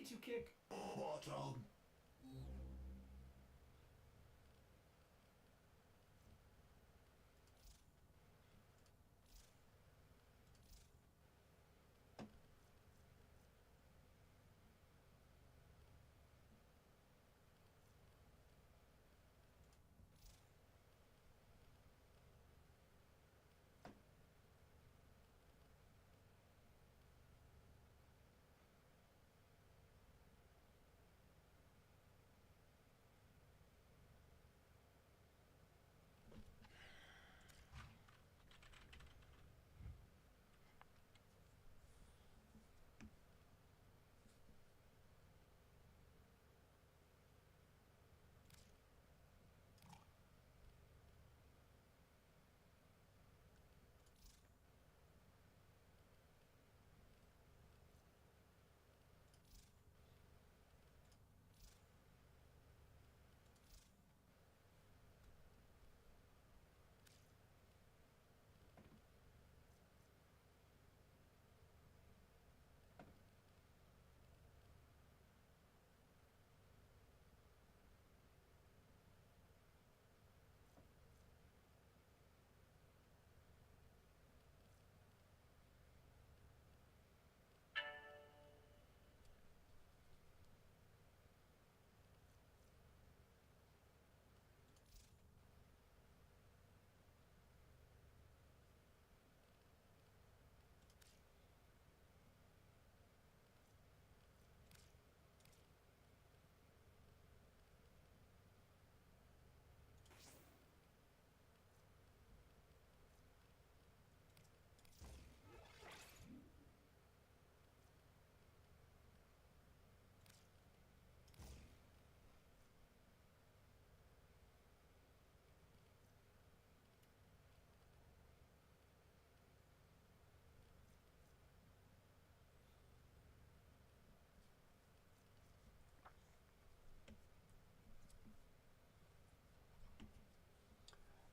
to kick bottom.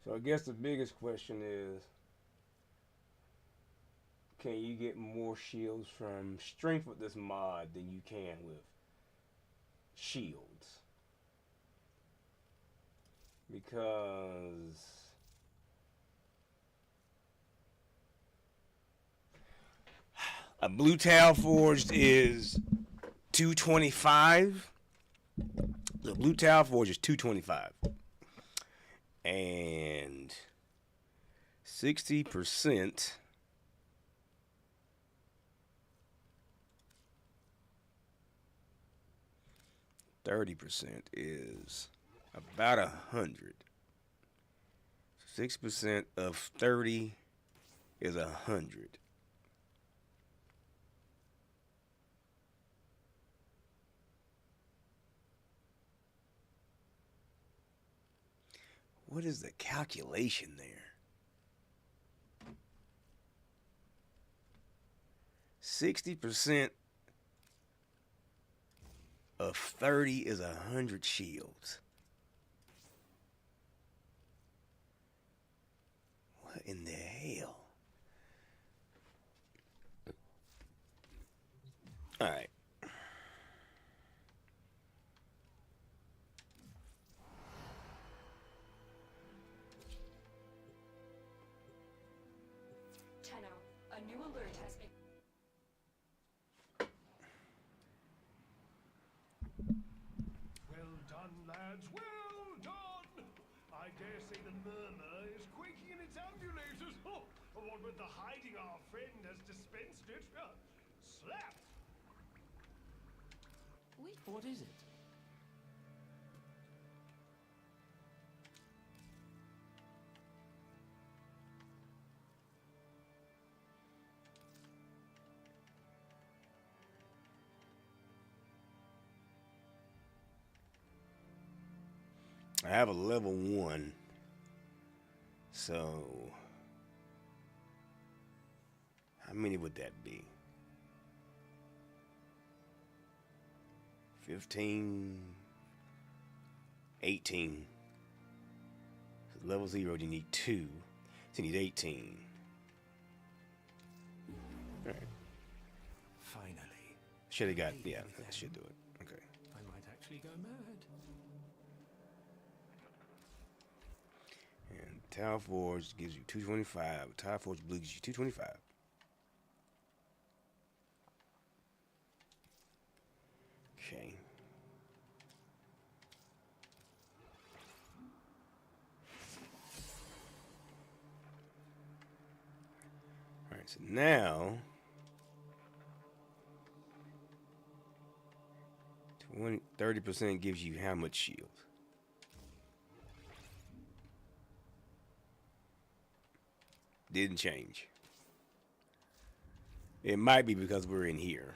So I guess the biggest question is, can you get more shields from strength with this mod than you can with shields? Because a blue tail forged is 225. The blue tail forged is 225. And 60%, 30% is about 100. 6% of 30 is 100. What is the calculation there? 60% of 30 is 100 shields. What in the hell? All right. Tenno, a new alert has been. Well done, lads, well done! I dare say the murmur is quaking in its ambulators. Oh, what with the hiding our friend has dispensed it. Slap! Wait, what is it? I have a level 1. So, how many would that be? 15, 18. So level 0, you need 2. So you need 18. All right. Finally. Should have got, yeah, that should do it. Okay. I might actually go mad. And Tau Forge gives you 225. Tau Forge Blue gives you 225. Okay. Alright, so now 30% gives you how much shield? Didn't change. It might be because we're in here.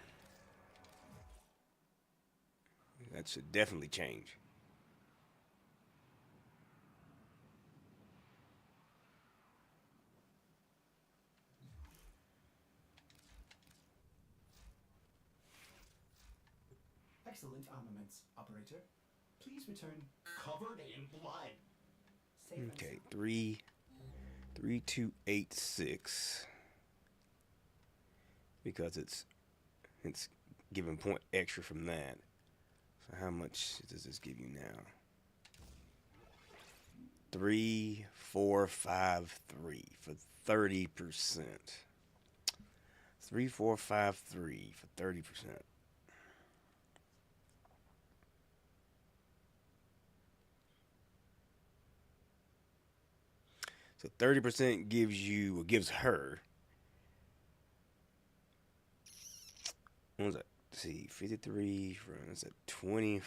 That should definitely change. Excellent armaments, operator. Please return covered in blood. Safe and Okay, sound. 3286. Because it's giving point extra from that. So how much does this give you now? 3453 for 30%. 3453 for 30%. So 30% gives her. What was that? Let's see, 53 from, is that 20? Is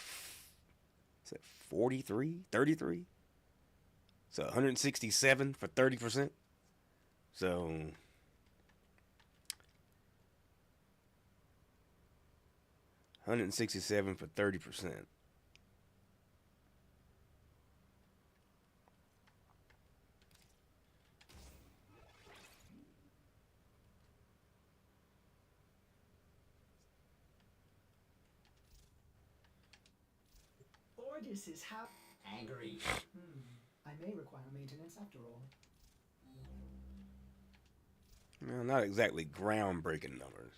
that 43? 33? So 167 for 30%. So 167 for 30%. Ordis is angry. I may require maintenance after all. Well, not exactly groundbreaking numbers.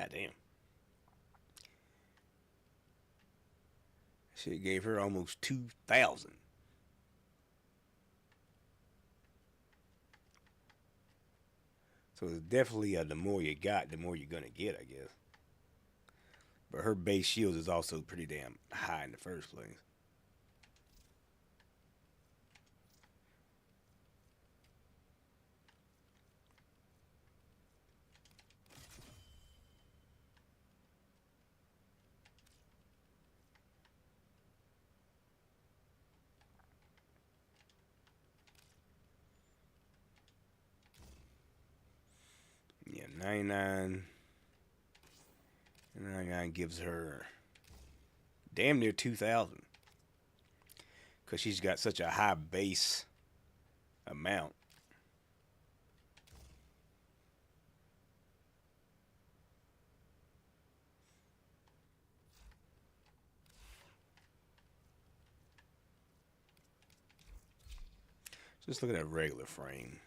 Goddamn. Shit gave her almost 2,000. So it's definitely the more you got, the more you're gonna get, I guess. But her base shield is also pretty damn high in the first place. Yeah, 99. 99 gives her damn near 2,000. Because she's got such a high base amount. Just look at that regular frame.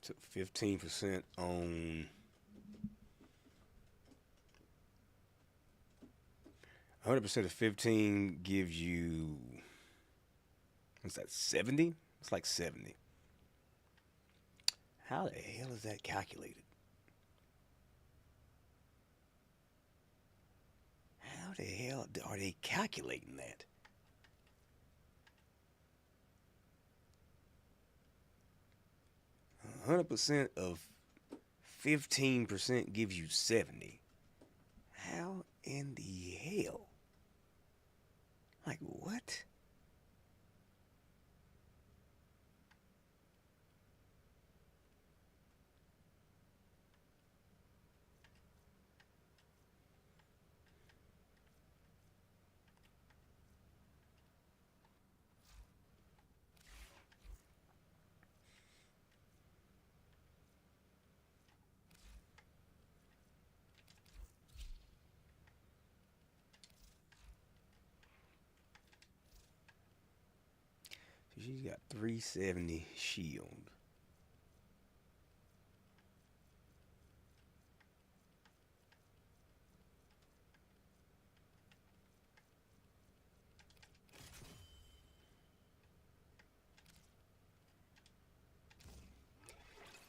So 15% on 100% of 15 gives you, what's that, 70? It's like 70. How the hell is that calculated? How the hell are they calculating that? A 100% of 15% gives you 70. How in the hell? Like what? She's got 370 shield.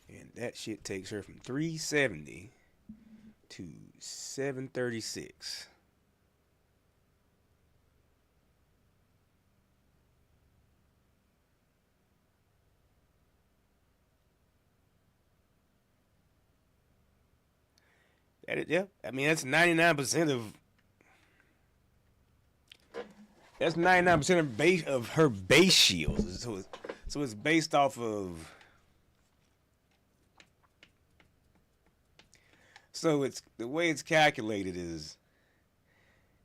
And that shit takes her from 370 to 736. Yeah, I mean that's 99% of. That's 99% of base of her base shields. So it's based off of. So it's the way it's calculated is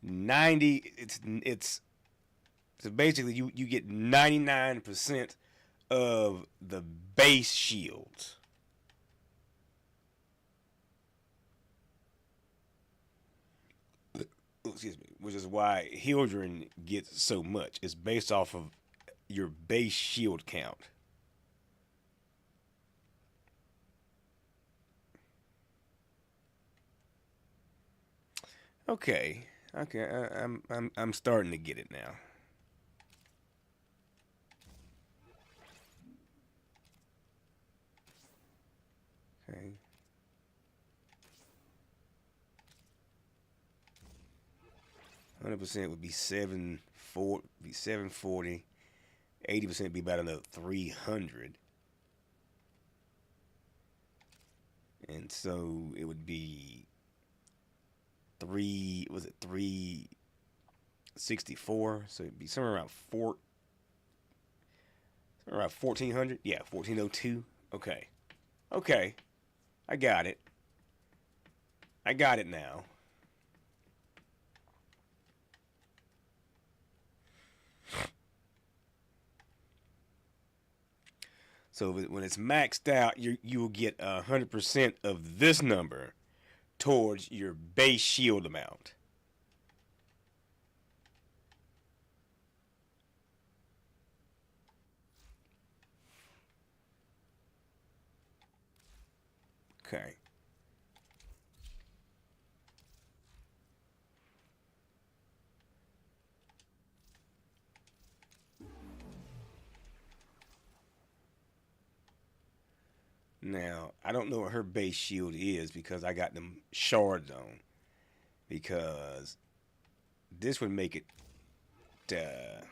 90. It's so basically you get 99% of the base shields. Excuse me, which is why Hildren gets so much. It's based off of your base shield count. Okay, I'm starting to get it now. Okay. 100% would be 740. 80% would be about another 300. And so it would be 364? So it'd be somewhere around 1400? Yeah, 1402. Okay. Okay. I got it. I got it now. So when it's maxed out, you will get 100% of this number towards your base shield amount. Okay. Now, I don't know what her base shield is because I got them shards on. Because this would make it because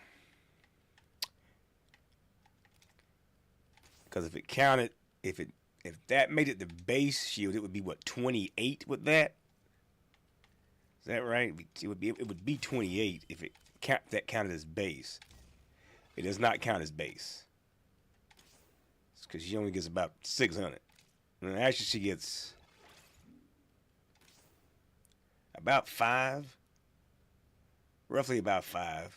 if it counted, if that made it the base shield, it would be what, 28 with that? Is that right? It would be 28 if it counted as base. It does not count as base. It's because she only gets about 600. And actually she gets about 5. Roughly about 5.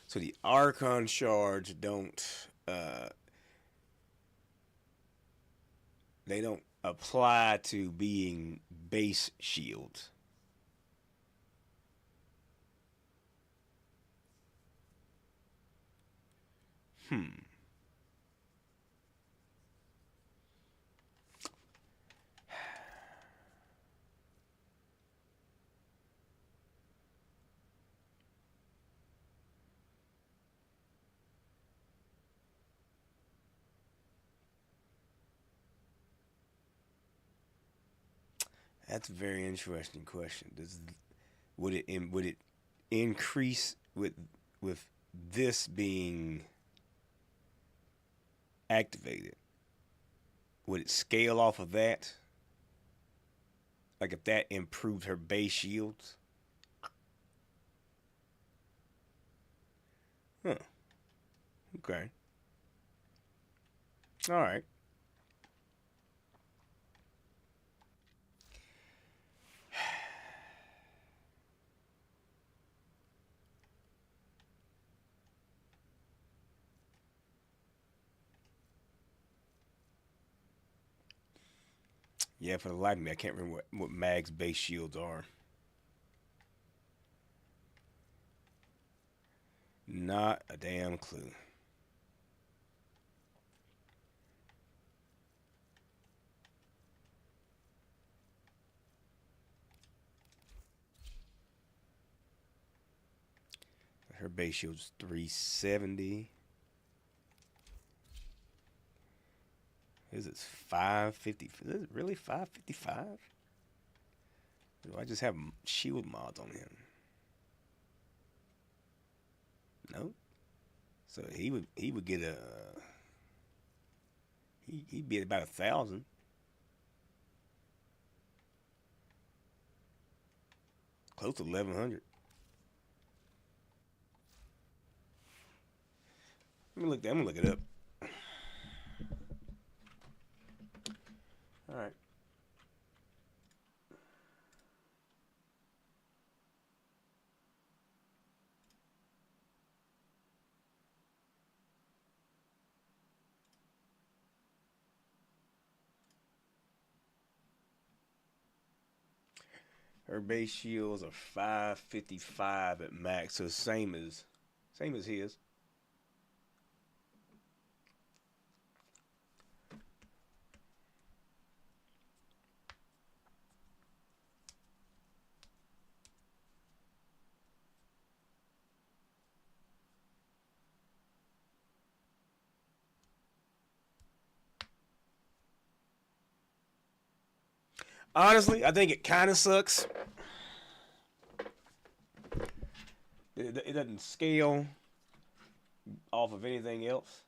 So the Archon shards don't they don't apply to being base shields. Hmm. That's a very interesting question. Would it increase with this being activated? Would it scale off of that? Like if that improved her base shields? Huh. Okay. All right. Yeah, for the life of me, I can't remember what Mag's base shields are. Not a damn clue. Her base shield's 370. Is it 550? Is it really 555? Do I just have shield mods on him? No. So he would get a he'd be at about 1,000. Close to 1,100. I'm gonna look it up. All right. Her base shields are 555 at max, so same as his. Honestly, I think it kind of sucks. It doesn't scale off of anything else.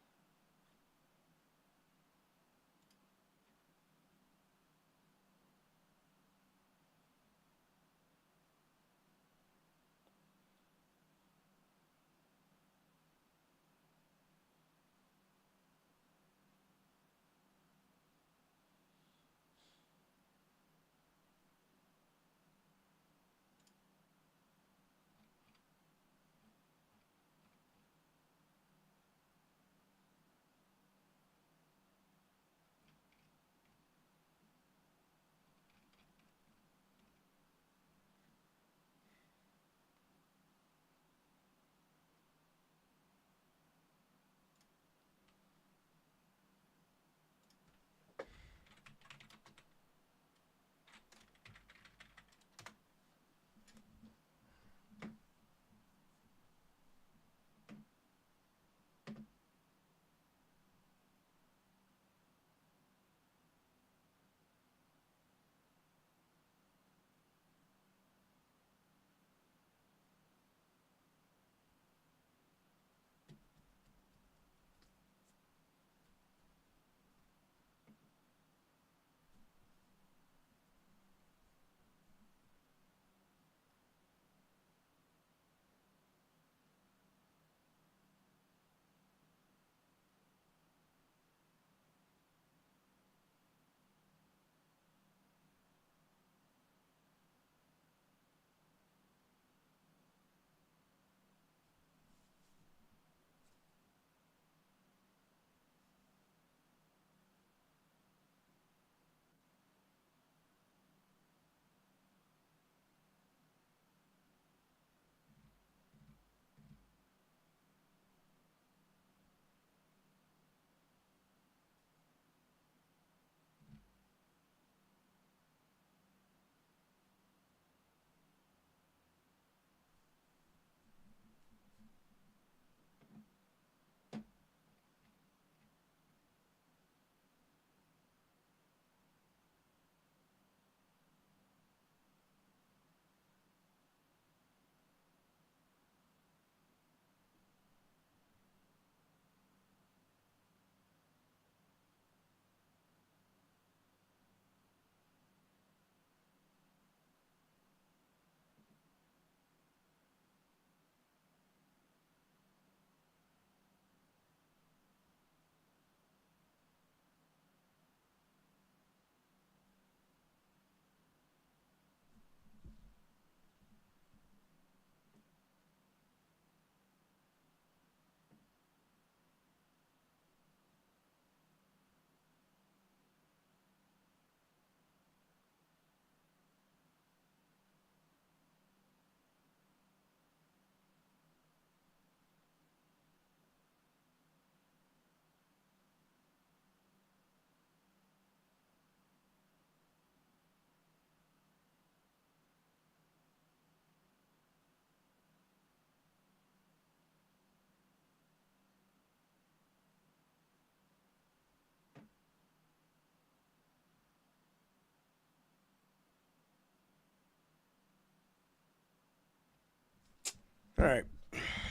All right,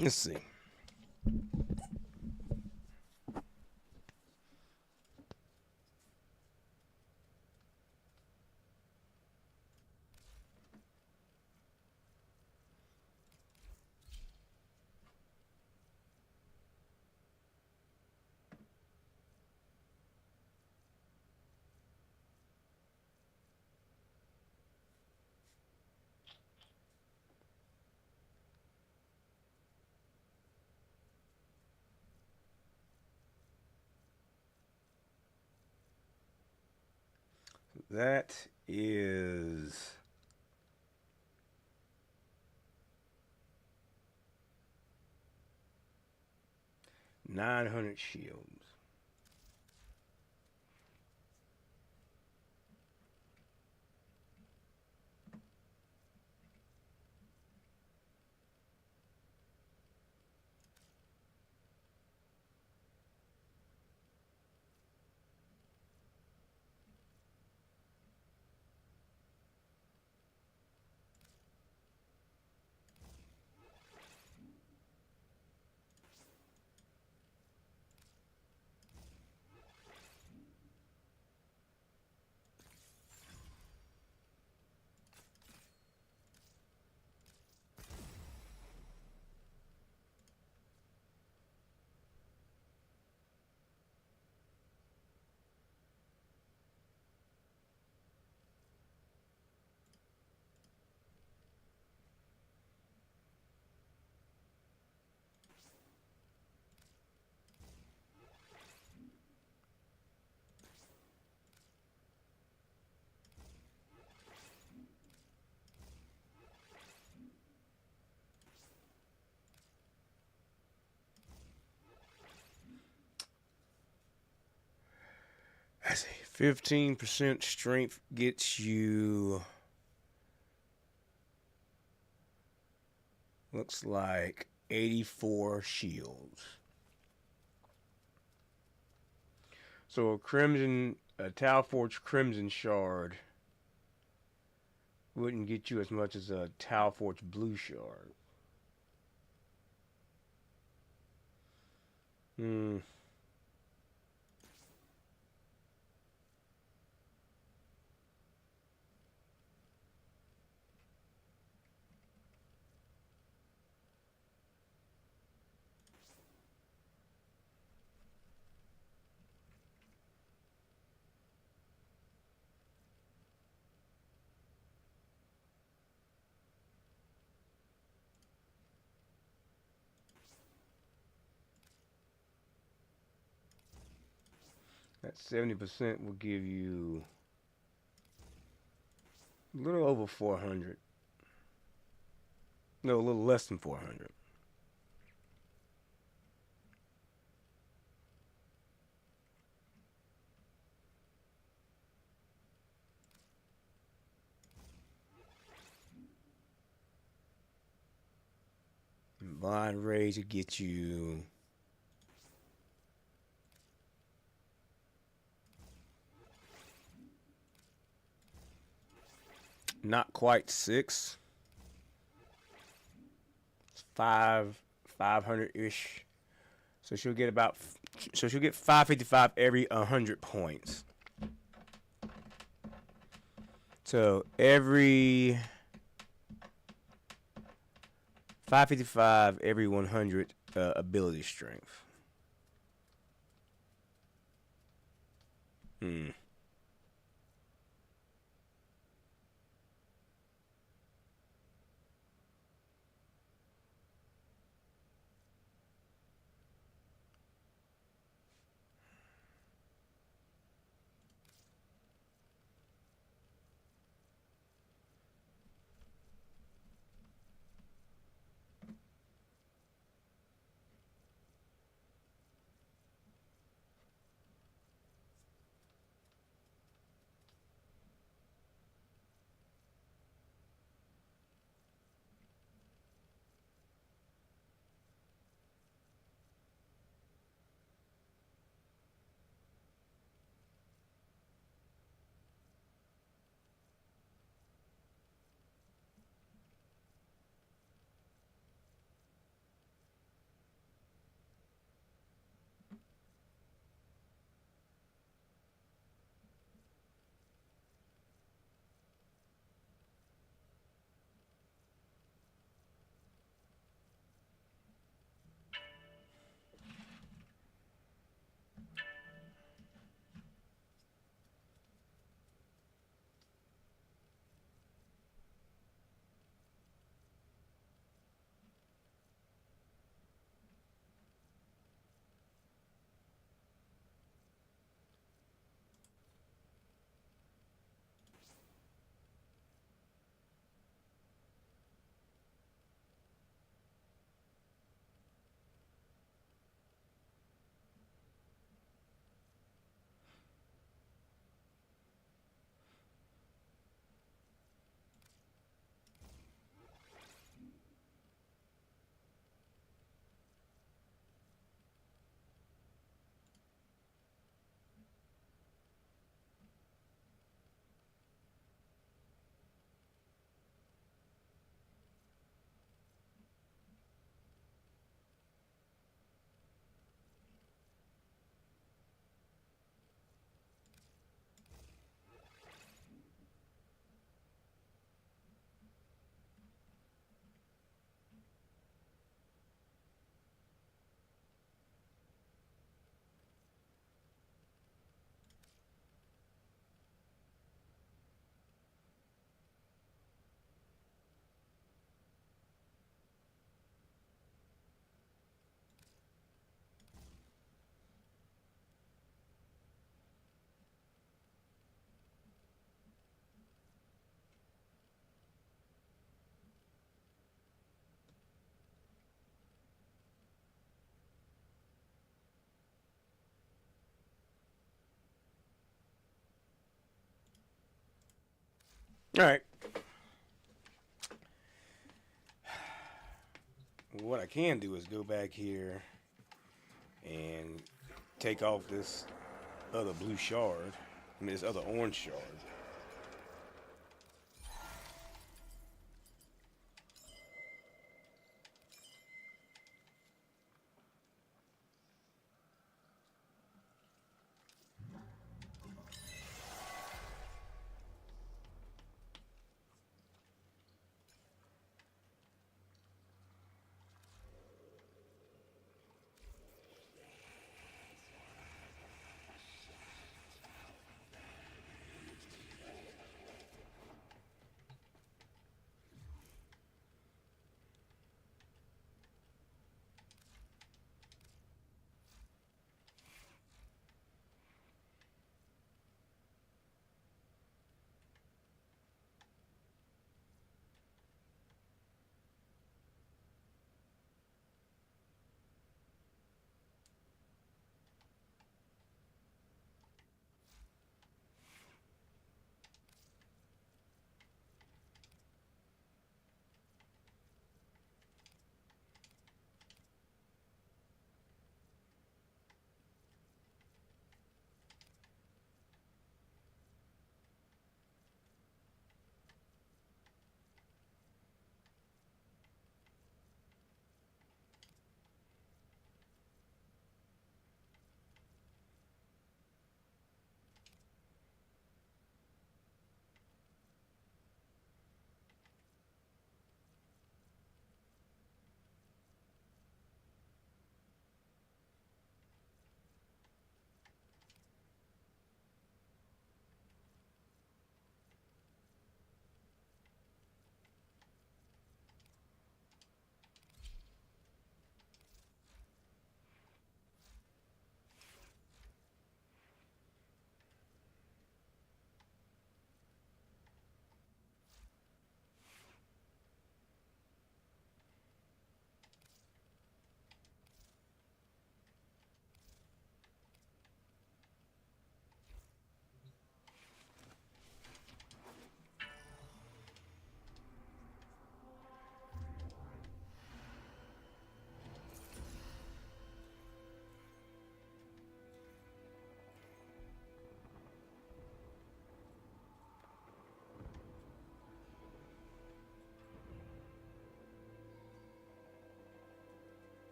let's see. That is 900 shields. I see. 15% strength gets you. Looks like 84 shields. So a Tau Forge Crimson Shard wouldn't get you as much as a Tau Forge Blue Shard. That 70% will give you a little over 400. No, a little less than 400. Blind Rage will get you not quite 6. It's 500-ish. So she'll get 555 every 100 points. So every 555 every 100 ability strength. All right. What I can do is go back here and take off this other blue shard. I mean, this other orange shard.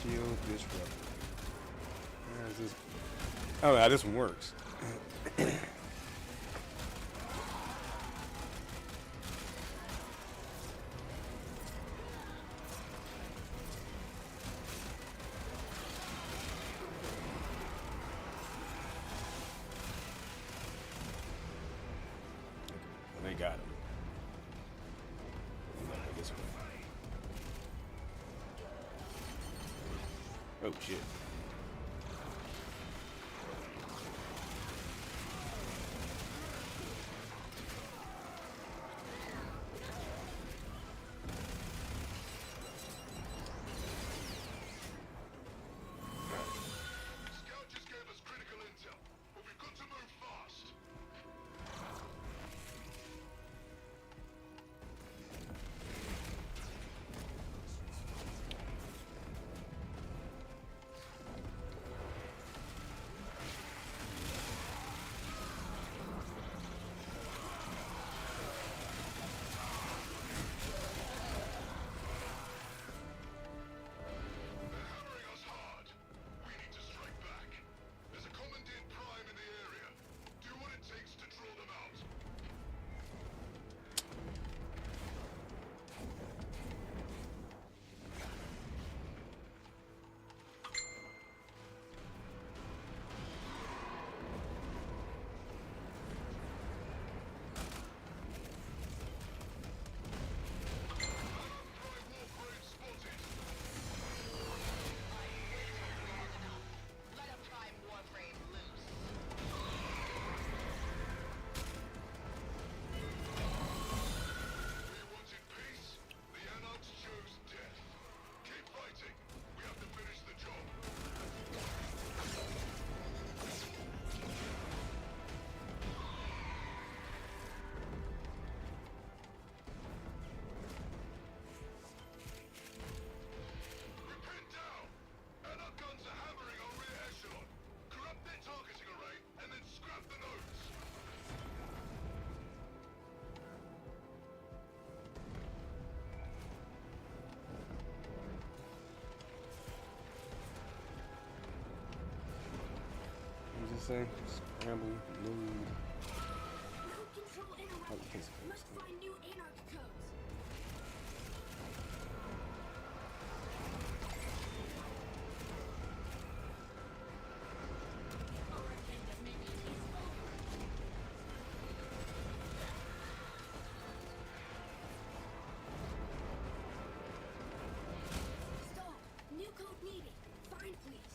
Shield disrupt. How is this? Oh, yeah, this one works. They got him. This way. Oh shit. Scout just gave us critical intel, but we've got to move fast. They're hammering us hard. We need to strike back. There's a Commandant Prime in the area. Do what it takes to draw them out. Prime Wargrave spotted. Let a Prime Warframe loose. We wanted peace. The Anarchs chose death. Keep fighting. We have to finish the job. We're pinned down. Anarch guns are hammering our rear echelon. Corrupt their targeting array and then scrap the nodes. What does it say? Scramble, load. Code control interrupted. Must find new anarch codes. Stall. New code needed. Find, please.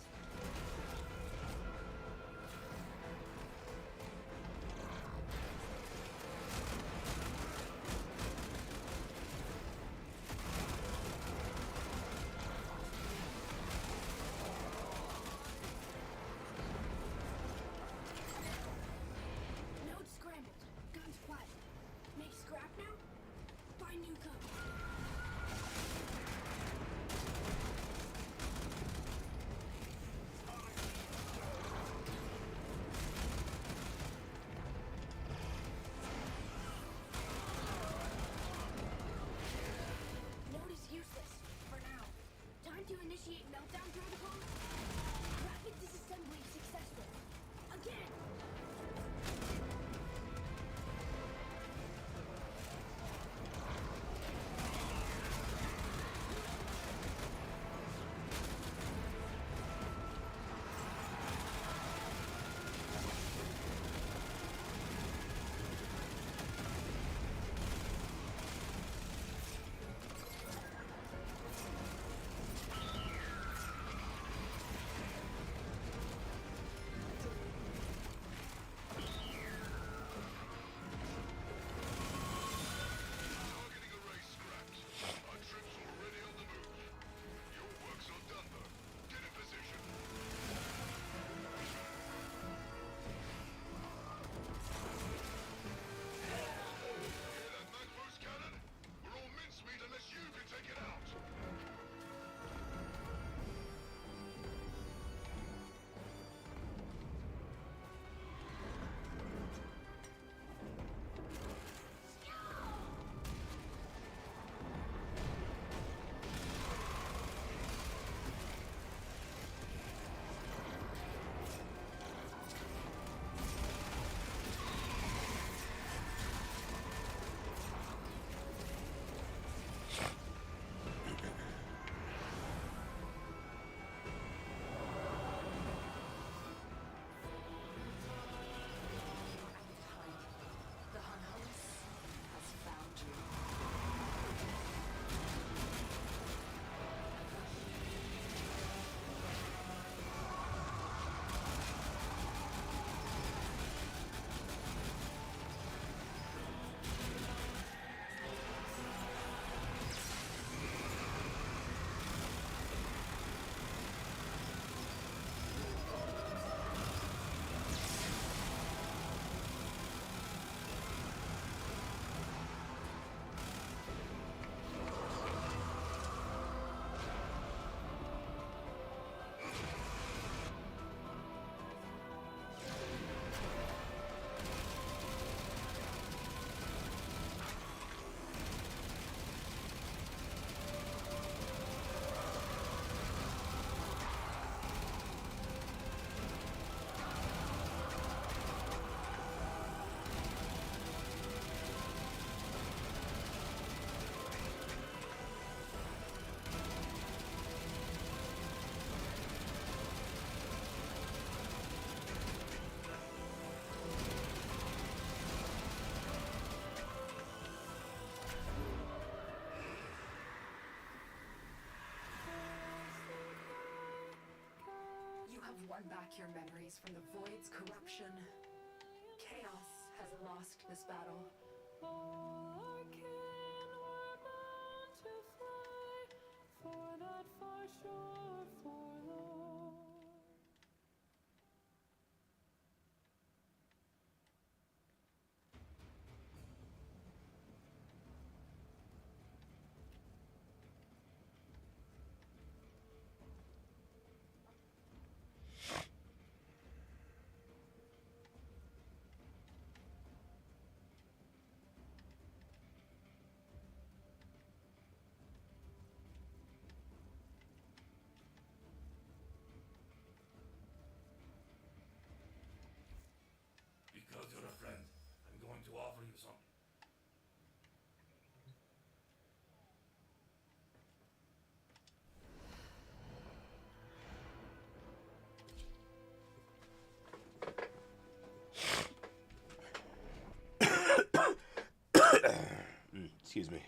have won back your memories from the Void's corruption. Chaos has lost this battle. Because you're a friend, I'm going to offer you something. Excuse me.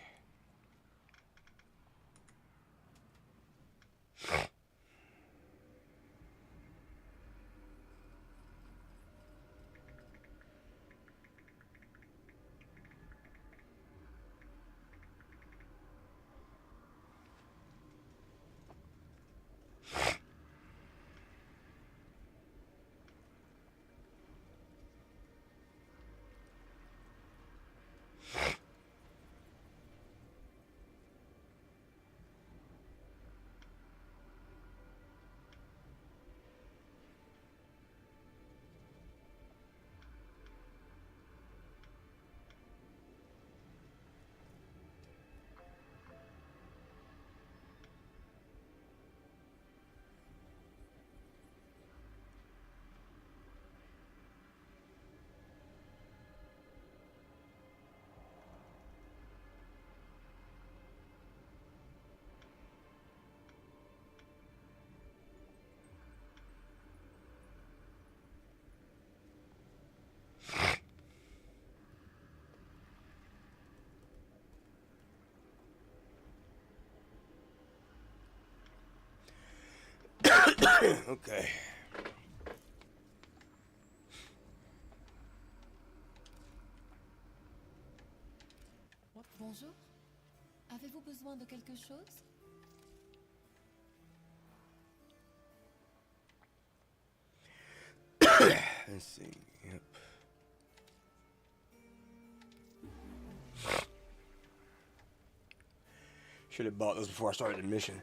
Okay. Bonjour. Avez-vous besoin de quelque chose? Let's see. Yep. Should have bought those before I started the mission.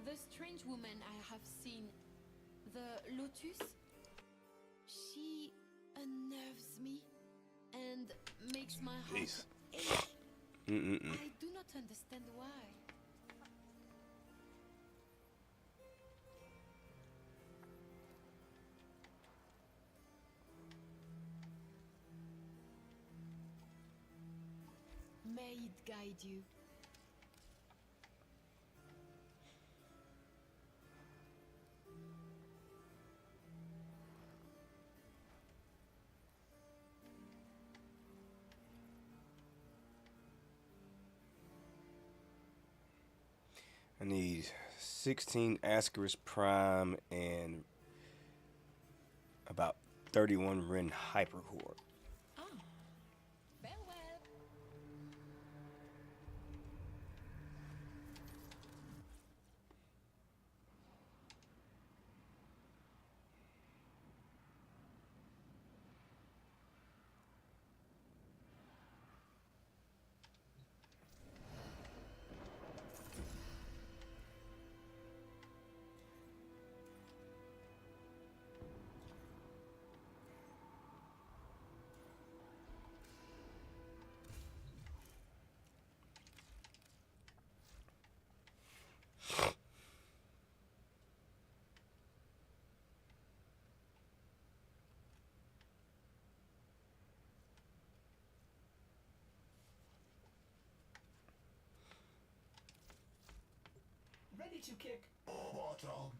The strange woman I have seen, the Lotus, she unnerves me and makes my heart Jeez. ache. Mm-mm-mm. I do not understand why. May it guide you. I need 16 Ascaris Prime and about 31 Ren Hypercore. Ah, farewell. to kick. Bottom.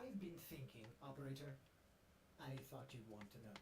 I've been thinking, Operator. I thought you'd want to know.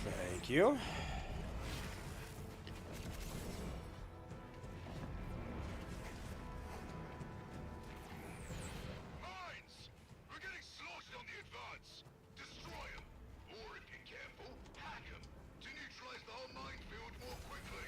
Thank you. Mines! We're getting slaughtered on the advance. Destroy them. Or if you're careful, hack them. To neutralize the whole minefield more quickly.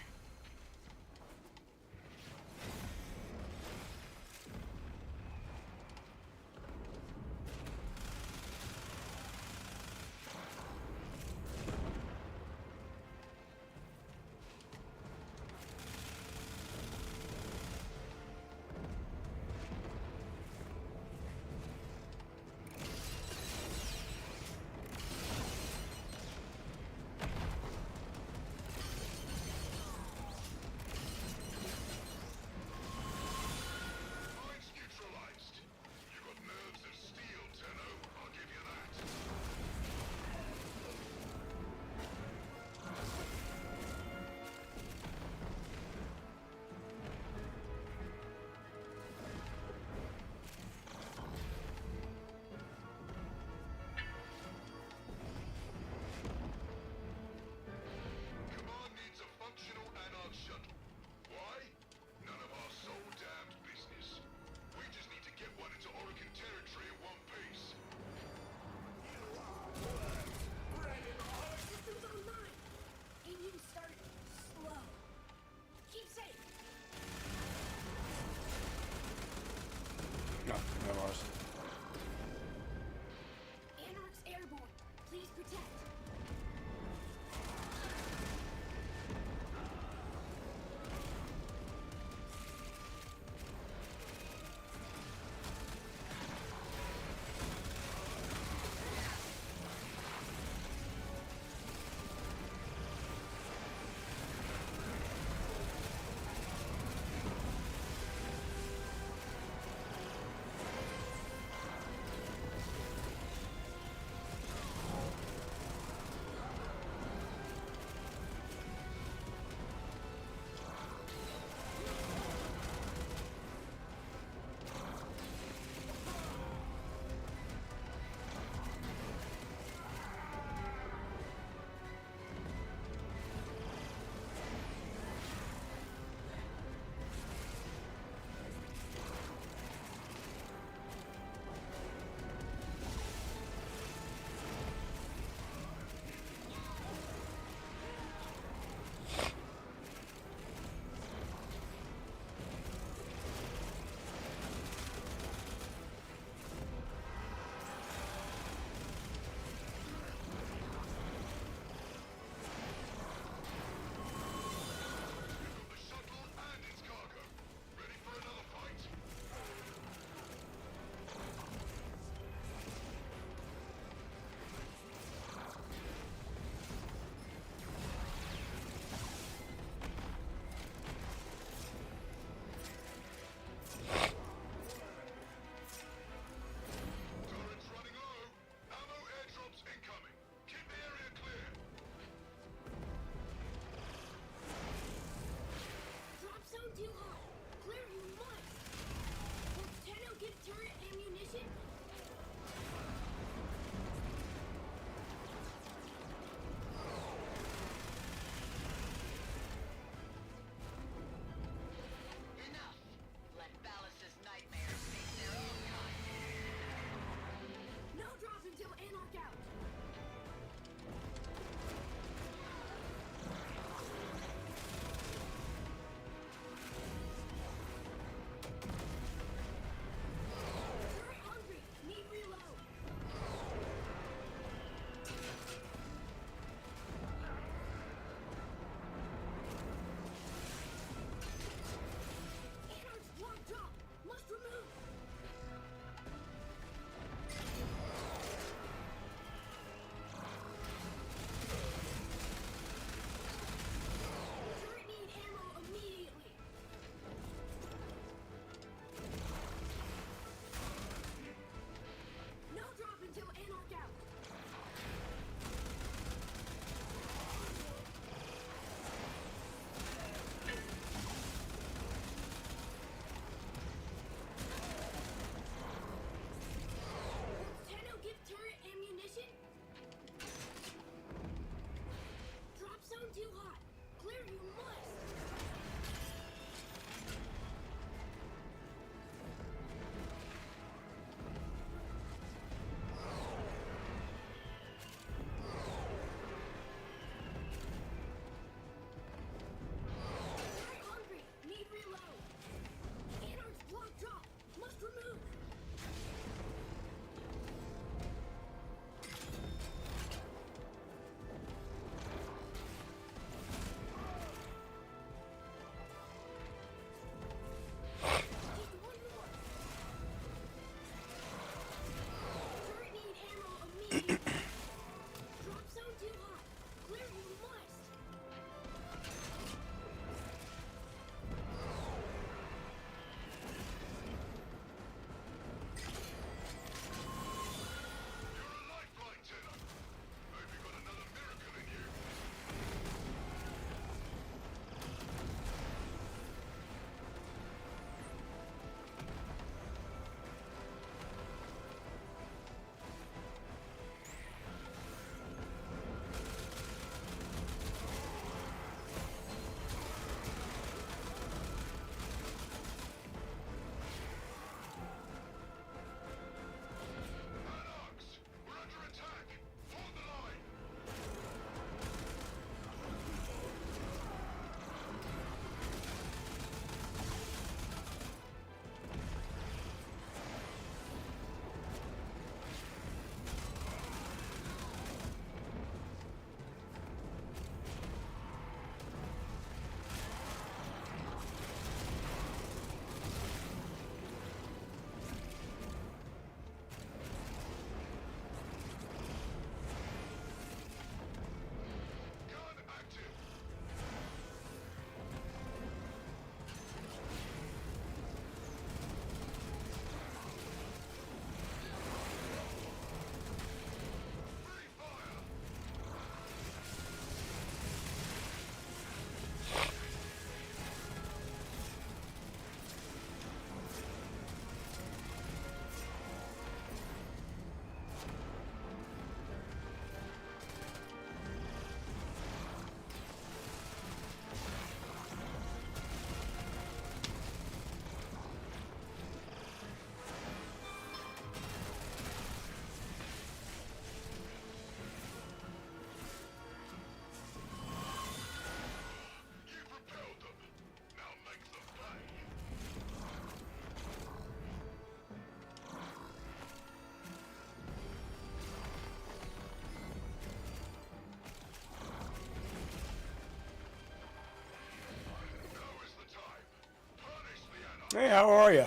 Hey, how are you?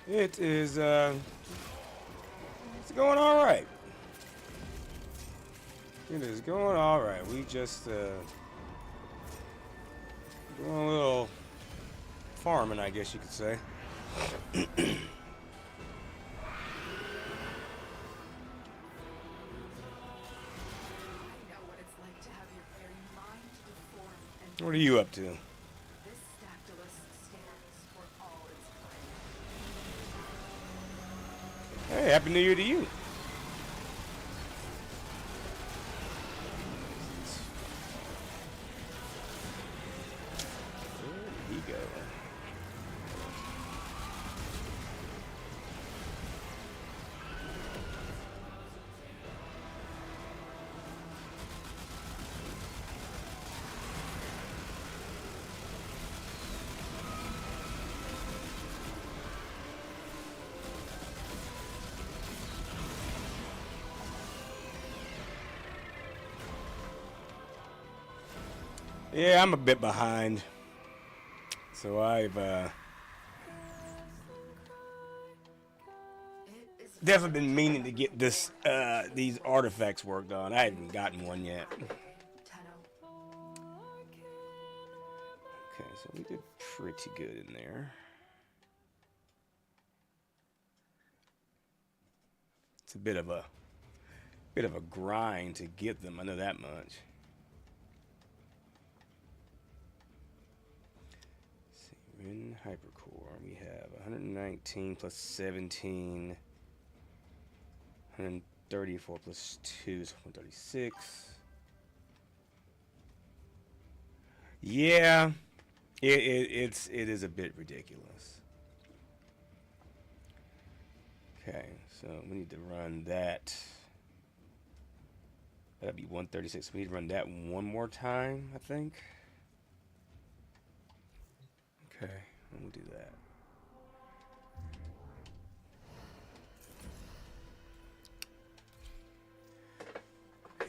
It is, it's going all right. It is going all right. We just, doing a little farming, I guess you could say. I know what it's like to have your very mind deformed and What are you up to? this Stactylus stands for all its kind. Hey, Happy New Year to you. Where did he go? Yeah, I'm a bit behind. So I've It is definitely been meaning to get this these artifacts worked on. I haven't gotten one yet. Tenno. Okay, so we did pretty good in there. It's a bit of a grind to get them. I know that much. Let's see, we're in Hypercore. We have 119 plus 17, 134 plus 2 is 136. Yeah, it is a bit ridiculous. Okay, so we need to run that. That'd be 136. We need to run that one more time, I think. Okay, we'll do that.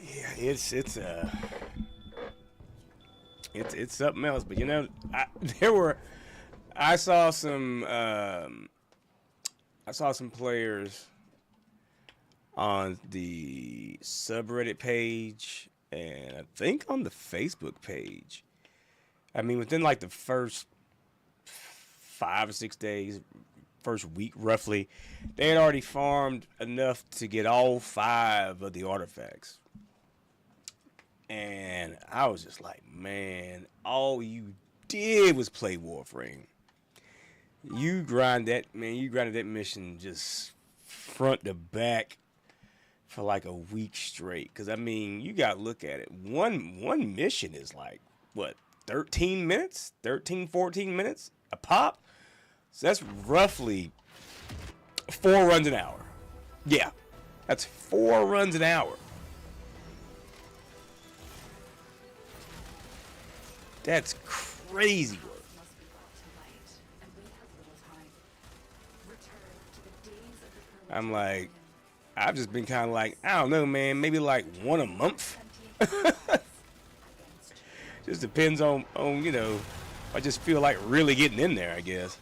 Yeah, it's something else. But you know, I saw some players on the subreddit page and I think on the Facebook page. I mean, within like the first 5 or 6 days, first week roughly, they had already farmed enough to get all 5 of the artifacts. And I was just like, man, all you did was play Warframe. You grinded that mission just front to back for like a week straight. Cause I mean, you gotta look at it. One mission is like, what, 13 minutes? 14 minutes a pop? So that's roughly 4 runs an hour. Yeah, that's 4 runs an hour. That's crazy work. Must be brought to light, and we have little time. Return to the days of the I'm like, I've just been kind of like, I don't know, man, maybe like one a month. Just depends on you know, I just feel like really getting in there, I guess.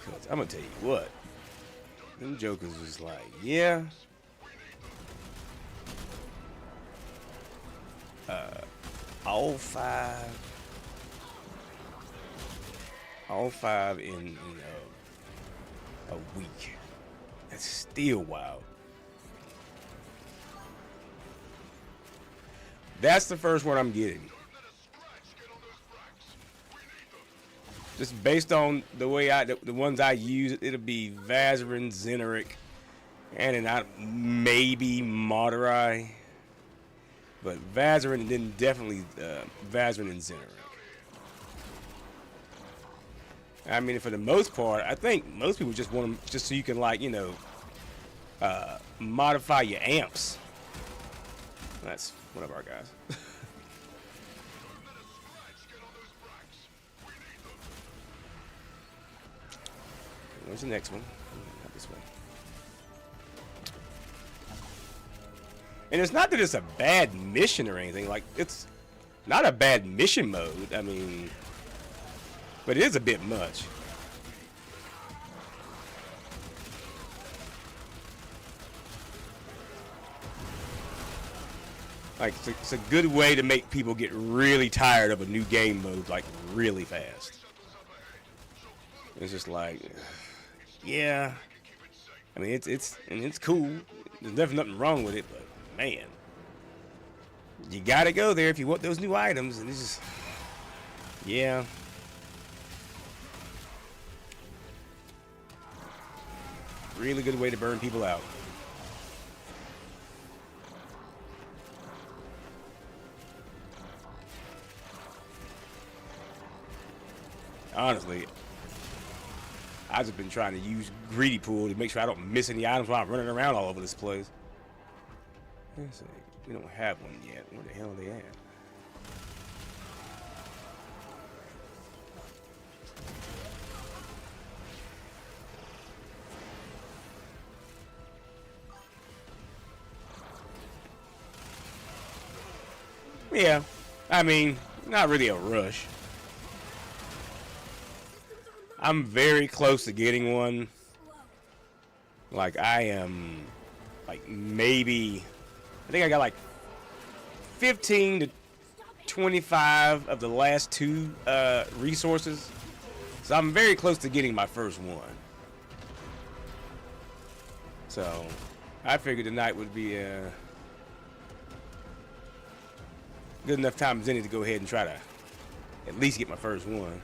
Cause I'm gonna tell you what, them jokers was like, yeah. All five in a week. That's still wild. That's the first one I'm getting. Just based on the way the ones I use, it'll be Vazarin, Zeneric, and then maybe Madurai. But Vazarin and then definitely Vazarin and Zeneric. I mean, for the most part, I think most people just want them just so you can, like, you know, modify your amps. That's one of our guys. Where's the next one? Not this one. And it's not that it's a bad mission or anything. Like, it's not a bad mission mode. I mean, but it is a bit much. Like, it's a good way to make people get really tired of a new game mode, like, really fast. It's just like, yeah. I mean, it's cool. There's never nothing wrong with it, but man, you gotta go there if you want those new items, and it's just, yeah. Really good way to burn people out. Honestly, I've just been trying to use Greedy Pool to make sure I don't miss any items while I'm running around all over this place. Let's see. We don't have one yet. Where the hell are they at? Yeah, I mean, not really a rush. I'm very close to getting one. Like, I am, like, maybe, I think I got like 15 to 25 of the last two resources. So I'm very close to getting my first one. So I figured tonight would be good enough time as any to go ahead and try to at least get my first one.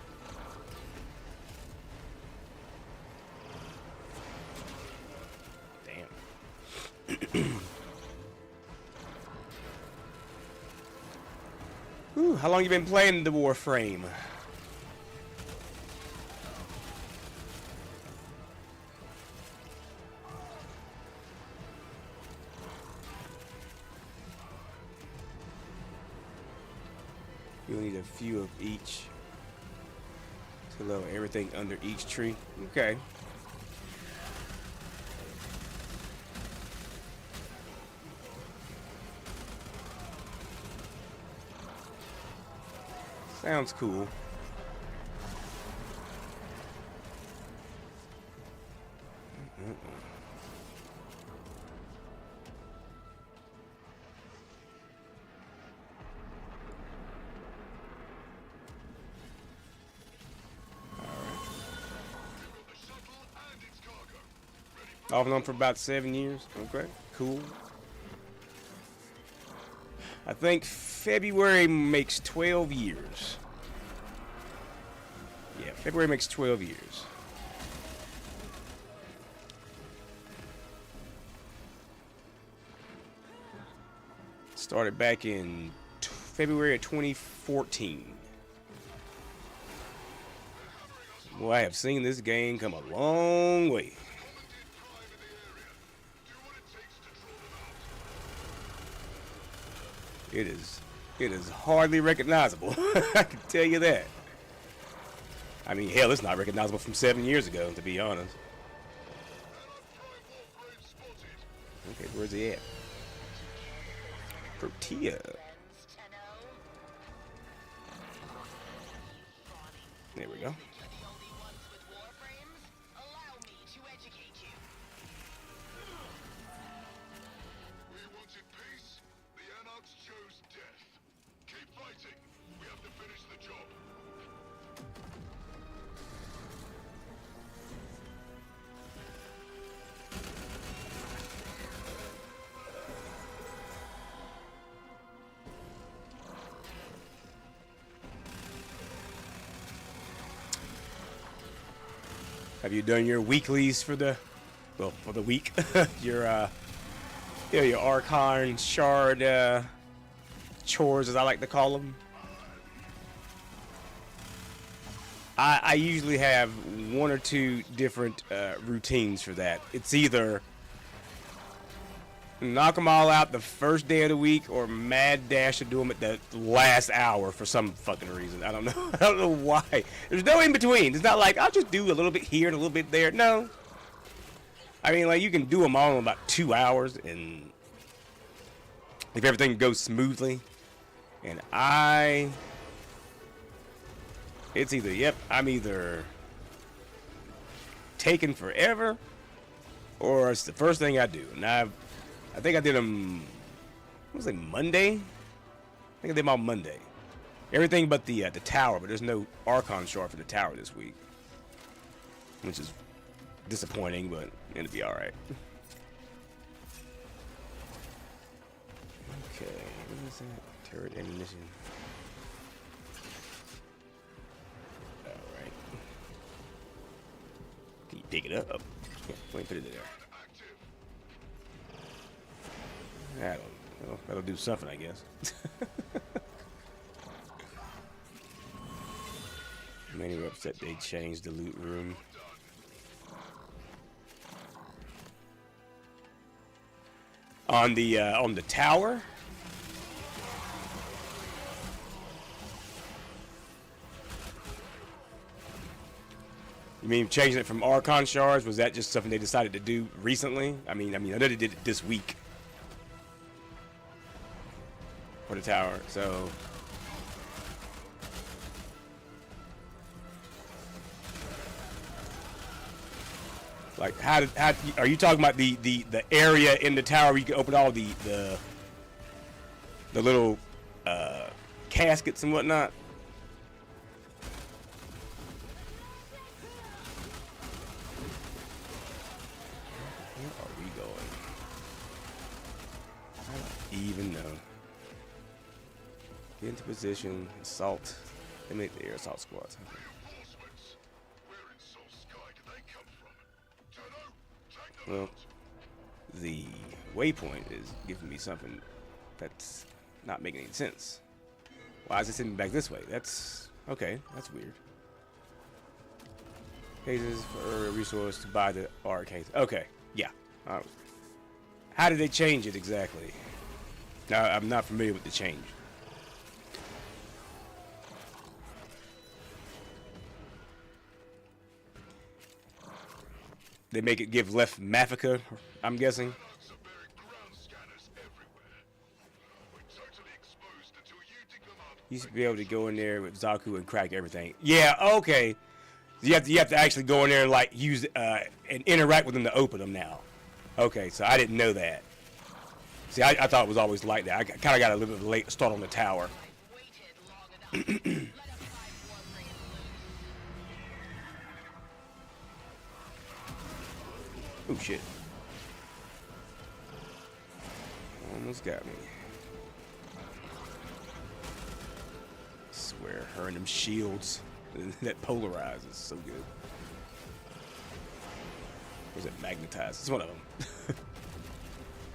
Ooh, how long you been playing the Warframe? You'll need a few of each to load everything under each tree. Okay. Sounds cool. Off and on for about 7 years. Okay, cool. I think February makes 12 years. Yeah, February makes 12 years. Started back in February of 2014. Boy, I have seen this game come a long way. It is hardly recognizable. I can tell you that. I mean, hell, it's not recognizable from 7 years ago, to be honest. Okay, where's he at? Protea. There we go. Have you done your weeklies for the, well, for the week? your Archon Shard chores, as I like to call them. I usually have one or two different routines for that. It's either knock them all out the first day of the week, or mad dash to do them at the last hour for some fucking reason. I don't know. I don't know why. There's no in between. It's not like I'll just do a little bit here and a little bit there. No. I mean, like, you can do them all in about 2 hours, and if everything goes smoothly. And it's either, yep, I'm either taking forever, or it's the first thing I do. And I think I did them, what was it, Monday? I think I did them on Monday. Everything but the tower, but there's no Archon shard for the tower this week, which is disappointing, but it'll be all right. Okay, what is that? Turret ammunition. All right. Can you dig it up? Yeah, wait, put it there. That'll do something, I guess. Many were upset they changed the loot room. On the tower. You mean changing it from Archon shards? Was that just something they decided to do recently? I mean, I know they did it this week for the tower. So, like, how are you talking about the area in the tower where you can open all the little caskets and whatnot? Even know. Get into position, assault. They make the air assault squads. Well, the waypoint is giving me something that's not making any sense. Why is it sitting back this way? That's okay. That's weird. Cases for a resource to buy the art case. Okay, yeah. How did they change it exactly? I'm not familiar with the change. They make it give left Mafika, I'm guessing. You used to be able to go in there with Zaku and crack everything. Yeah, okay. You have to actually go in there and like use and interact with them to open them now. Okay, so I didn't know that. See, I thought it was always like that. I kind of got a little bit late start on the tower. Oh, shit. Almost got me. I swear, her and them shields that polarize is so good. Or is it magnetized? It's one of them.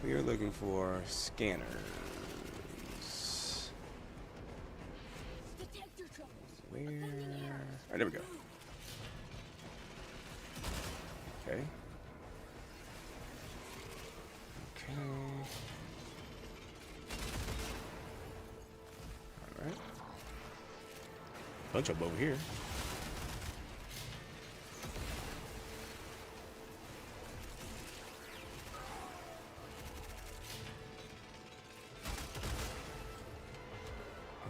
We are looking for scanners. Where? Alright, there we go. Okay. Okay. Alright. Bunch of them over here.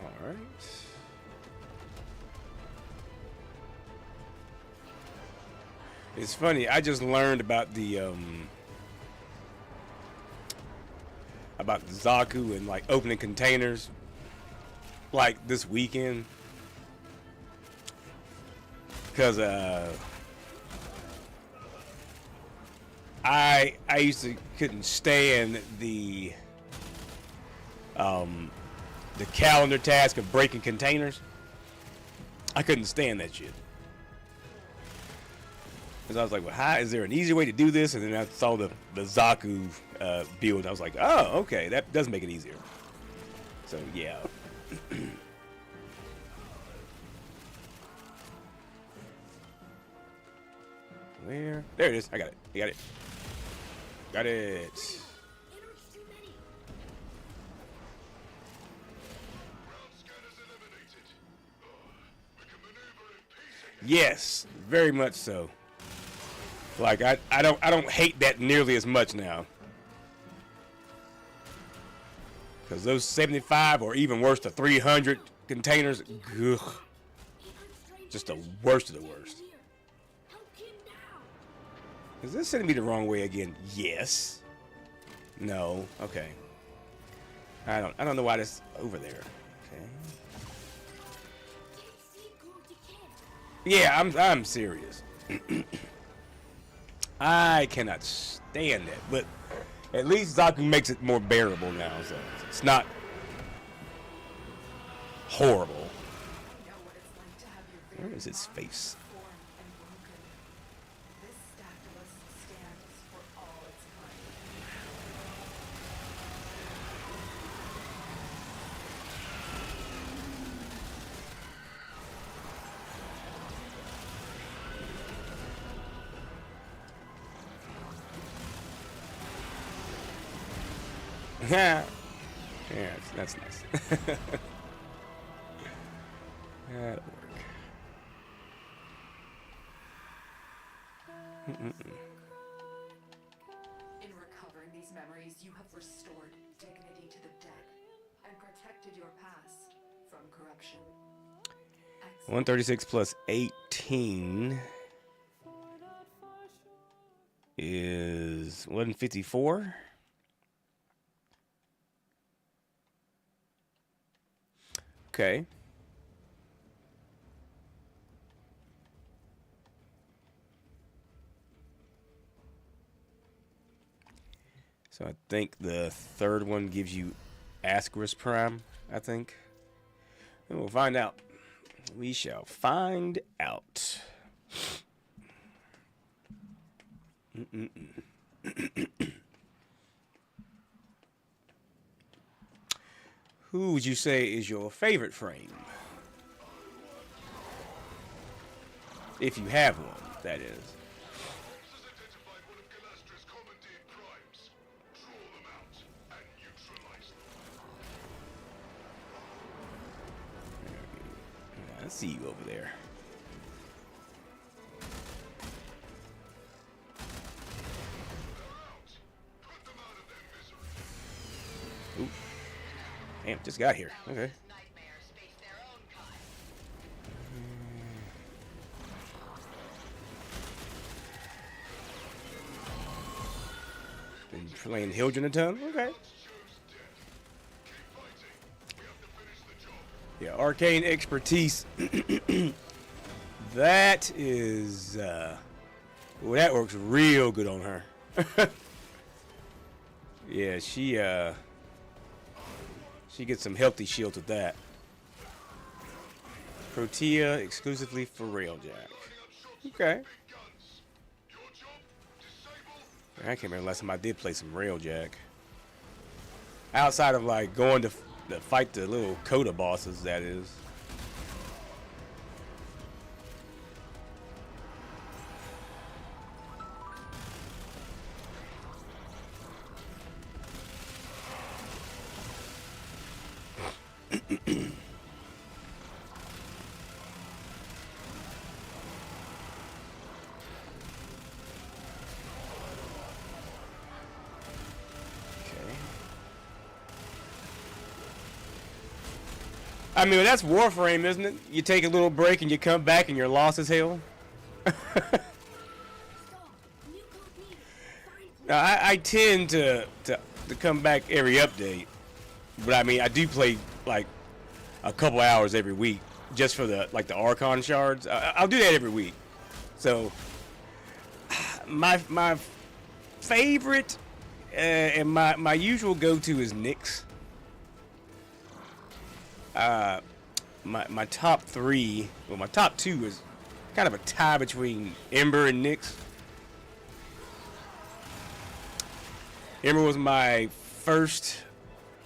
Alright. It's funny, I just learned about the Zaku and like opening containers like this weekend. Because I used to couldn't stand the calendar task of breaking containers. I couldn't stand that shit. Because I was like, well, how is there an easier way to do this? And then I saw the Zaku build. I was like, oh, okay, that does make it easier. So yeah. Where? There it is. I got it. I got it. Got it. Yes, very much so. Like I don't hate that nearly as much now. Because those 75 or even worse, the 300 containers, ugh, just the worst of the worst. Is this sending me the wrong way again? Yes. No. Okay. I don't know why this over there. Okay. Yeah, I'm serious. I cannot stand that, but at least Zaku makes it more bearable now, so it's not horrible. Know what it's like to have your Where very is his mind face? torn and broken. This Stachylus stands for all its kind. Yeah, that's nice. That'll work. In recovering these memories, you have restored dignity to the dead and protected your past from corruption. Excellent. 136 plus 18 is 154. Okay. So I think the third one gives you Ascaris Prime, I think. And we'll find out. We shall find out. Who would you say is your favorite frame? If you have one, that is. Has identified one of Galastra's commandeered primes. Draw them out and neutralize them. I see you over there. Put them out of their misery. Ooh. Damn, just got here. Okay. Nightmares face their own kind. Been playing Hildren a ton? Okay. Yeah, arcane expertise. That is, well, that works real good on her. Yeah, she gets some healthy shields with that. Protea exclusively for Railjack. Okay. I can't remember the last time I did play some Railjack. Outside of like going to fight the little Coda bosses, that is. I mean, that's Warframe, isn't it? You take a little break and you come back and you're lost as hell. Now, I tend to come back every update, but I mean, I do play like a couple hours every week just for the Archon shards. I'll do that every week. So my favorite and my usual go-to is Nyx. My top three, well, my top two is kind of a tie between Ember and Nyx. Ember was the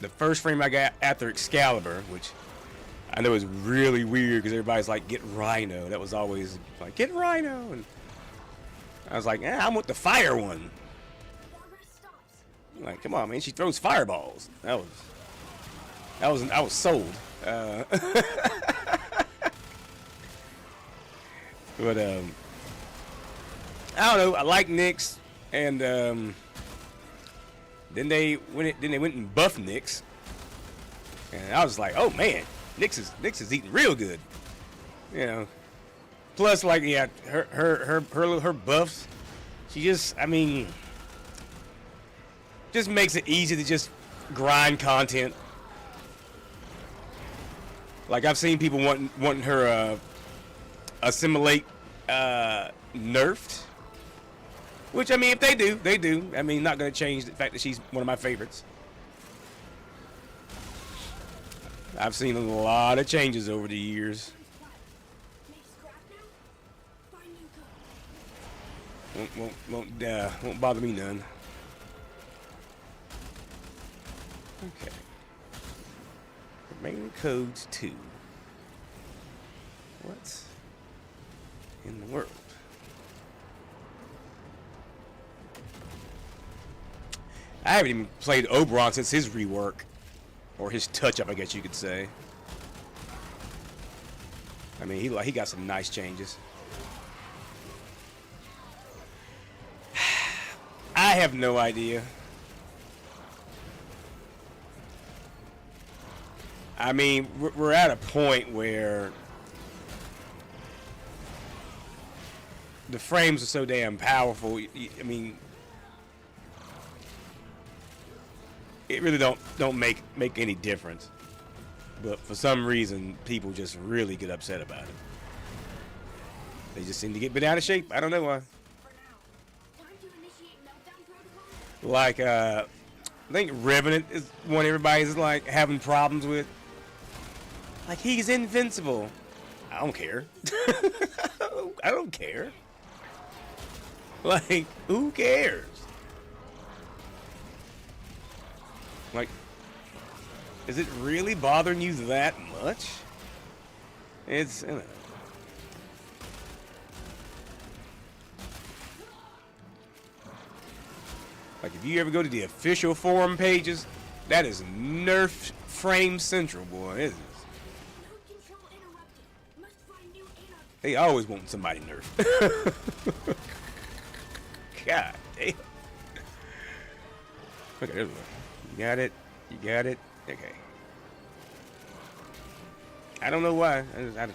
first frame I got after Excalibur, which I know is really weird because everybody's like, get Rhino. That was always like, get Rhino. And I was like, I want the fire one. Like, come on, man, she throws fireballs. I was sold. But I don't know. I like Nyx, and then they went and buffed Nyx, And I was like, oh man, Nyx is eating real good. You know. Plus, like, yeah, her buffs. She just, I mean, just makes it easy to just grind content. Like, I've seen people wanting her assimilate nerfed. Which, I mean, if they do, they do. I mean, not going to change the fact that she's one of my favorites. I've seen a lot of changes over the years. Make scrap now? Find new code. Won't bother me none. Okay. Remaining codes 2. What in the world? I haven't even played Oberon since his rework. Or his touch-up, I guess you could say. I mean, he got some nice changes. I have no idea. I mean, we're at a point where the frames are so damn powerful. I mean, it really don't make any difference. But for some reason, people just really get upset about it. They just seem to get bent out of shape. I don't know why. For now. Time to initiate meltdown protocol. Like, I think Revenant is one everybody's like having problems with. Like, he's invincible. I don't care. I don't care. Like, who cares? Like, is it really bothering you that much? It's, you know. Like, if you ever go to the official forum pages, that is Nerf Frame Central, boy. It is. Node control interrupted. Must find new anarchy. They always want somebody nerfed. God damn. Okay, there's one. You got it. You got it. Okay. I don't know why. I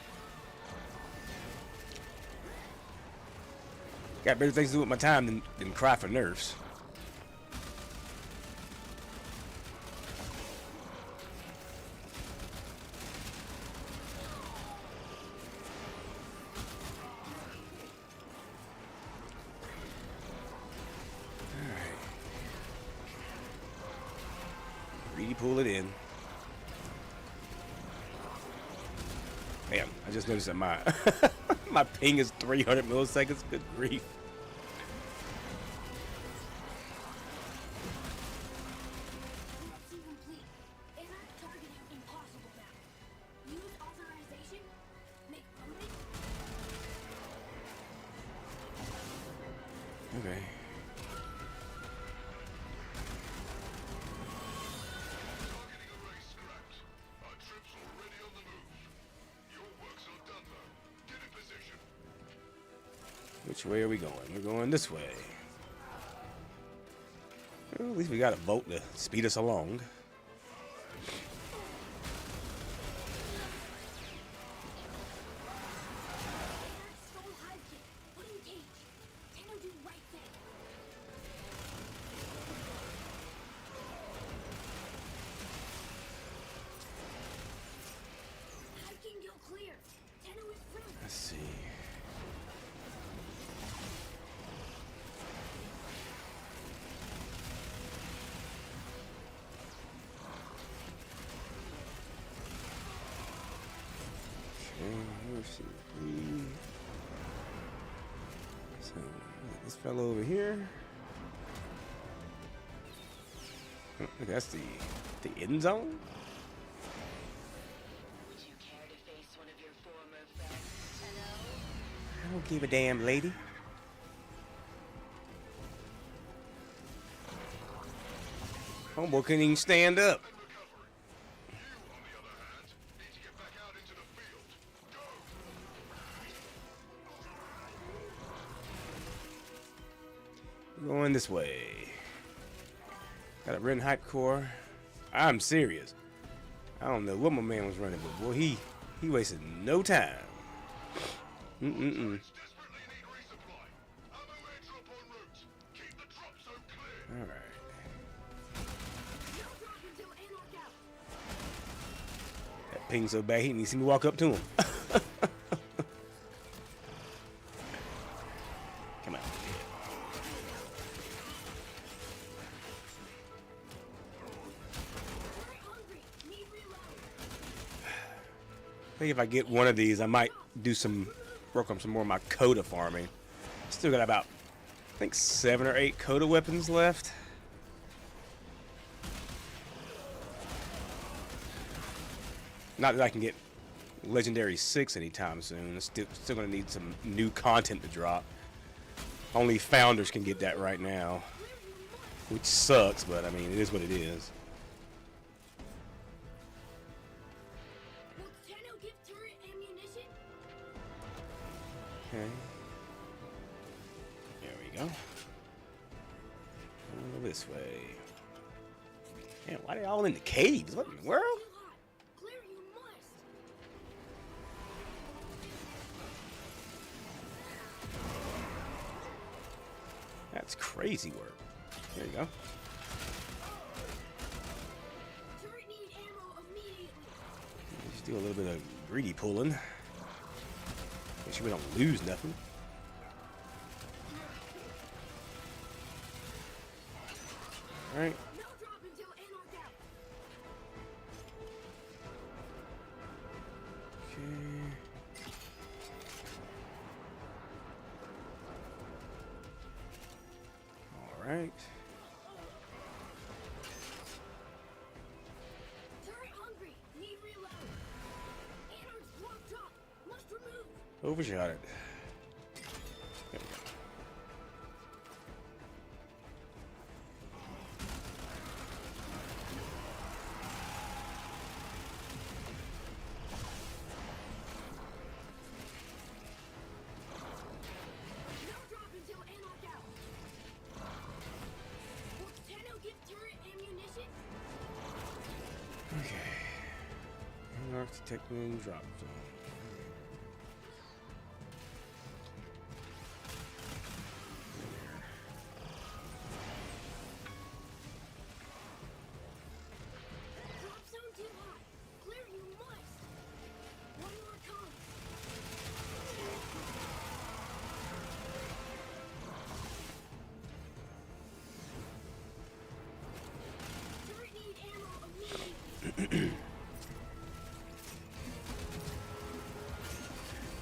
got better things to do with my time than cry for nerfs. Really pull it in. Damn, I just noticed that my my ping is 300 milliseconds. Good grief. Connection complete. Anarch targeting impossible now. Use authorization. Make permanent. Okay. Targeting array scrapped. Our troops already on the move. Your work's not done though. Get in position. Which way are we going? We're going this way. Well, at least we got a boat to speed us along. Anarch stole hive kit. Put in cage. Tenno do right thing. Hiking guild clear. Tenno is friendly. Let's see. Okay, let's see. So, this fellow over here. Oh, look, that's the end zone. Would you care to face one of your former friends? Hello? I don't give a damn, lady. Homeboy couldn't even stand up. And recovery. You, on the other hand, need to get back out into the field. Go! Going this way. Got a Ren Hype Core. I'm serious. I don't know what my man was running, but boy, he wasted no time. Desperately need resupply. Ammo airdrop en route. Keep the drop zone clear. All right. No drop until Anarch out. That ping so bad he didn't even see me walk up to him. Come on. Very hungry. Need reload. I think if I get one of these, I might do some work on some more of my Coda farming. Still got about, I think, 7 or 8 Coda weapons left. Not that I can get Legendary 6 anytime soon. It's still going to need some new content to drop. Only founders can get that right now, which sucks, but I mean, it is what it is. Will Tenno give turret ammunition? Okay. There we go. Go this way. Man, why are they all in the caves? What in the world? Too hot. Clear you must. That's crazy work. There you go. Turret need ammo immediately. Just do a little bit of greedy pulling. Make sure we don't lose nothing. Alright. No drop until Anarch out. Okay. Alright. Turret hungry. Need reload. Anarch's drop drop. Must remove. Overshot it. There we go. No drop until Anarch out. Will Tenno give turret ammunition? Okay. North detecting drop zone. Drop zone too hot. Clear you must. One more come. Turret need ammo immediately.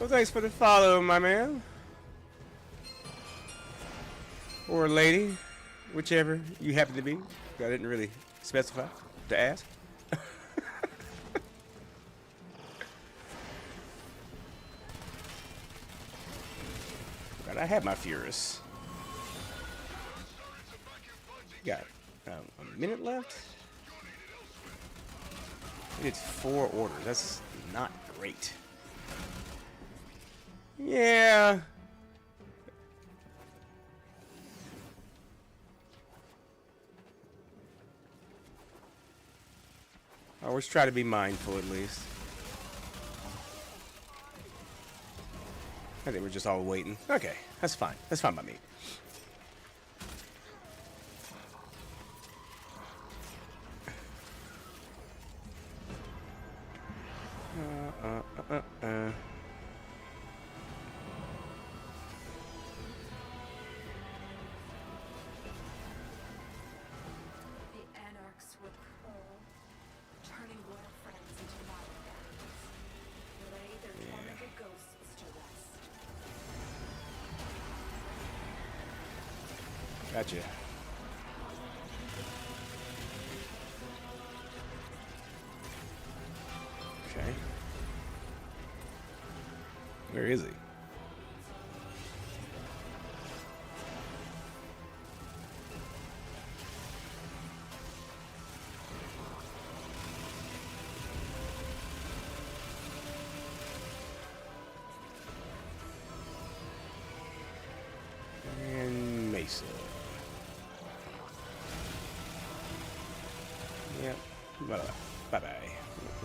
Well, thanks for the follow, my man. Or lady, whichever you happen to be. I didn't really specify to ask. But I have my Furus. Got a minute left. It's 4 orders. That's not great. Yeah. I always try to be mindful at least. I think we're just all waiting. Okay, that's fine. That's fine by me. The Anarchs were cruel, turning loyal friends into modern enemies. Lay their tormented ghosts to rest. Gotcha. Okay. Where is he? And Mesa. Yep. Bye bye.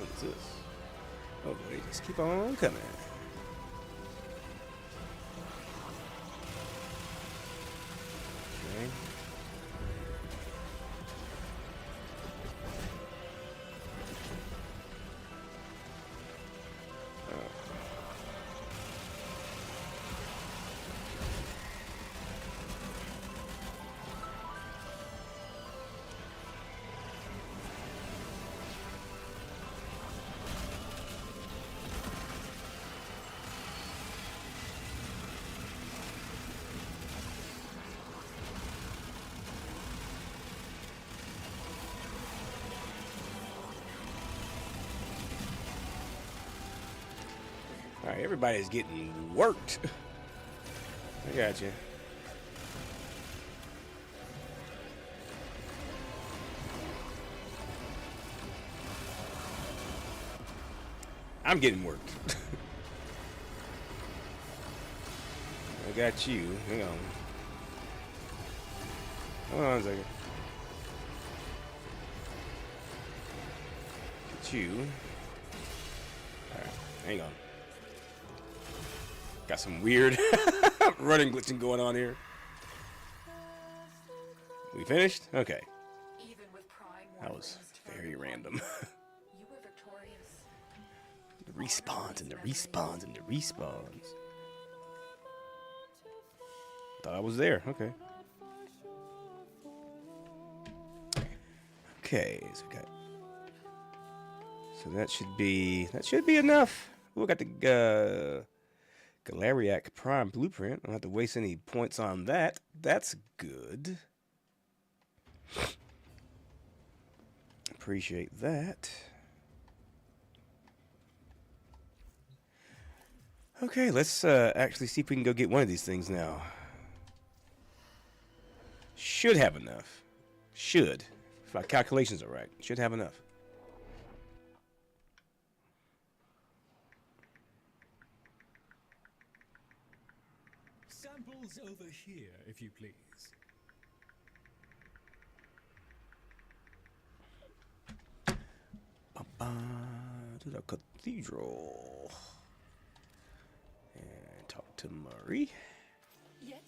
What's this? Oh, they just keep on coming. Okay. All right, everybody's getting worked. I got you. I'm getting worked. I got you. Hang on. Hold on a second. Get you. All right, hang on. Got some weird running glitching going on here. We finished? Okay. Even with prying That was warnings very turning random. you were victorious. The respawns and the respawns and the respawns. Thought I was there. Okay. Okay, so we got. So that should be enough. We got the Galariac Prime Blueprint. I don't have to waste any points on that. That's good. Appreciate that. Okay, let's actually see if we can go get one of these things now. Should have enough. Should. If my calculations are right. Should have enough. Samples over here, if you please. To the cathedral. And talk to Murray. Yes.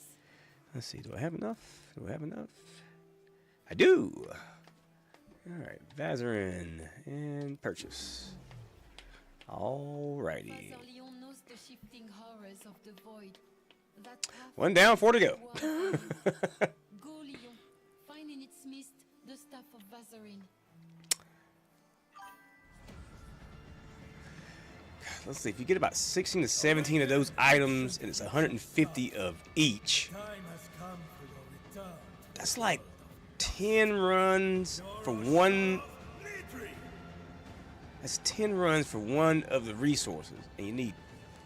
Let's see, do I have enough? Do I have enough? I do! Alright, Vazarin and purchase. Alrighty. Bazarlion knows the shifting horrors of the void. That path One down, 4 to go. Go, Leon. Find in its mist the staff of Vazarin. Let's see, if you get about 16 to 17 of those items, and it's 150 of each, Time has come for your return. that's like 10 runs for one. That's 10 runs for one of the resources, and you need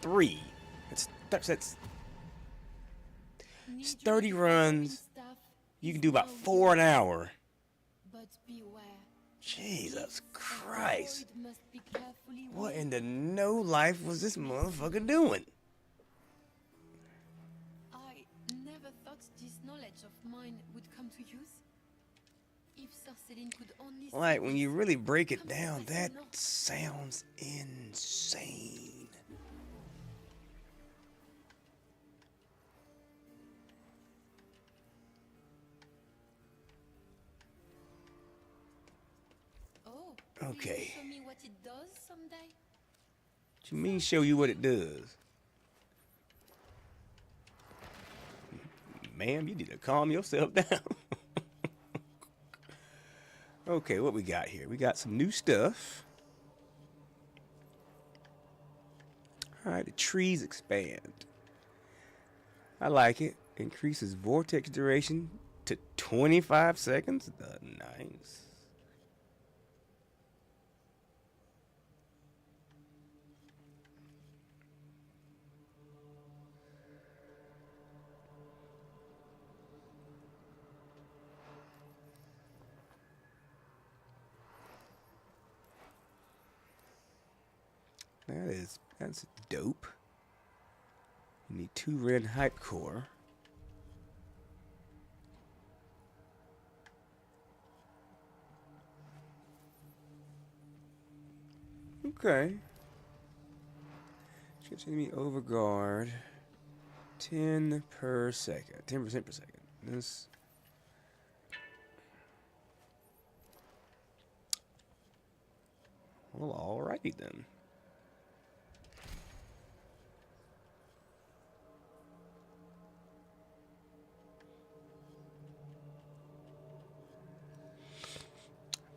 3. That's Need 30 your runs. Vazarin staff You can is do about now 4 an yours, hour. But beware. Jesus Gifts of the Christ. void must be carefully What in wielded. the no life was this motherfucker doing? I never thought this knowledge of mine would come to use. If Sir Celine could only see Like, when you this, really break it come down, to that Casino. sounds insane. Oh, Okay. will you show me what it does someday? What you mean show you what it does? Ma'am, you need to calm yourself down. Okay, what we got here? We got some new stuff. Alright, the trees expand. I like it. Increases vortex duration to 25 seconds. Nice. That's dope. You need 2 red hype core. Okay. Ships enemy overguard. 10 per second. 10% per second. This. Well, alrighty then.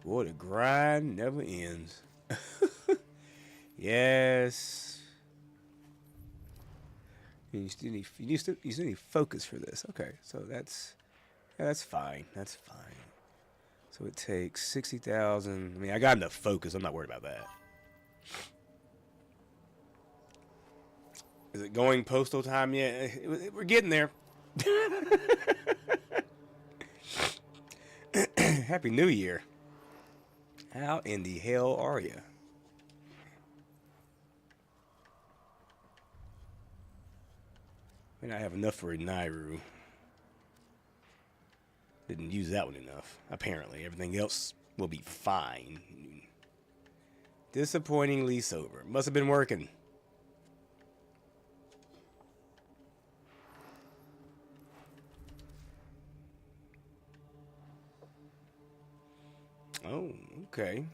Boy, the grind never ends. Yes. You still need focus for this. Okay, so that's fine. That's fine. So it takes 60,000. I mean, I got enough focus. I'm not worried about that. Is it going postal time yet? We're getting there. Happy New Year. How in the hell are you? I mean, I have enough for a Nairu. Didn't use that one enough. Apparently, everything else will be fine. Disappointingly sober. Must have been working. Oh, okay.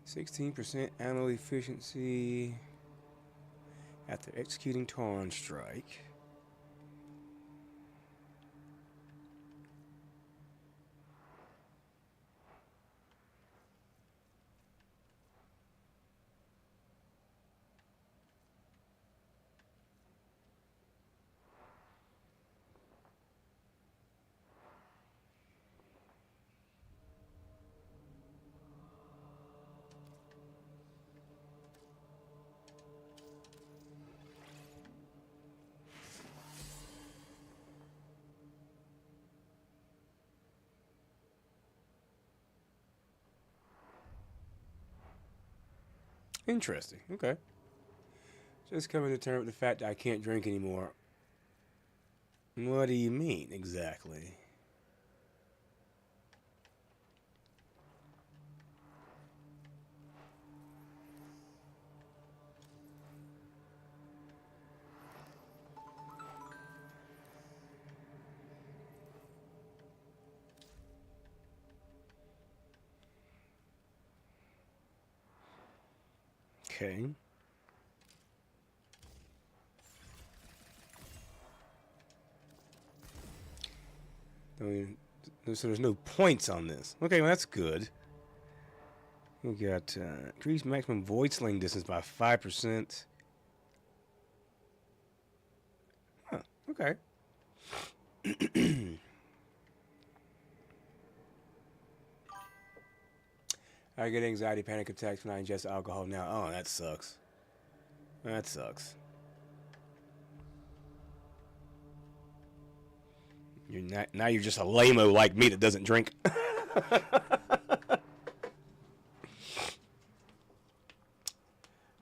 %16 annual efficiency after executing Tauren Strike. Interesting. Okay. Just coming to terms with the fact that I can't drink anymore. What do you mean exactly? Okay. I mean, so there's no points on this. Okay, well, that's good. We got increased maximum void sling distance by 5%. Huh, okay. I get anxiety, panic attacks when I ingest alcohol now. Oh, that sucks. That sucks. Now you're just a lame-o like me that doesn't drink.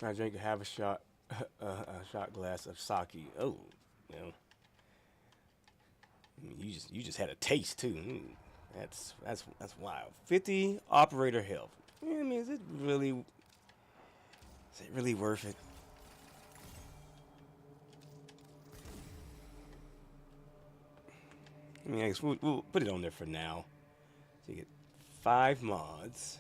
I drink half a shot glass of sake. Oh, you know. You just had a taste too. That's wild. 50 operator health. I mean, is it really worth it? I mean, I guess we'll put it on there for now. So you get 5 mods.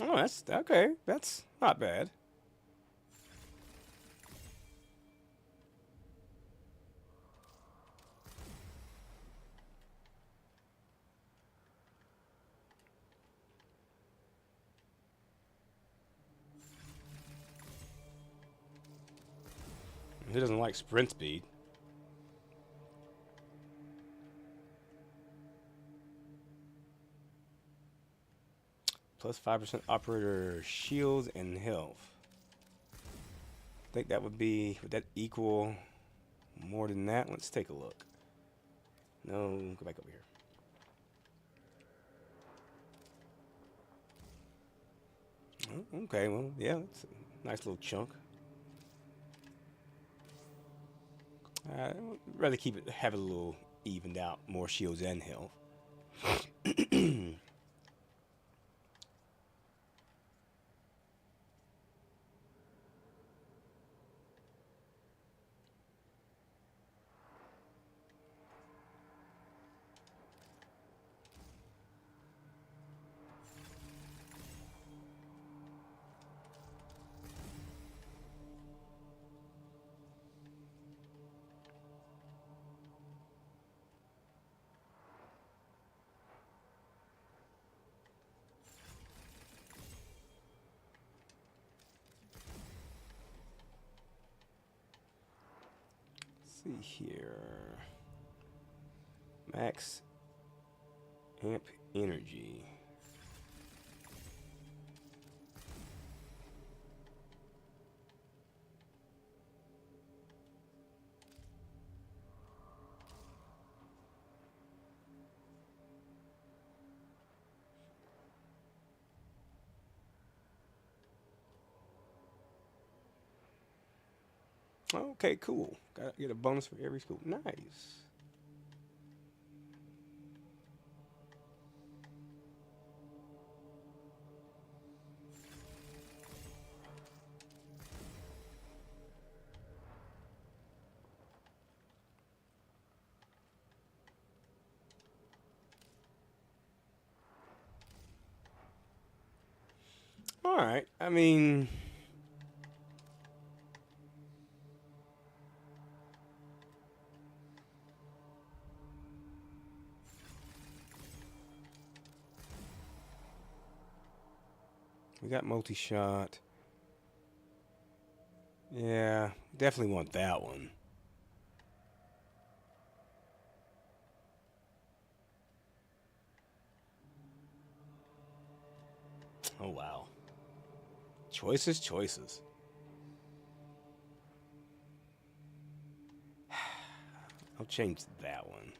Oh, that's okay. That's not bad. Who doesn't like sprint speed? Plus 5% operator shields and health. I think that would that equal more than that? Let's take a look. No, go back over here. Oh, okay, well, yeah, it's a nice little chunk. I'd rather have it a little evened out, more shields and health. See here. Max amp energy. Okay, cool. Got to get a bonus for every scoop. Nice. All right. I mean, we got multi-shot. Yeah, definitely want that one. Oh, wow. Choices, choices. I'll change that one.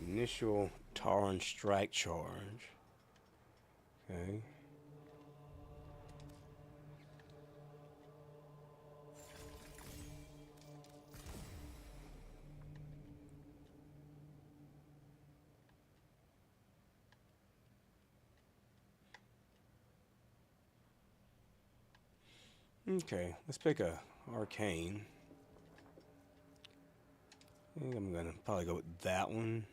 Initial Taran strike charge. Okay. Okay, let's pick a arcane. I think I'm gonna probably go with that one.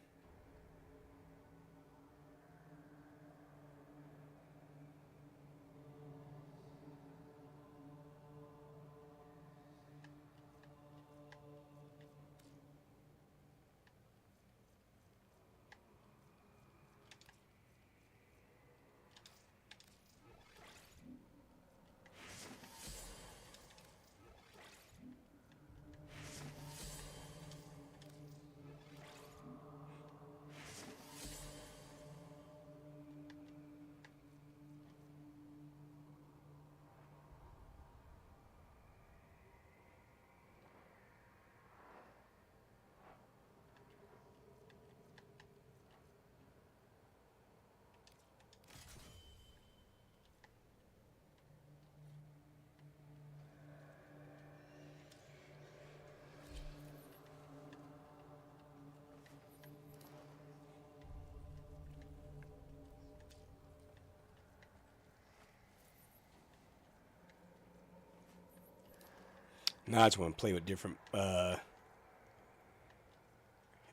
Now I just want to play with different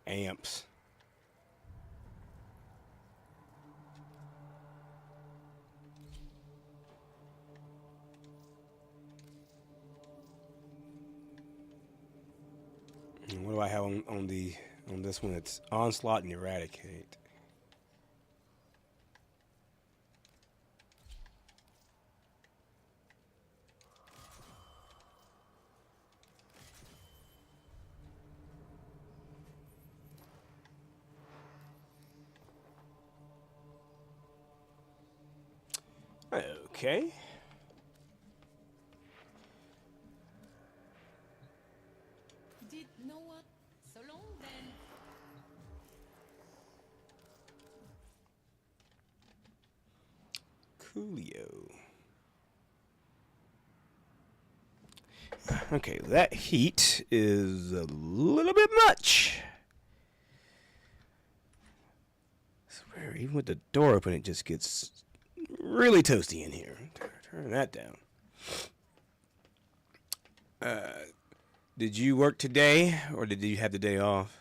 amps. And what do I have on this one? It's Onslaught and Eradicate. Okay. Did know what? So long then. Coolio. Okay, that heat is a little bit much. I swear, even with the door open, it just gets really toasty in here. Turn that down. Did you work today, or did you have the day off?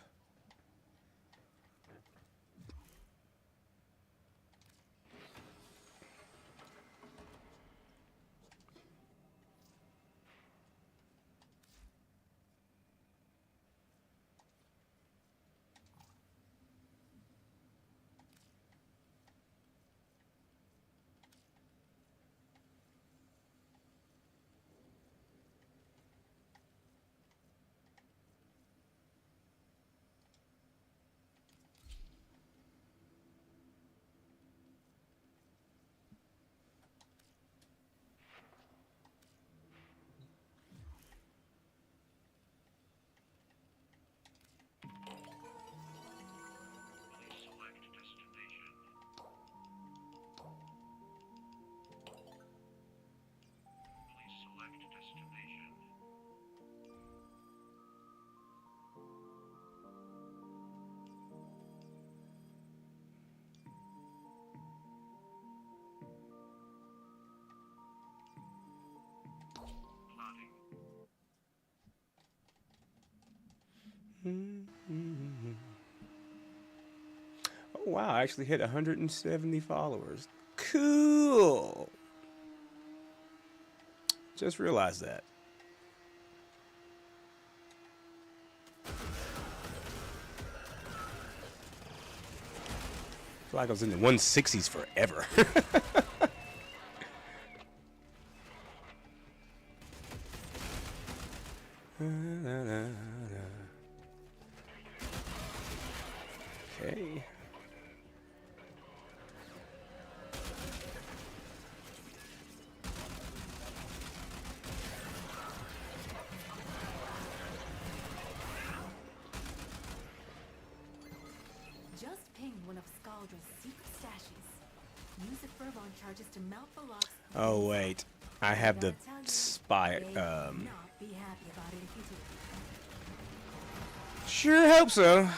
Oh wow, I actually hit 170 followers. Cool. Just realized that. I feel like I was in the 160s forever. Okay. Just ping one of Scaldra's secret stashes. Use the Fervon charges to melt the locks. Oh wait, I have the Gotta tell you, spy. they will not be happy about it if you do. Sure hope so. Alert!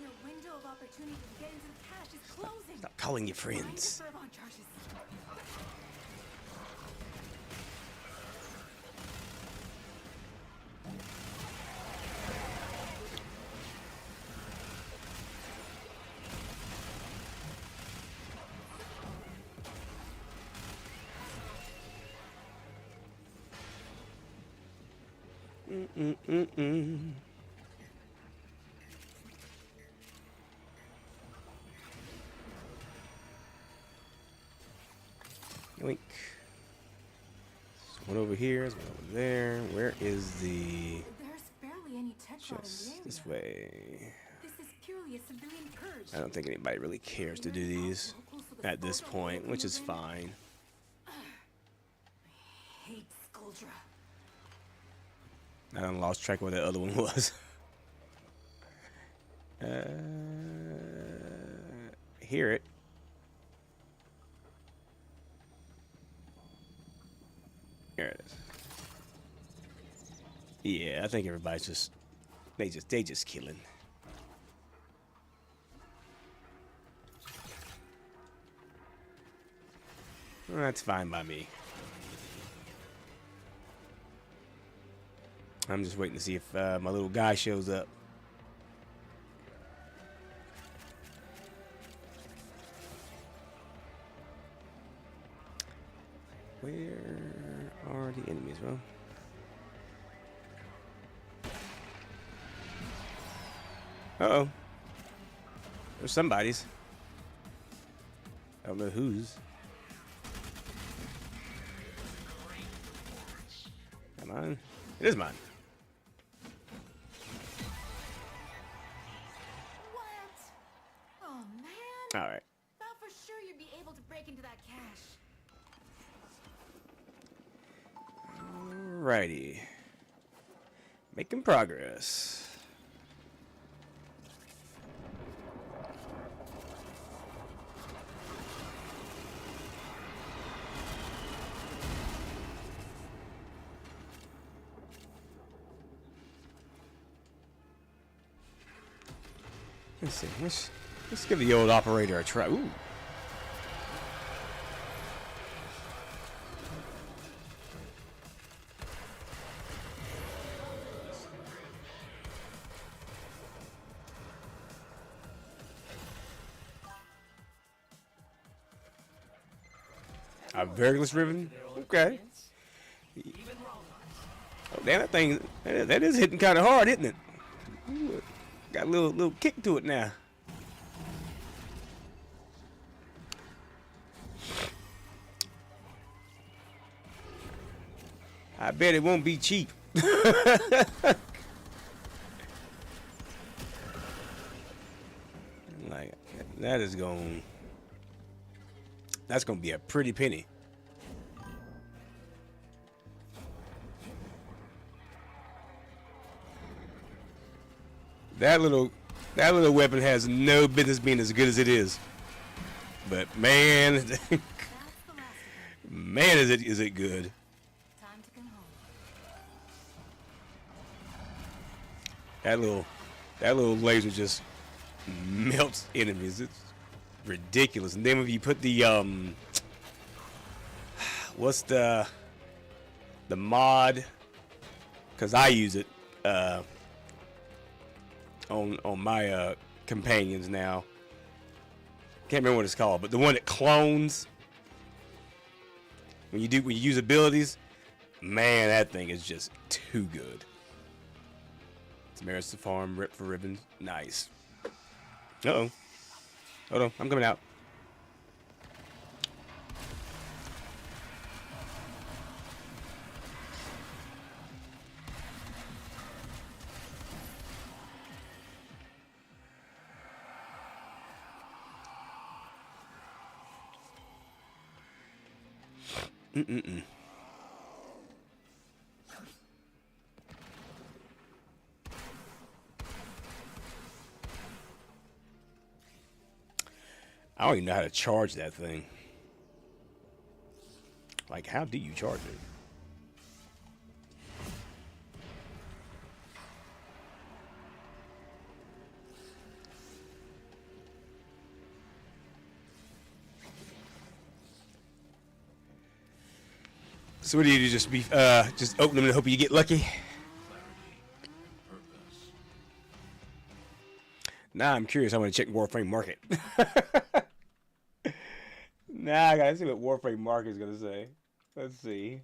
Your window of opportunity to get into the cache is closing. Stop calling you Find the friends. Fervon charges. Yoink. There's one over here, there's one over there. Where is the There's barely any Tetrad in the chest? area. This way. This is purely a civilian purge. I don't think anybody really cares to do these at this point, which is fine. Hate Skuldra. I done lost track of where the other one was. Hear it. There it is. Yeah, I think everybody's just they just killing. Well, that's fine by me. I'm just waiting to see if my little guy shows up. Where are the enemies, bro? Uh-oh. There's somebody's. I don't know whose. Come on. It is mine. What? Oh man. All right. Thought for sure you'd be able to break into that cache. Alrighty. Making progress. Let's see. Let's give the old operator a try. Ooh. A Vergless Ribbon? Okay. Oh, damn, that thing, that is hitting kind of hard, isn't it? Ooh, got a little kick to it now. I bet it won't be cheap. Like, that's going to be a pretty penny. That little weapon has no business being as good as it is. But man, man, is it good. Time to come home. That little laser just melts enemies. It's ridiculous. And then when you put the what's the mod? Because I use it on my companions now. Can't remember what it's called, but the one that clones. When you use abilities, man, that thing is just too good. Samaris the farm, rip for ribbons, nice. Uh-oh. Hold on, I'm coming out. I don't even know how to charge that thing. Like, how do you charge it? So what do you do? Just open them and hope you get lucky? Now I'm curious. I want to check Warframe Market. Nah, I gotta see what Warframe Market is gonna say. Let's see.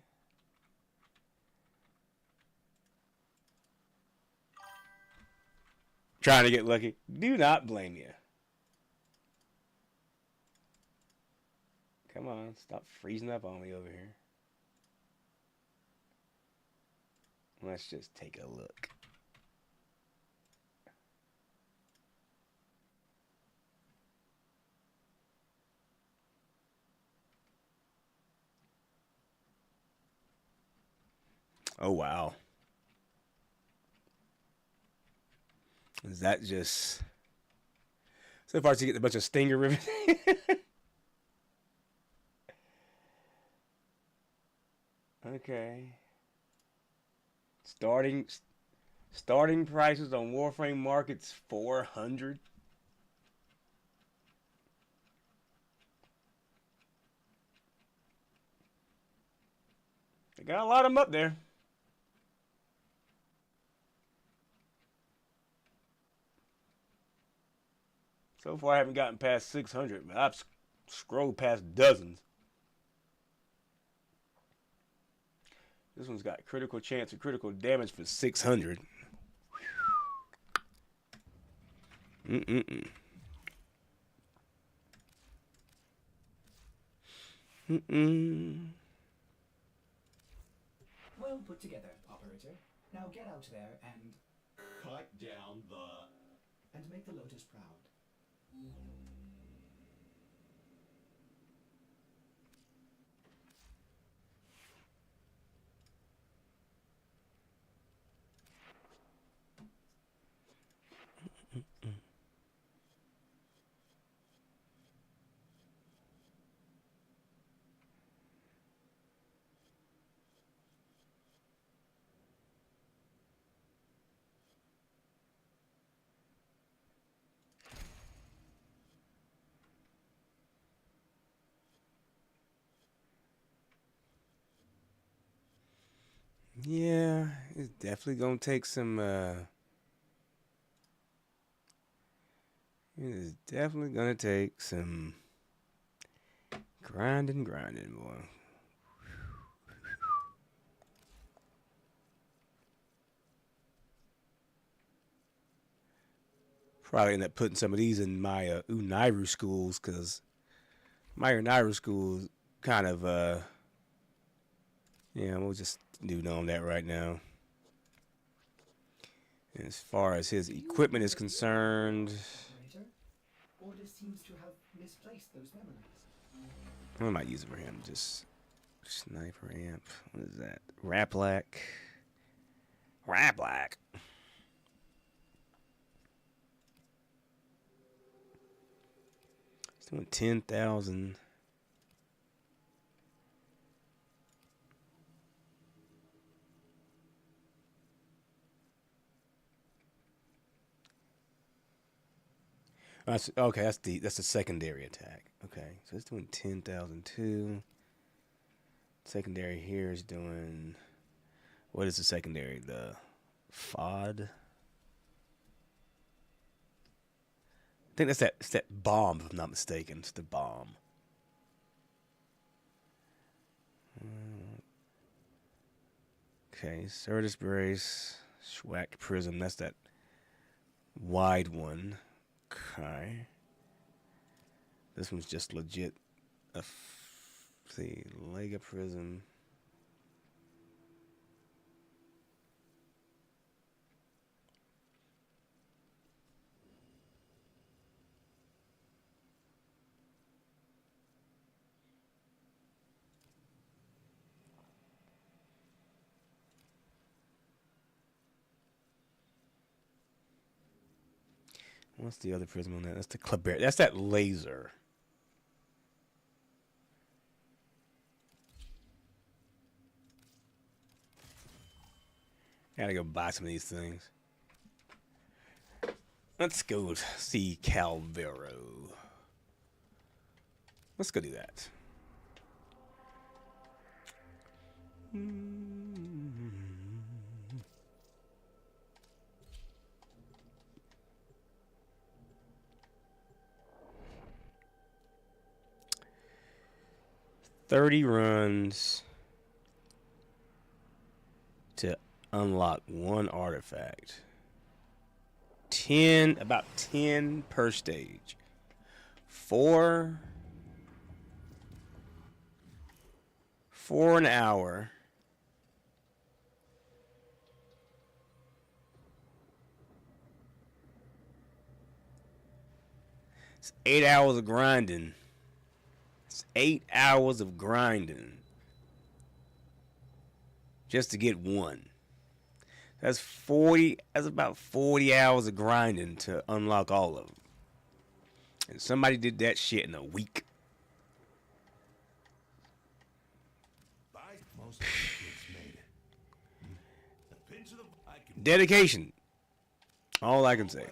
Trying to get lucky. Do not blame you. Come on, stop freezing up on me over here. Let's just take a look. Oh, wow. Is that just... So far, to get a bunch of Stinger ribbon. Okay. Starting prices on Warframe Market's $400. They got a lot of them up there. So far, I haven't gotten past 600, but I've scrolled past dozens. This one's got critical chance of critical damage for 600. Mm-mm-mm. Mm-mm. Well put together, operator. Now get out there and cut down and make the Lotus proud. Yeah, it's definitely gonna take some it is definitely gonna take some grinding, boy. Probably end up putting some of these in my Unairu schools, because my Unairu school is kind of yeah, we'll just do on that right now. As far as his equipment is concerned, Operator, Ordis seems to have misplaced those memories. I might use it for him. Just sniper amp. What is that? Raplac. Raplac. It's doing 10,000. Okay, that's the secondary attack. Okay, so it's doing 10,002. Secondary here is doing, what is the secondary? The FOD. I think it's that bomb, if I'm not mistaken. It's the bomb. Okay, Certus Brace, Schwack Prism. That's that wide one. Okay. This one's just legit. See, Lega Prism. What's the other prism on that? That's the Kleber. That's that laser. Gotta go buy some of these things. Let's go see Calvero. Let's go do that. $30 runs to unlock one artifact. About 10 per stage. 4 an hour. It's 8 hours of grinding. 8 hours of grinding just to get one. That's about 40 hours of grinding to unlock all of them. And somebody did that shit in a week. Dedication. All I can say.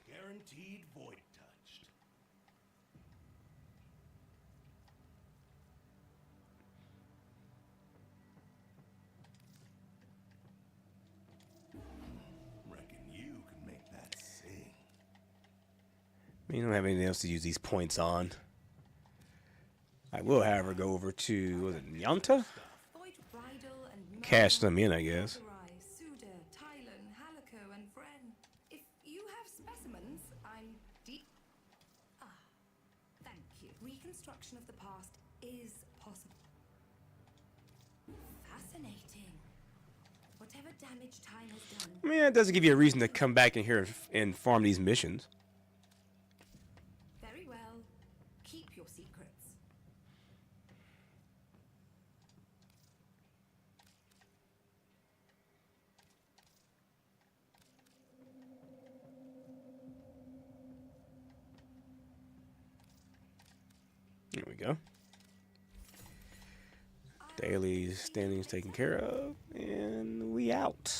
Guaranteed void touched. Reckon you can make that sing. You don't have anything else to use these points on. I will, however, go over to, was it Nyanta? cash some in, I guess. Sakurai, Suda, Tylan, Halico, and Vren. If you have specimens, I'm deep. Ah, thank you. Reconstruction of the past is possible. Fascinating. Whatever damage time has done. I mean, it doesn't give you a reason to come back in here and farm these missions. Very well. Keep your secrets. There we go. Daily standings taken care of, and we out.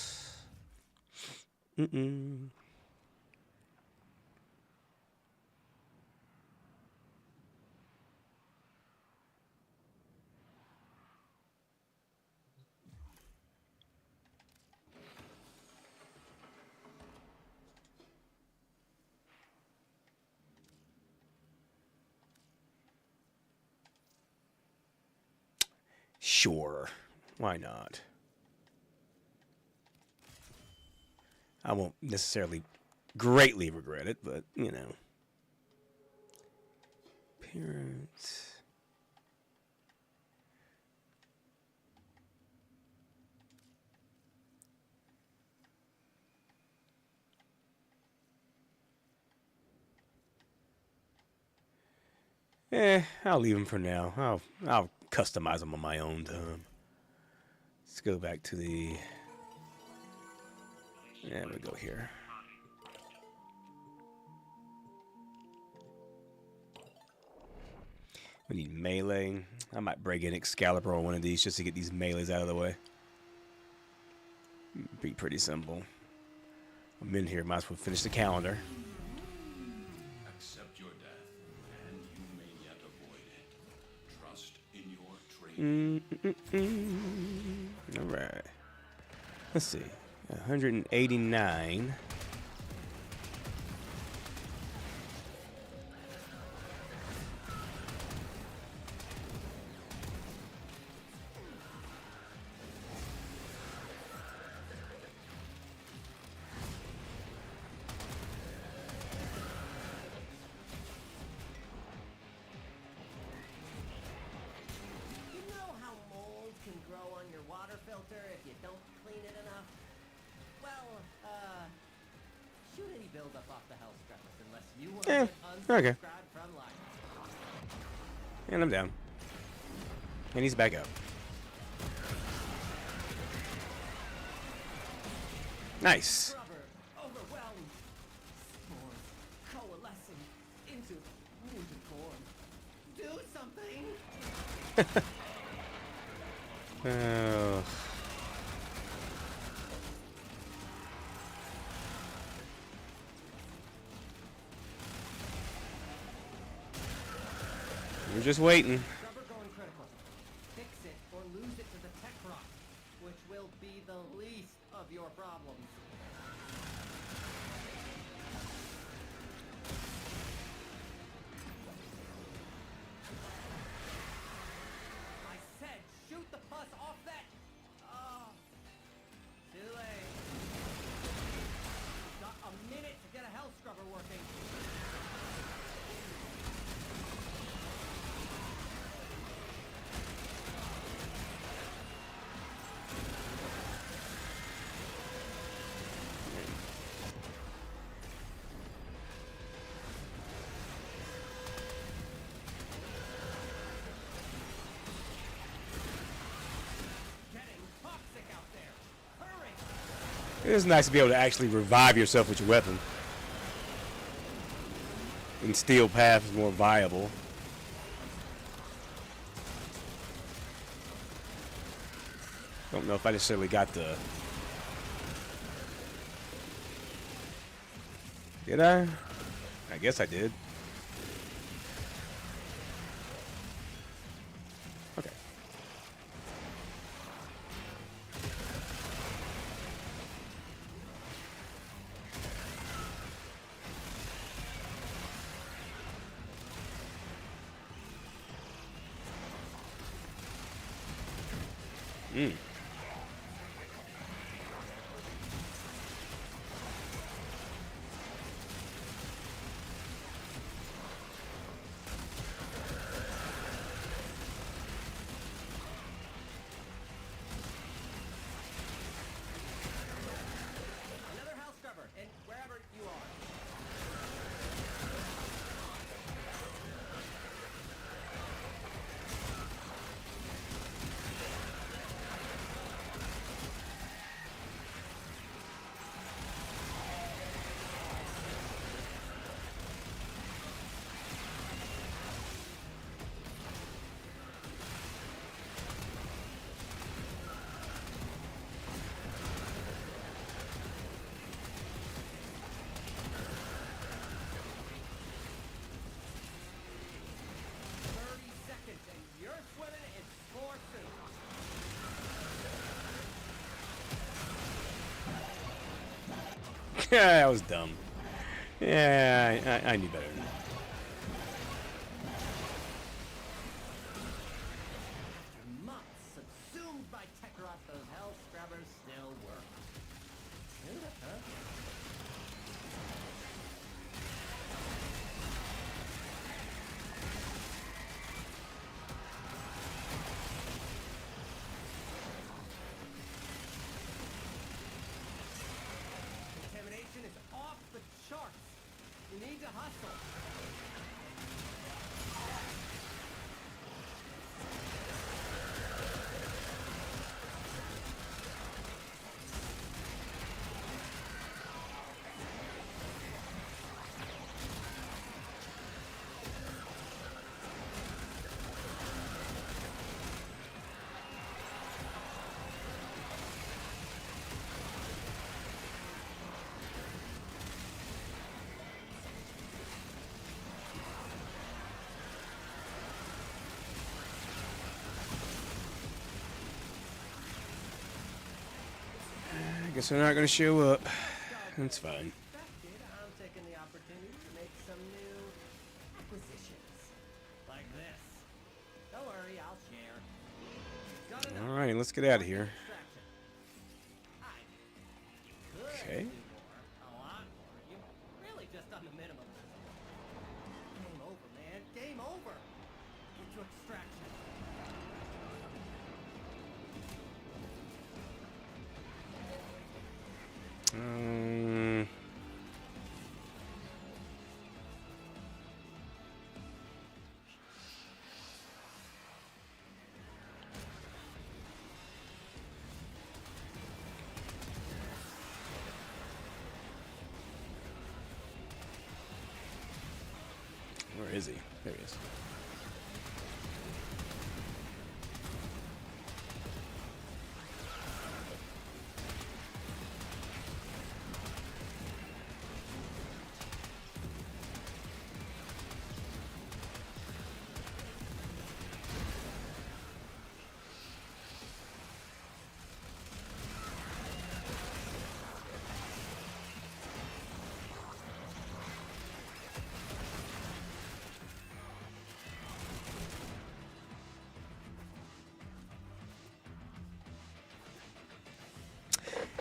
Sure. Why not? I won't necessarily greatly regret it, but, you know. Appearance. I'll leave them for now. I'll customize them on my own time. Let's go back to the... There we go here. We need melee. I might break in Excalibur on one of these just to get these melees out of the way. Be pretty simple. I'm in here, might as well finish the calendar. Accept your death, and you may yet avoid it. Trust in your training. All right. Let's see. 189. Okay. And I'm down. And he's back up. Nice. Overwhelmed. Spores coalescing into mutant form. Do something. Oh. We're just waiting. Rubber going critical. Fix it or lose it to the tech rock, which will be the least of your problems. I said shoot the pus off that. Oh, too late. Got a minute to get a hell scrubber working. It is nice to be able to actually revive yourself with your weapon. And steel path is more viable. Don't know if I necessarily got the... Did I? I guess I did. Okay. That was dumb. Yeah, I knew better than that. After months subsumed by Tekrot, those hell scrubbers still work. Huh? Contamination is off the charts. You need to hustle. I guess they're not gonna show up. That's fine. I'm taking the opportunity to make some new acquisitions. Like this. Don't worry, I'll share. Got enough. All right, let's get out of here. Okay. A lot more. You really just done the minimum. Game over, man. Game over. Get to extraction. Where is he? There he is.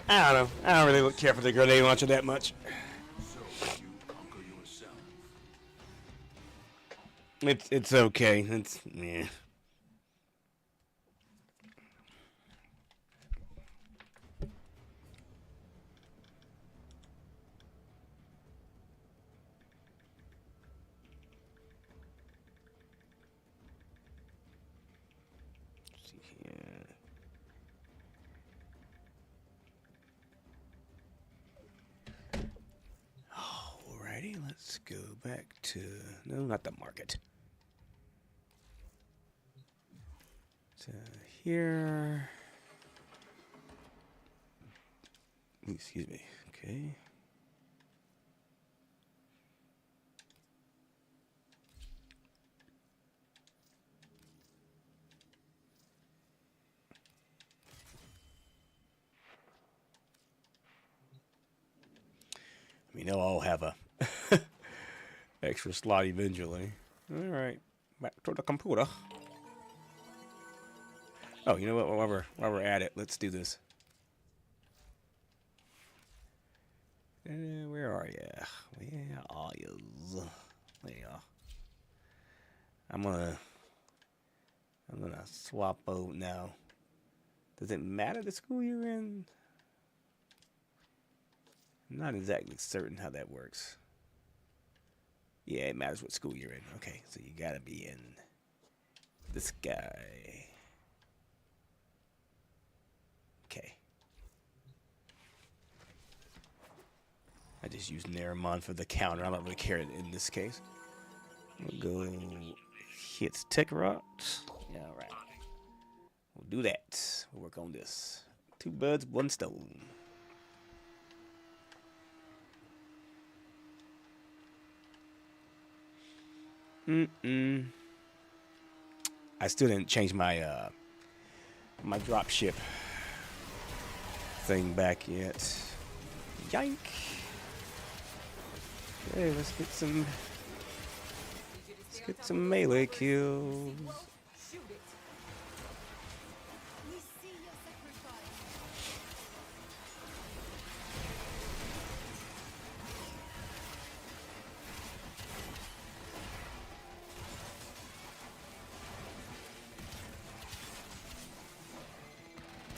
I don't know. I don't really care for the grenade launcher that much. So you conquer yourself. It's okay. It's yeah. Alrighty, let's go back to no, not the market. To here. Excuse me. Okay. I mean, they'll all have a extra slot eventually. All right, back to the computer. Oh, you know what? While we're at it, let's do this. Where are you? Where are you? There you are. I'm gonna swap out now. Does it matter the school you're in? I'm not exactly certain how that works. Yeah, it matters what school you're in. Okay, so you gotta be in this guy. Okay. I just use Naramon for the counter. I'm not really caring in this case. We'll go hits Tekrot. Yeah, alright. We'll do that. We'll work on this. 2 birds, 1 stone. I still didn't change my my drop ship thing back yet. Yank. Hey, let's get some melee kills. Shoot it. We see your sacrifice.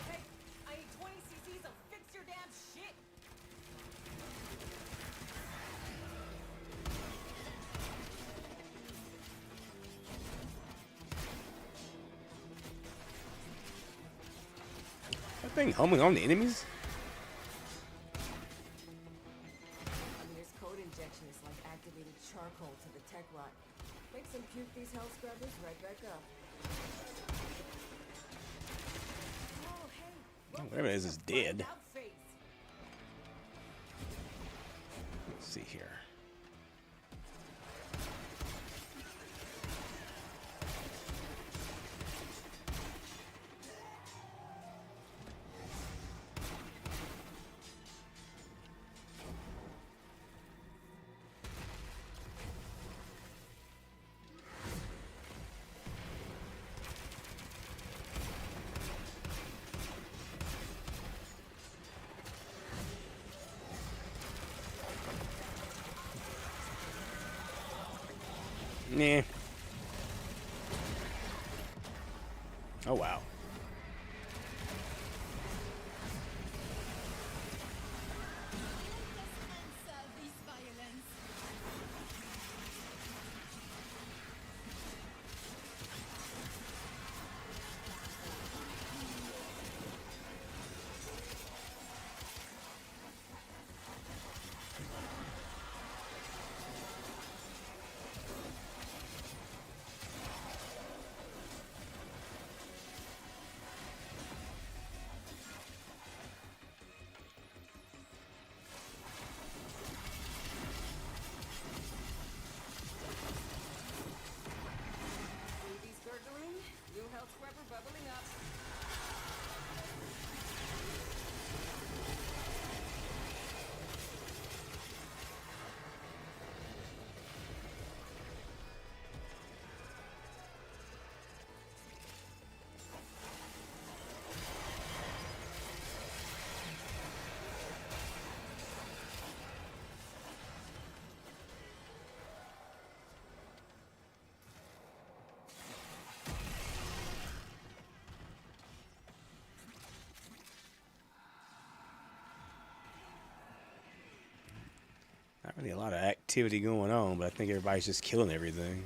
Hey, I need 20 cc's of fix your damn shit. That thing humming on the enemies? Amir's code injection is like activated charcoal to the tech rot. Makes them puke these hell scrubbers right back up. Oh, hey. Whatever it is dead. About face. Let's see here. Nah. Oh wow. Answer this violence. Baby's gurgling, new health scrubber bubbling up. Not really a lot of activity going on, but I think everybody's just killing everything.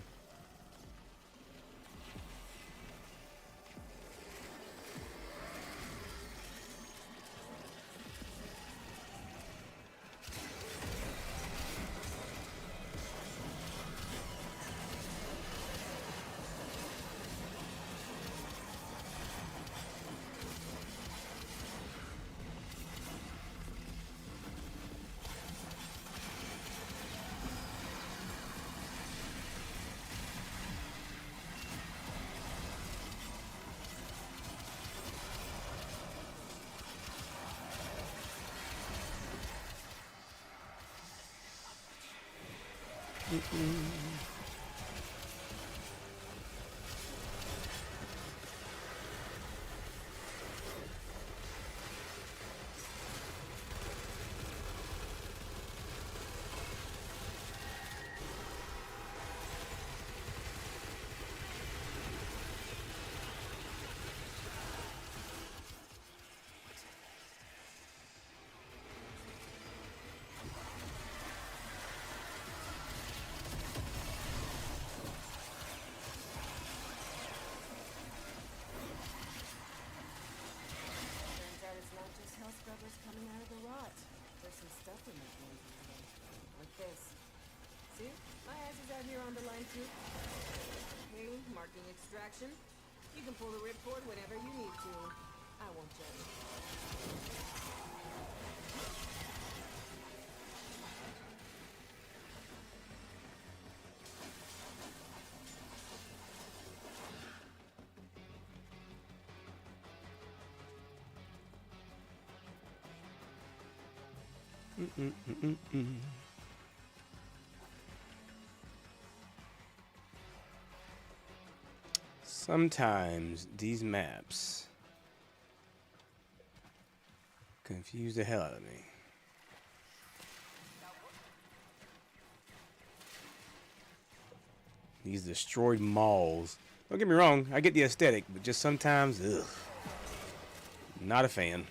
Turns out it's not just hell scrubbers coming out of the rot. There's some stuff in that one today. Like this. See? My ass is out here on the line too. Okay, marking extraction. You can pull the ripcord whenever you need to. I won't judge. Sometimes these maps confuse the hell out of me. These destroyed malls. Don't get me wrong, I get the aesthetic, but just sometimes, ugh. Not a fan.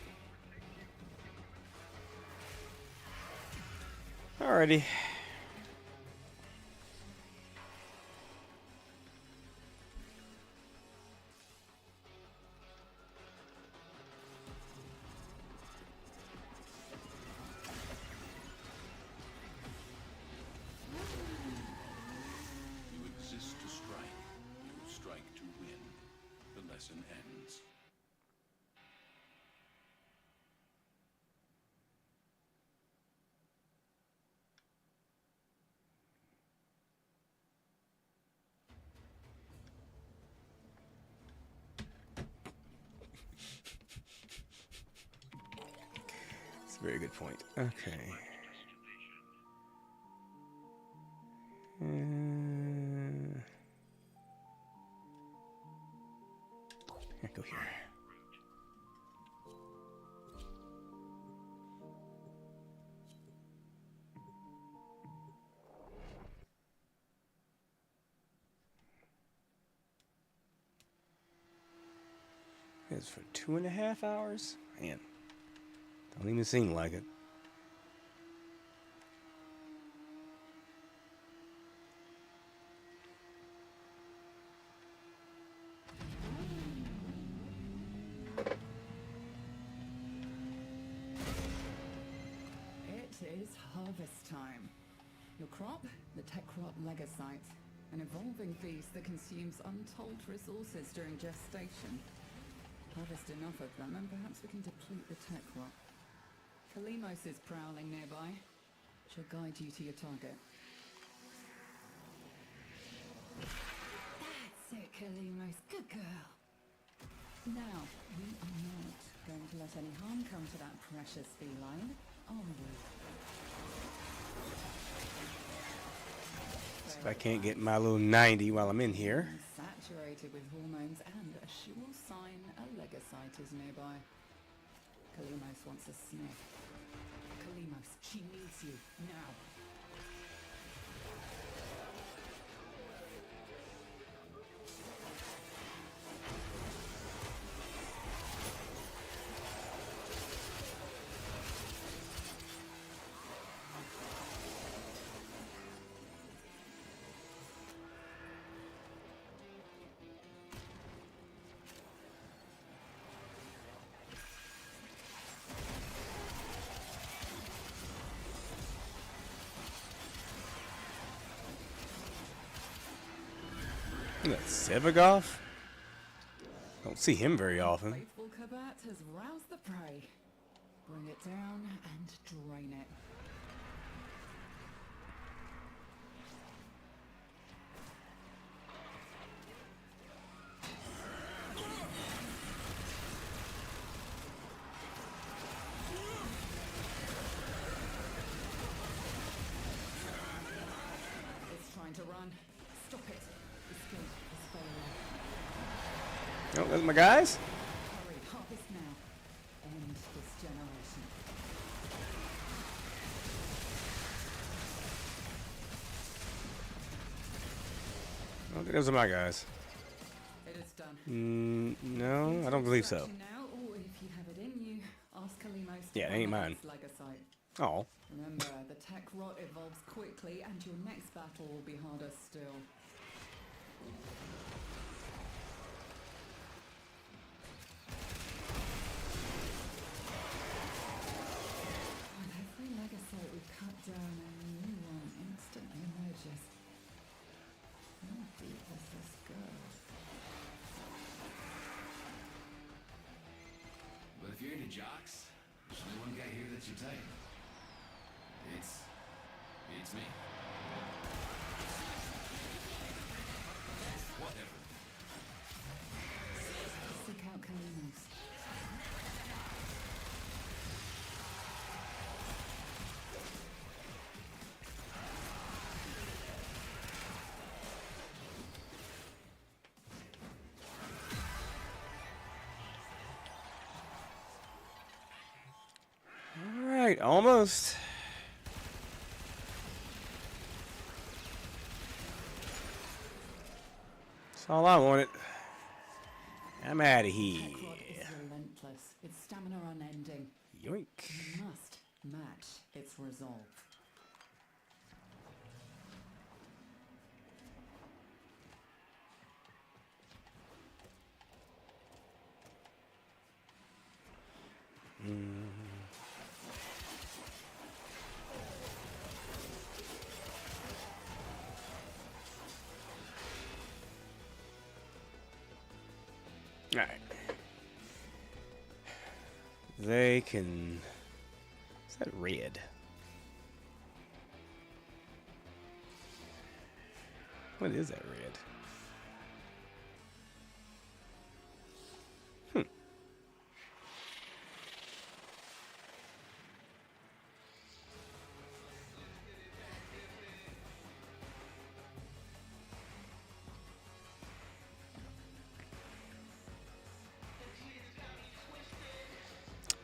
Alrighty. You exist to strike. You strike to win. The lesson ends. That's a very good point. Okay. Here, go here. It's for 2.5 hours? Man, don't even seem like it. It is harvest time. Your crop, the Tekrot Legasite, an evolving beast that consumes untold resources during gestation. Harvest enough of them, and perhaps we can deplete the Tekrot. Kalimos is prowling nearby. She'll guide you to your target. That's it, Kalimos. Good girl. Now, we are not going to let any harm come to that precious feline, are we? See if I can't get my little 90 while I'm in here. Saturated with hormones and a sure sign a Legasite is nearby. Kalimos wants a sniff. Kalimos, she needs you now. That's Sevagoth? Don't see him very often. Faithful Kabat has roused the prey. Bring it down and drain it. It's trying to run. Stop it. Escape is failing. Oh, that's my guys? Hurry, harvest now. End this generation. I don't think those are my guys. It is done. No, I don't believe so. Now, or if you have it in you, ask Kalimos. Yeah, it ain't mine. Legasite. Oh. Remember, the Tekrot evolves quickly, and your next battle will be harder still. With every Legasite we cut down, a new one instantly emerges. How deep does this go? But if you're into jocks, there's only one guy here that's your type. It's me. Whatever. Seek out Kalimos. Alright, almost. That's all I wanted. I'm out of here. Tekrot is relentless. Its stamina unending. Yoink. You must match its resolve. Alright. They can... Is that red? What is that red?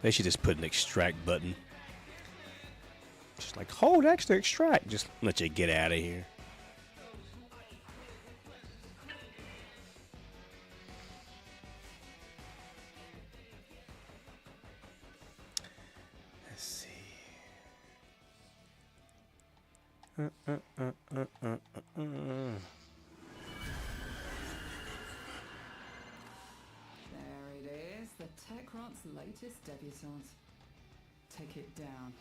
They should just put an extract button. Just like, hold X to extract. Just let you get out of here. Let's see. There it is, the Tekrot's latest debutante. Take it down.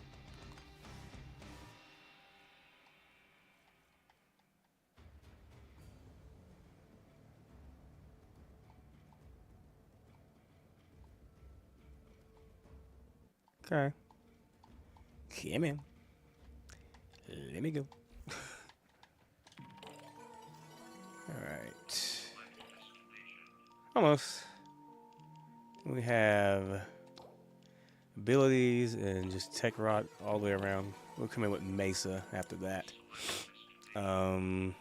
Okay. Come in. Let me go. Alright. Almost. We have abilities and just Tekrot all the way around. We'll come in with Mesa after that. Oh.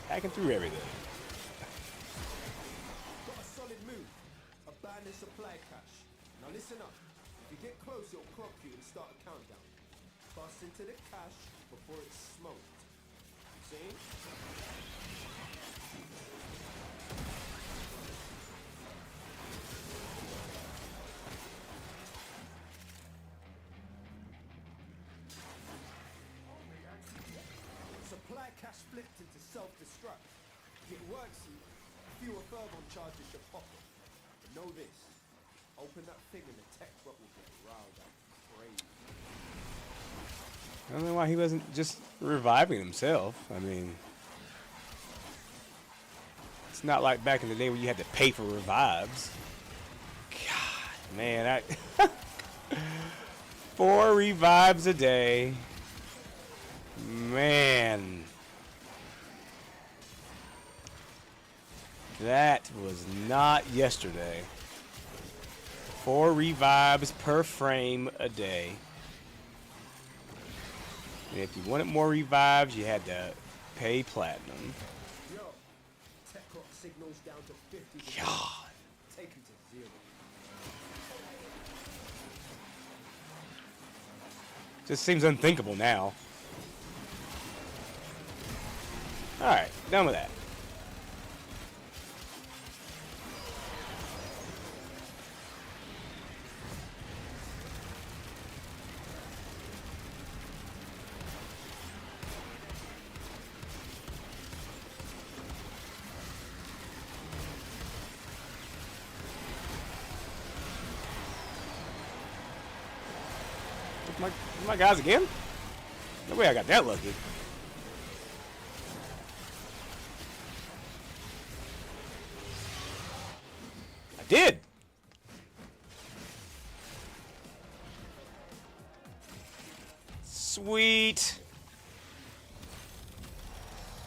Hacking through everything. Got a solid move. Abandoned supply cache. Now listen up. If you get close, it'll clock you and start a countdown. Bust into the cache before it's smoked. See? Supply cache flipped into self-destruct. If it works, fewer thermal charges should pop it. But know this. Open that thing and the Tekrot will get riled up crazy. I don't know why he wasn't just reviving himself. I mean, it's not like back in the day where you had to pay for revives. God, man, 4 revives a day. Man. That was not yesterday. 4 revives per frame a day. And if you wanted more revives, you had to pay platinum. Yo, Tekrot signals down to 50%. God. Take him to 0. Just seems unthinkable now. Alright, done with that. My guys again? No way I got that lucky. I did. Sweet.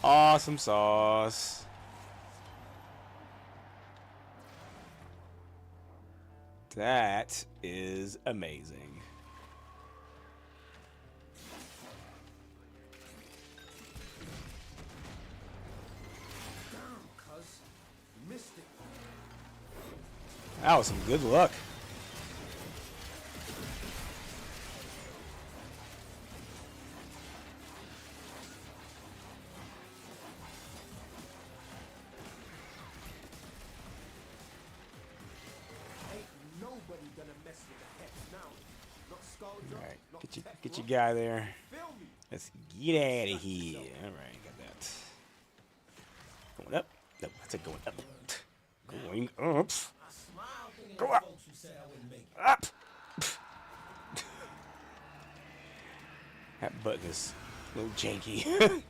Awesome sauce. That is amazing. Damn, cuz. You missed it. That was some good luck. Nobody gonna mess with the hex now. Not Skuldra, Alright, not get your Teflon. guy there. Feel me? Let's get out of here. Alright, got that. Going up. No, I said going up. Going up. Go up. Up. That button is a little janky.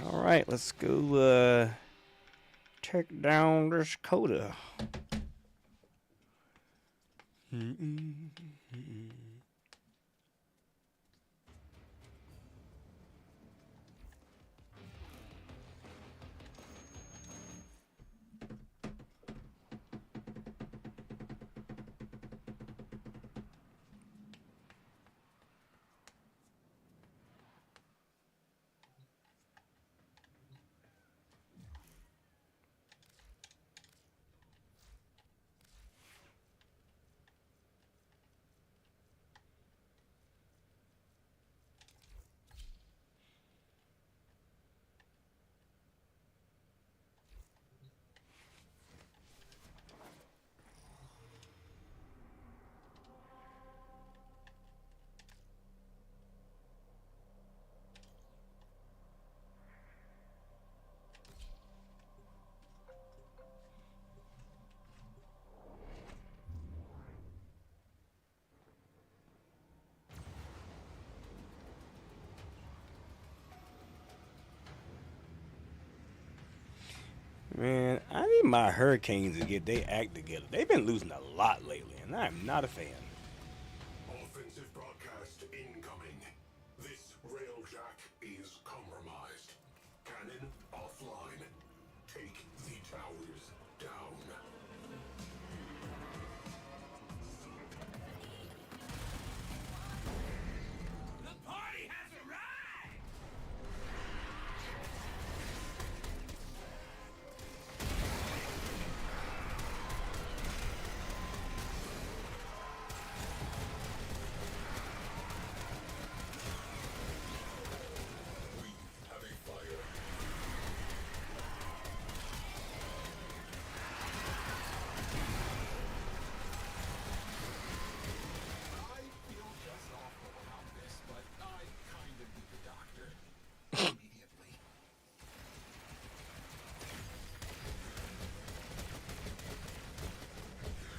All right, let's go take down this Coda. Man, I need my Hurricanes to get their act together. They've been losing a lot lately, and I'm not a fan. Offensive broadcast incoming. This railjack is compromised. Cannon offline. Take the towers down. The party has arrived! Have a fire. I feel just awful about this, but I kind of need the doctor. Immediately.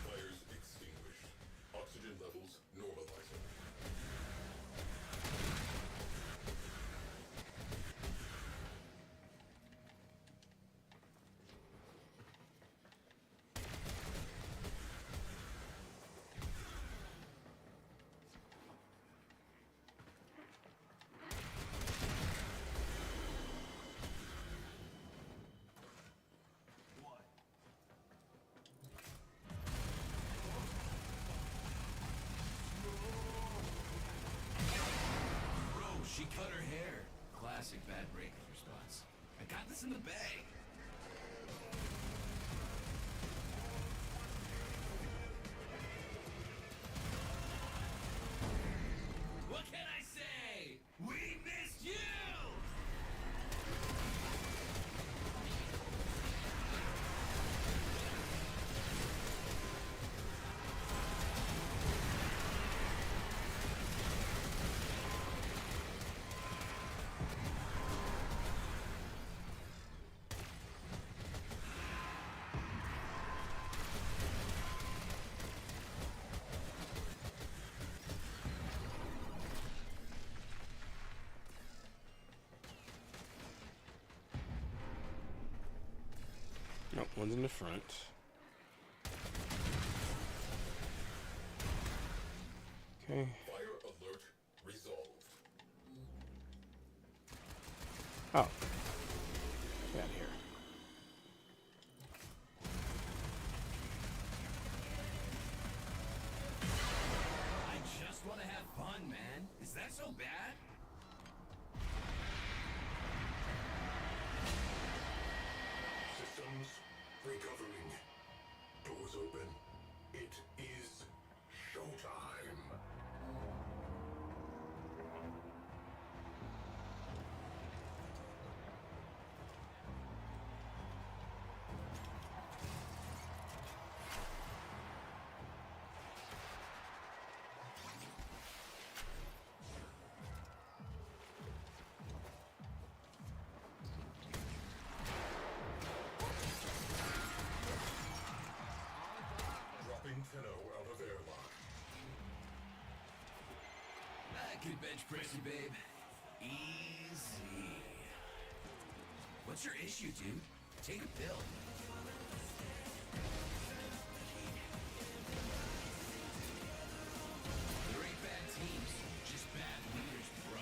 Fires extinguished. Oxygen levels normalizing. Bro, she cut her hair. Classic bad breakup response. I got this in the bag. What can I say? We missed you! One's in the front. Okay. Fire alert resolved. Oh. Get out of here. I just want to have fun, man. Is that so bad? Systems recovering. Doors open. It is showtime. Dropping Tenno out of airlock. I could bench press you, babe. Easy. What's your issue, dude? Take a pill. There ain't bad teams, just bad leaders, bro.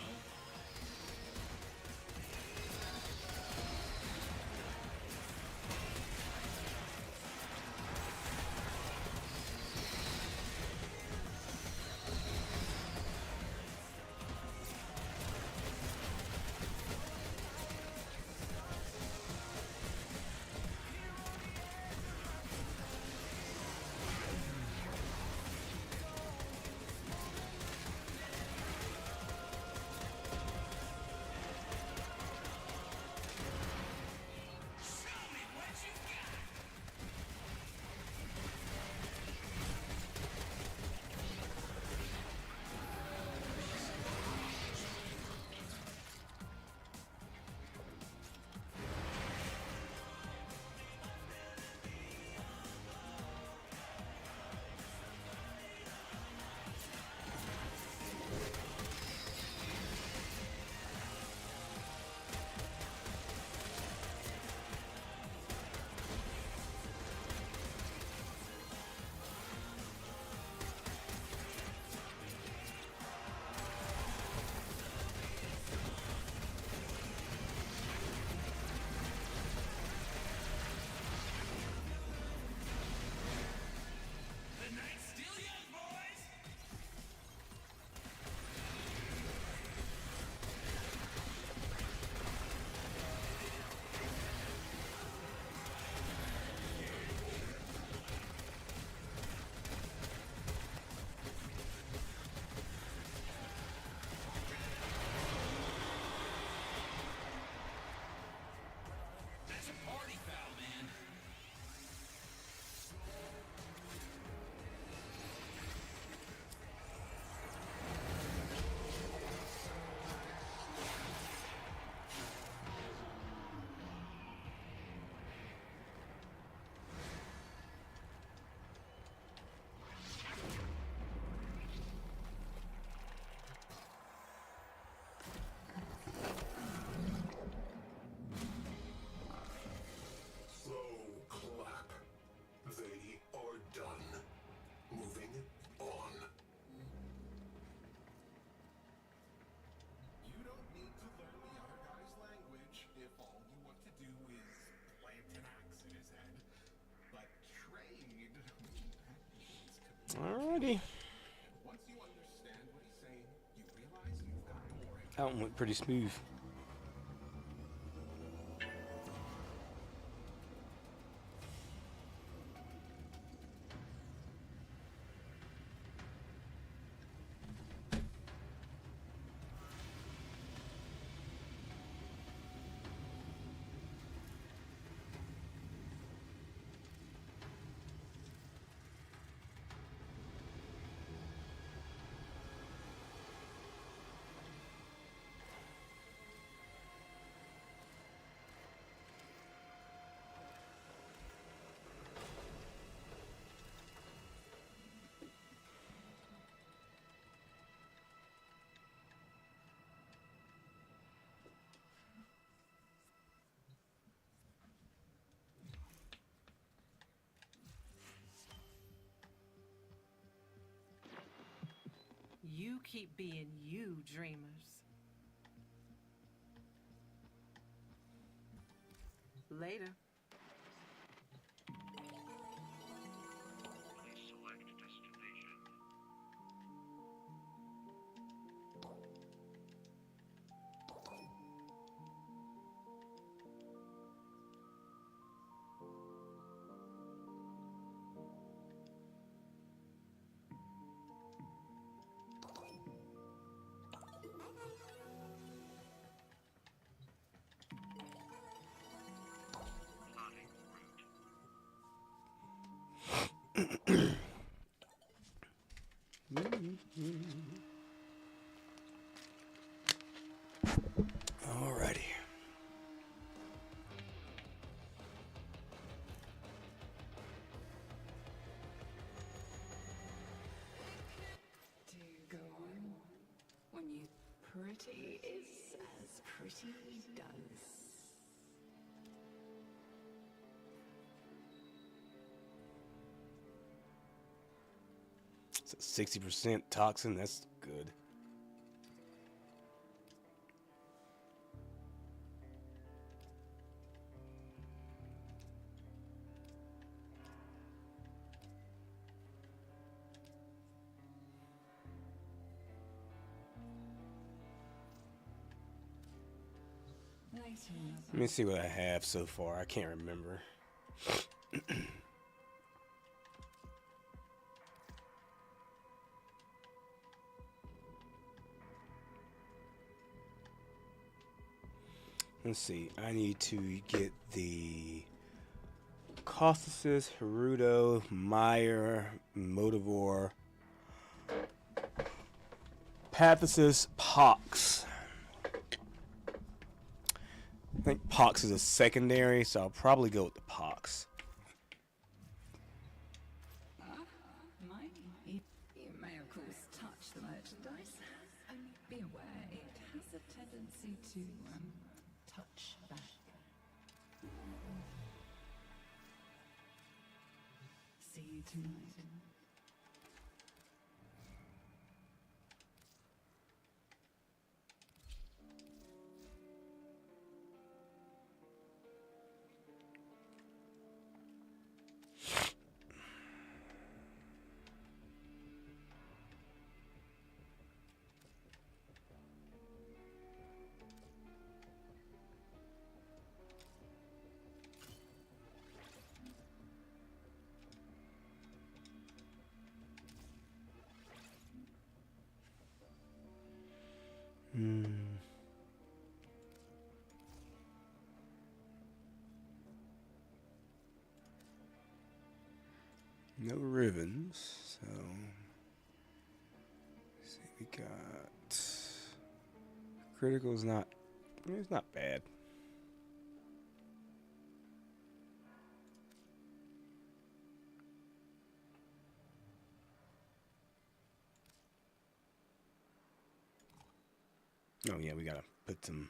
The night's still young, boys! That's a party foul, man. Slow clap. They are done. Moving on. You don't need to learn the other guy's language if all you want to do is plant an axe in his head. But trade, Alrighty. once you understand what he's saying, you realize you've got more. That one went pretty smooth. keep being you, dreamers. Later. Alrighty. Do go on when you pretty is as pretty does. It's a 60% toxin. That's good. Let me see what I have so far. I can't remember. Let's see. I need to get the Caucasus, Hirudo, Meyer, Motivore, Pathosis, Pox. I think Pox is a secondary, so I'll probably go with the Pox. You may of course touch the merchandise. Only be aware it has a tendency to touch back. See you tonight. No ribbons, so let's see, we got critical's not, it's not bad. Oh yeah, we gotta put some.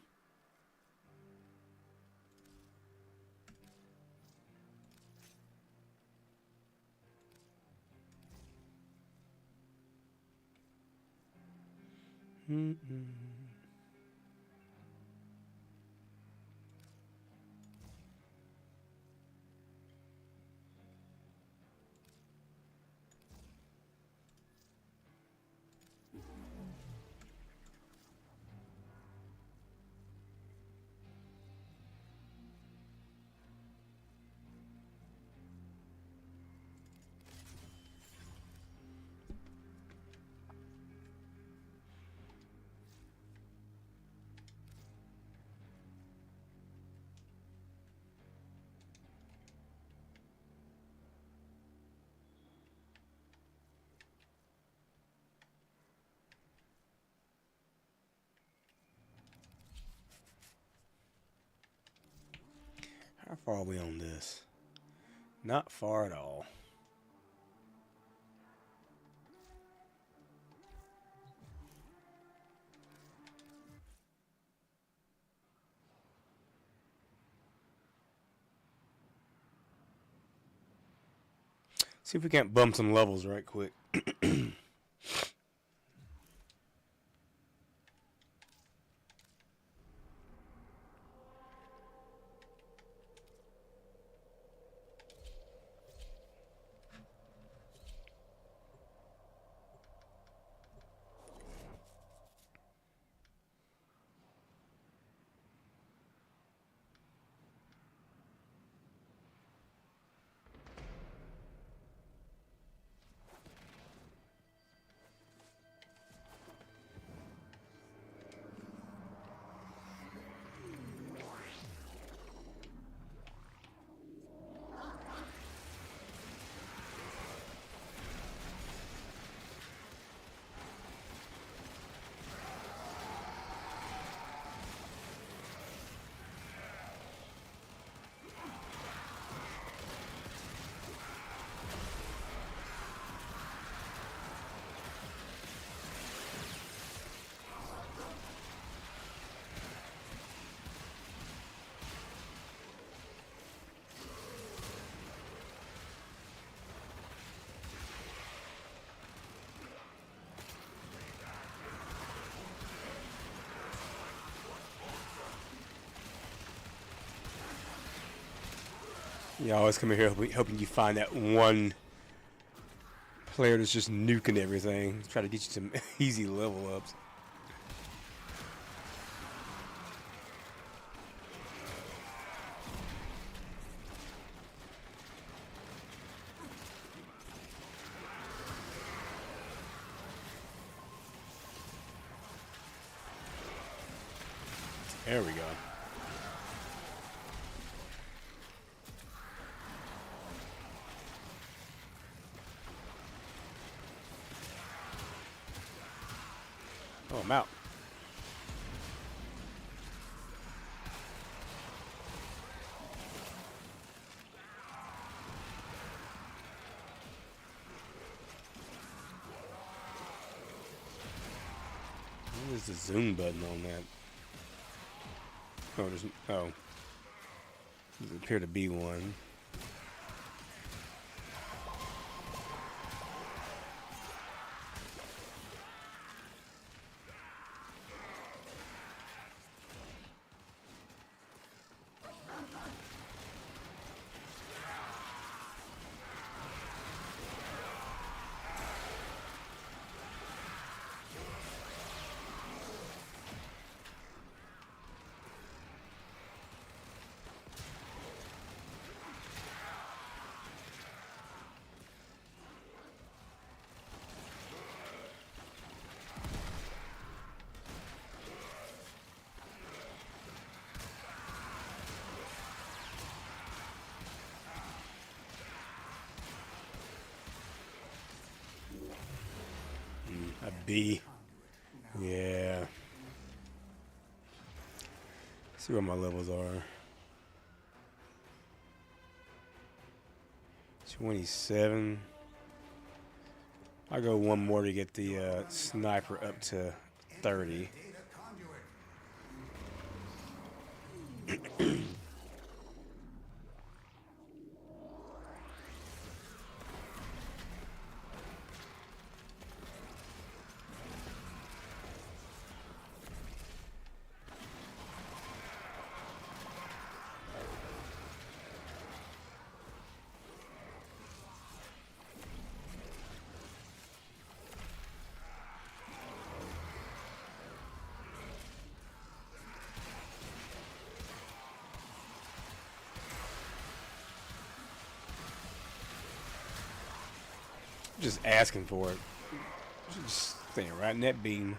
How far are we on this? Not far at all. See if we can't bump some levels right quick. You always come in here hoping you find that one player that's just nuking everything. Try to get you some easy level ups. There we go. Oh, I'm out. What is the zoom button on that? Oh, there's oh. Doesn't appear to be one. A B. Yeah. See where my levels are. 27. I'll go one more to get the sniper up to 30. Just asking for it. Just staying right in that beam.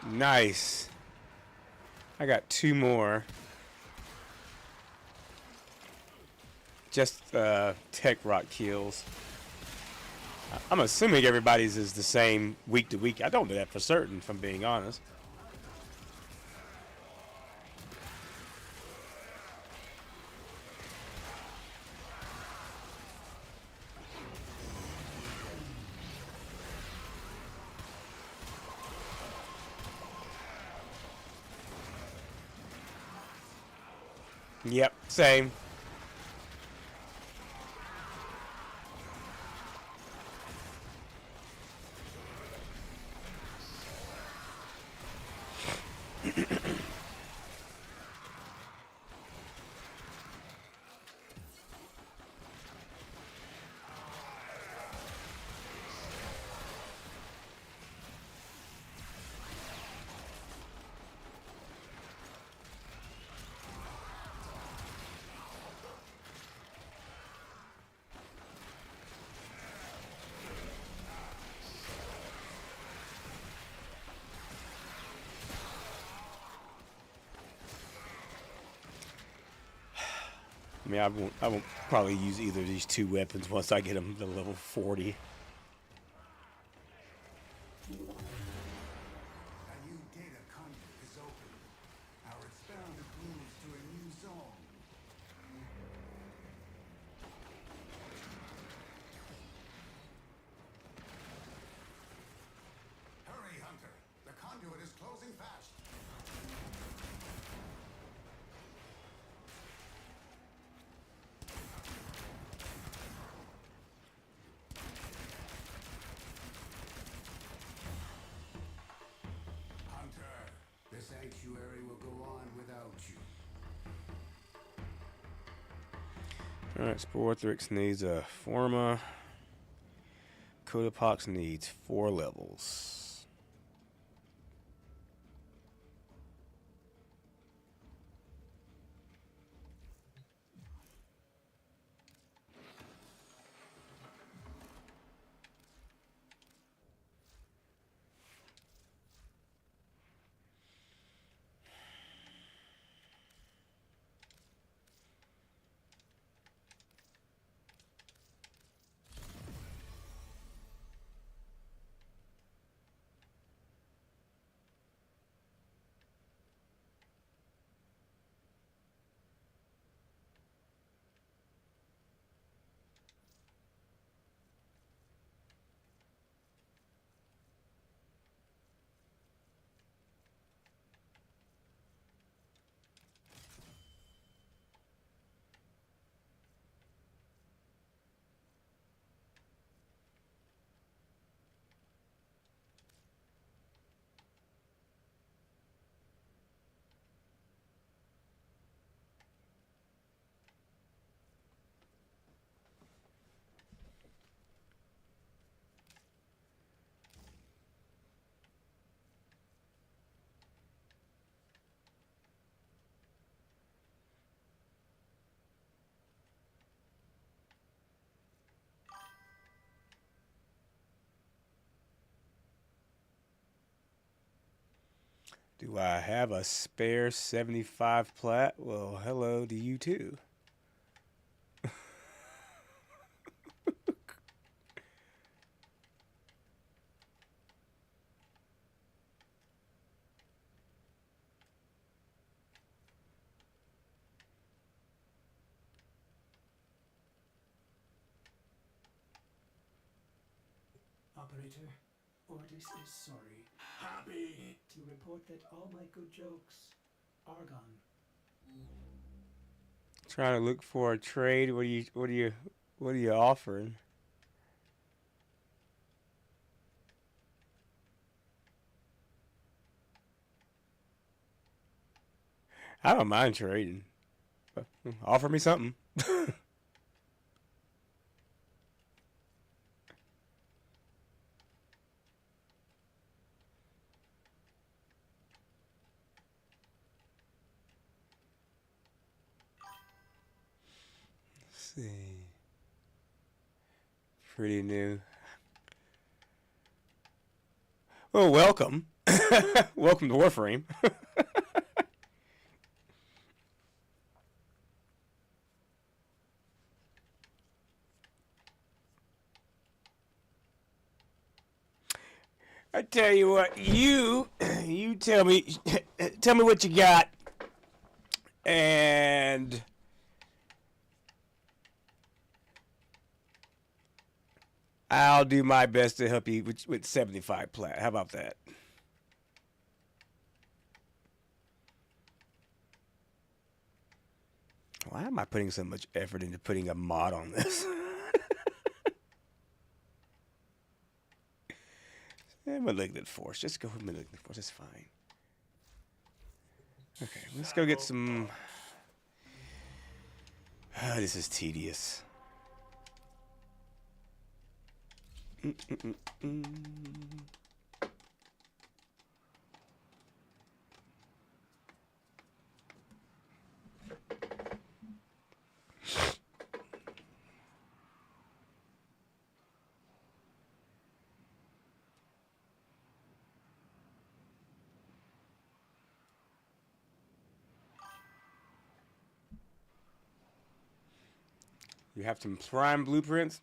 Nice. I got 2 more. Just tech rock kills. I'm assuming everybody's is the same week to week. I don't know that for certain, if I'm being honest. Yep, same. I mean, I won't probably use either of these 2 weapons once I get them to level 40. A new data conduit is open. Our experiment moves to a new zone. Hurry, Hunter. The conduit is closing fast. Alright, Sporthrix needs a Forma. Codapox needs 4 levels. Do I have a spare 75 plat? Well, hello to you too. Operator, Ordis is sorry. Happy to report that all my good jokes are gone. Trying to look for a trade. What are you offering? I don't mind trading. Offer me something. See. Pretty new. Well, welcome. Welcome to Warframe. I tell you what, you tell me what you got, and I'll do my best to help you with 75 plat. How about that? Why am I putting so much effort into putting a mod on this? Malignant Force. Just go with Malignant Force. That's fine. Okay, let's go get some... this is tedious. You have some prime blueprints?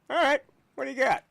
Alright, what do you got?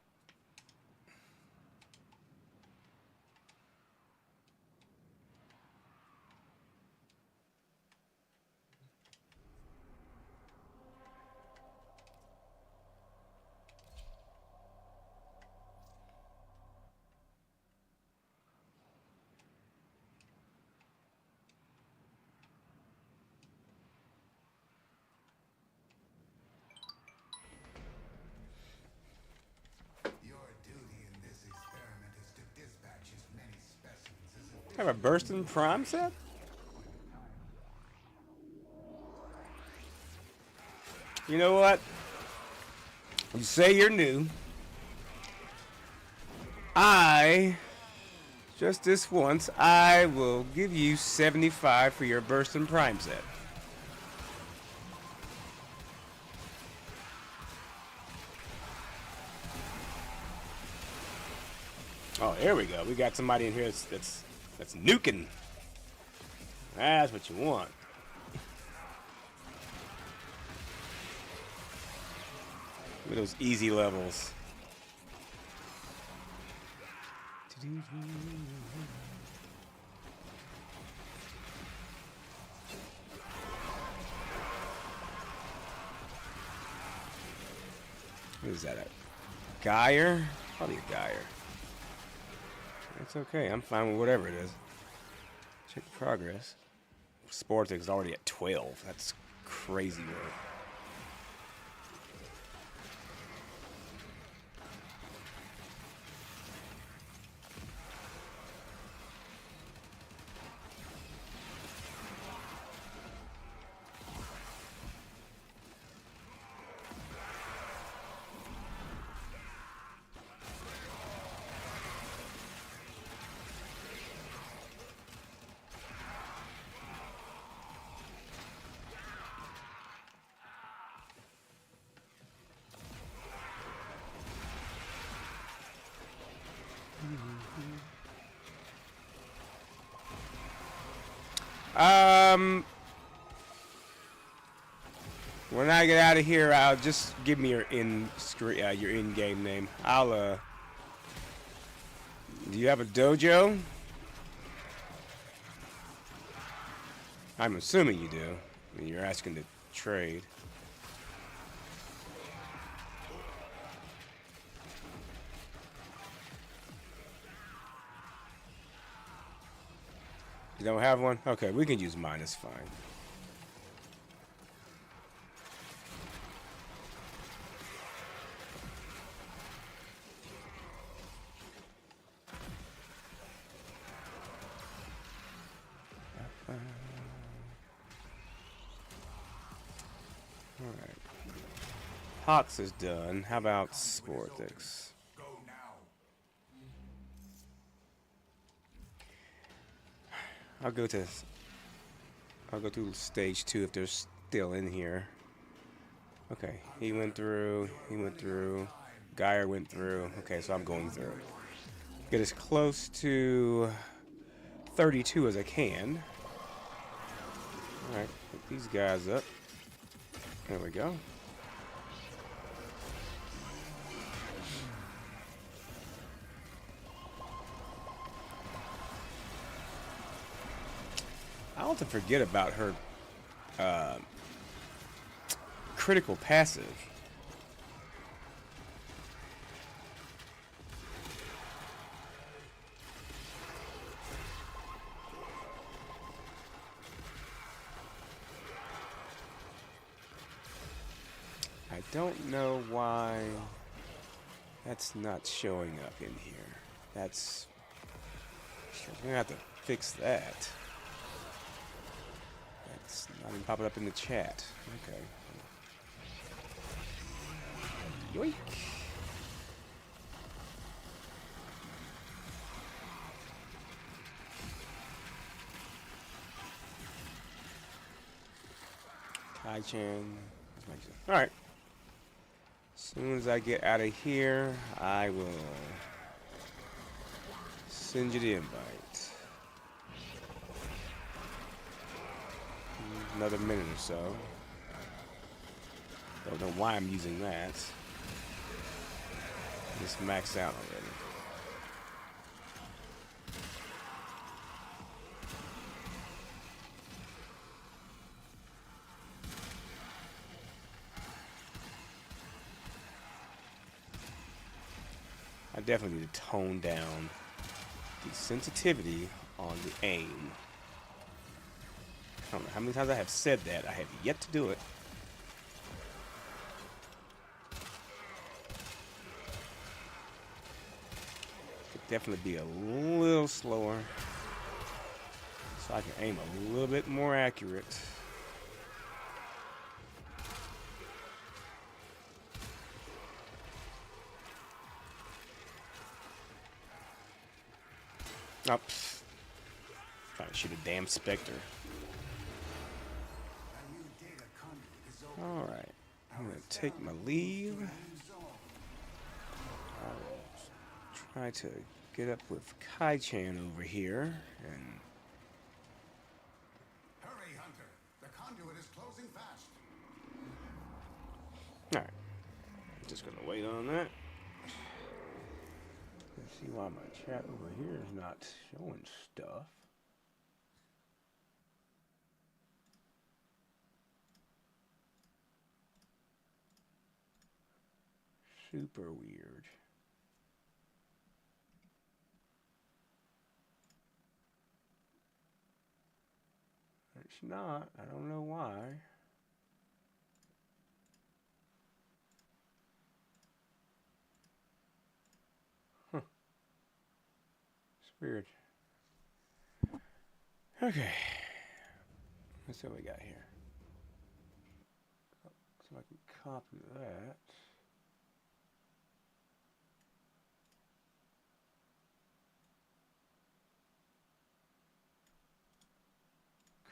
Have a bursting prime set? You know what? You say you're new. Just this once, I will give you 75 for your Bursting Prime set. Oh, here we go. We got somebody in here that's nuking. That's what you want. Look at those easy levels. What is that? A Geyer? Probably a Geyer. It's okay. I'm fine with whatever it is. Check the progress. Sportix is already at 12. That's crazy work. When I get out of here, I'll just give me your in-game name. Do you have a dojo? I'm assuming you do. I mean, you're asking to trade. You don't have one? Okay, we can use mine. It's fine. Alright. Hox is done. How about Sportix? I'll go to stage 2 if they're still in here. Okay, he went through. Geyer went through. Okay, so I'm going through. Get as close to 32 as I can. Alright, pick these guys up. There we go. I often forget about her critical passive. I don't know why that's not showing up in here. That's... we're gonna have to fix that. That's not even popping up in the chat. Okay. Yoink. Tai-chan. Alright. As soon as I get out of here, I will send you the invite. Another minute or so. Don't know why I'm using that. It's maxed out already. I definitely need to tone down the sensitivity on the aim. I don't know how many times I have said that. I have yet to do it. Could definitely be a little slower, so I can aim a little bit more accurate. Oh, trying to shoot a damn Spectre. Alright. I'm gonna take my leave. I'll try to get up with Kai-chan over here and Hurry, Hunter. The conduit is closing fast. alright. I'm just gonna wait on that. Let's see why my chat over here is not showing stuff. Super weird. It's not. I don't know why. Huh. It's weird. Okay. Let's see what we got here. So I can copy that.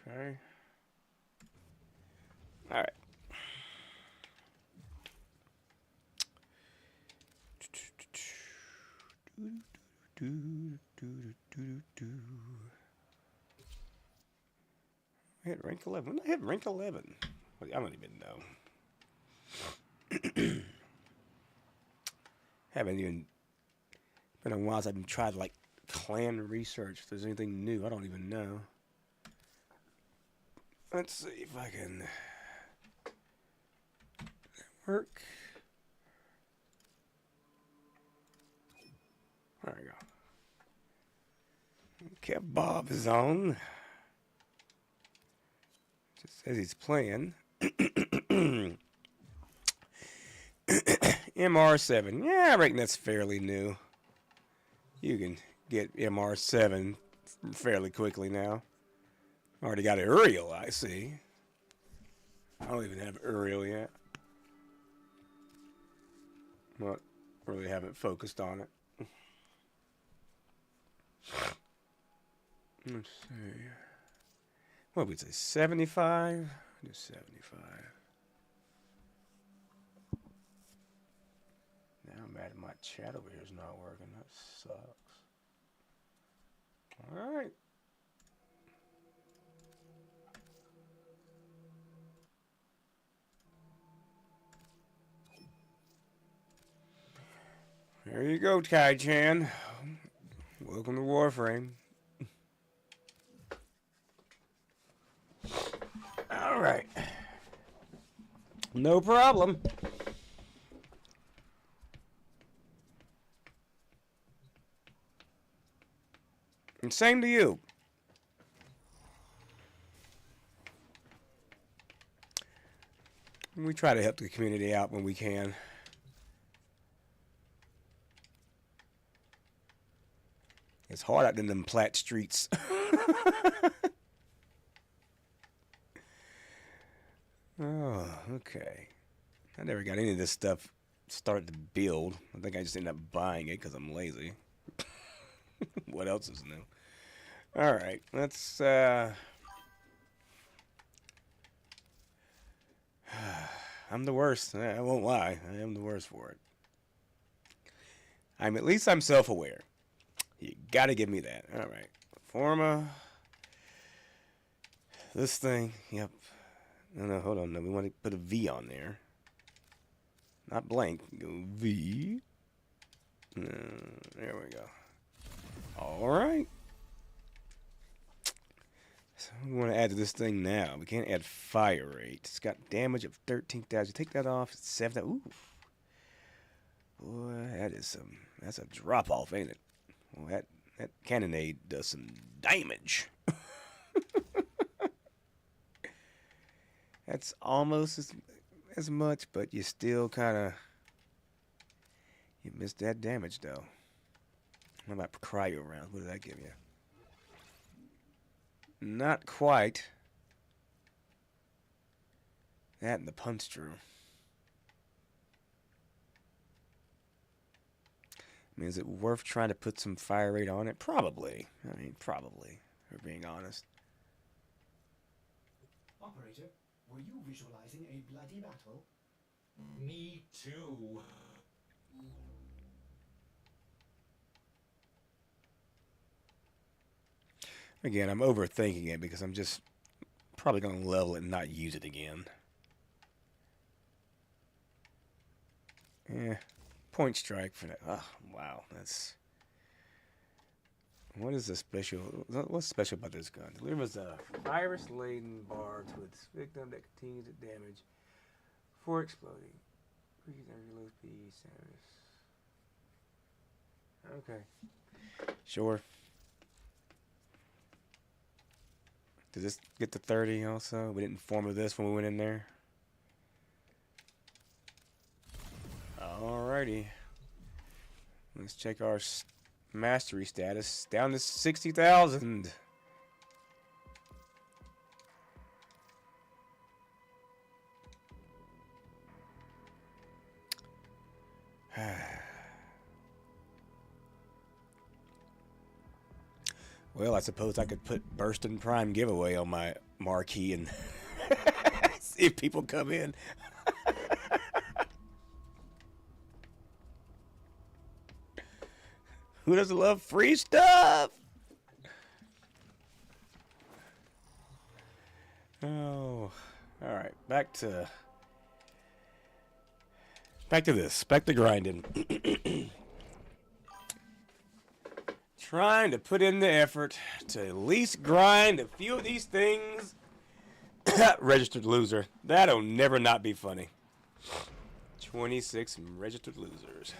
Okay. All right. I hit rank 11. When did I hit rank 11? I don't even know. Haven't even been a while since I've been trying to like clan research. If there's anything new, I don't even know. Let's see if I can work. There we go. Kebab is on. Just says he's playing. MR7. Yeah, I reckon that's fairly new. You can get MR7 fairly quickly now. Already got Uriel, I see. I don't even have Uriel yet. But really haven't focused on it. Let's see. What would we say? 75? Just 75. Now I'm mad at my chat over here is not working. That sucks. Alright. There you go, Kai-chan. Welcome to Warframe. All right. No problem. And same to you. We try to help the community out when we can. It's hard out in them Platte streets. Oh, okay. I never got any of this stuff started to build. I think I just ended up buying it because I'm lazy. What else is new? All right, let's. I'm the worst. I won't lie. I am the worst for it. At least I'm self-aware. You gotta give me that. All right, Forma. This thing. Yep. No, hold on. No, we want to put a V on there. Not blank. Go V. There we go. All right. So we want to add to this thing now. We can't add fire rate. It's got damage of 13,000. Take that off. It's 7,000. Ooh. Boy, that's a drop off, ain't it? Well, that cannonade does some damage. That's almost as much, but you still kind of you missed that damage though. How about cryo round? What did that give you? Not quite. That and the punch through. I mean, is it worth trying to put some fire rate on it? Probably. I mean, probably, if we're being honest. Operator, were you visualizing a bloody battle? Me too. Again, I'm overthinking it because I'm just probably going to level it and not use it again. Yeah, point strike for that. Oh, wow, that's... What is the special? What's special about this gun? Delivers a virus-laden bar to its victim that continues its damage before exploding. Low speed service. Okay. Sure. Did this get to 30 also? We didn't inform of this when we went in there. Alrighty. Let's check our mastery status. Down to 60,000. Well, I suppose I could put Bursting Prime giveaway on my marquee and see if people come in. Who doesn't love free stuff? Oh, all right. Back to this. Back to grinding. Trying to put in the effort to at least grind a few of these things. Registered loser. That'll never not be funny. 26 registered losers.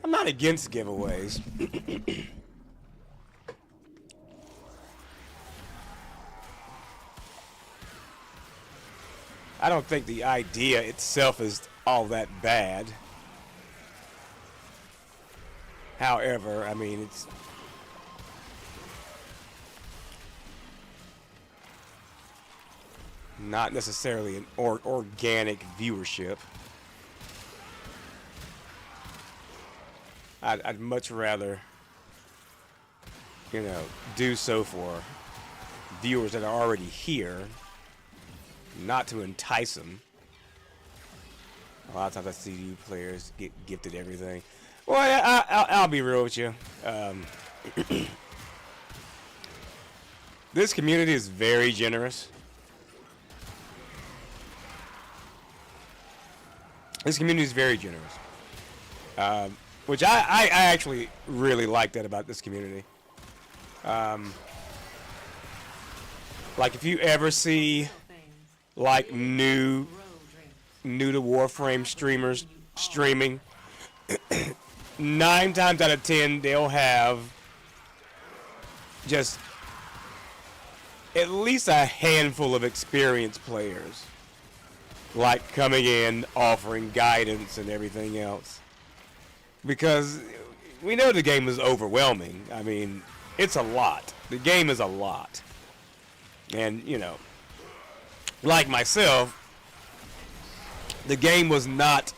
I'm not against giveaways. I don't think the idea itself is all that bad. However, I mean, it's not necessarily an organic viewership. I'd much rather, you know, do so for viewers that are already here, not to entice them. A lot of times I see you players get gifted everything. Well, I'll be real with you. This community is very generous. This community is very generous. Which I actually really like that about this community. Like if you ever see like new to Warframe streamers streaming, 9 times out of 10 they'll have just at least a handful of experienced players like coming in offering guidance and everything else, because we know the game is overwhelming. I mean, it's a lot. The game is a lot. And, you know, like myself, the game was not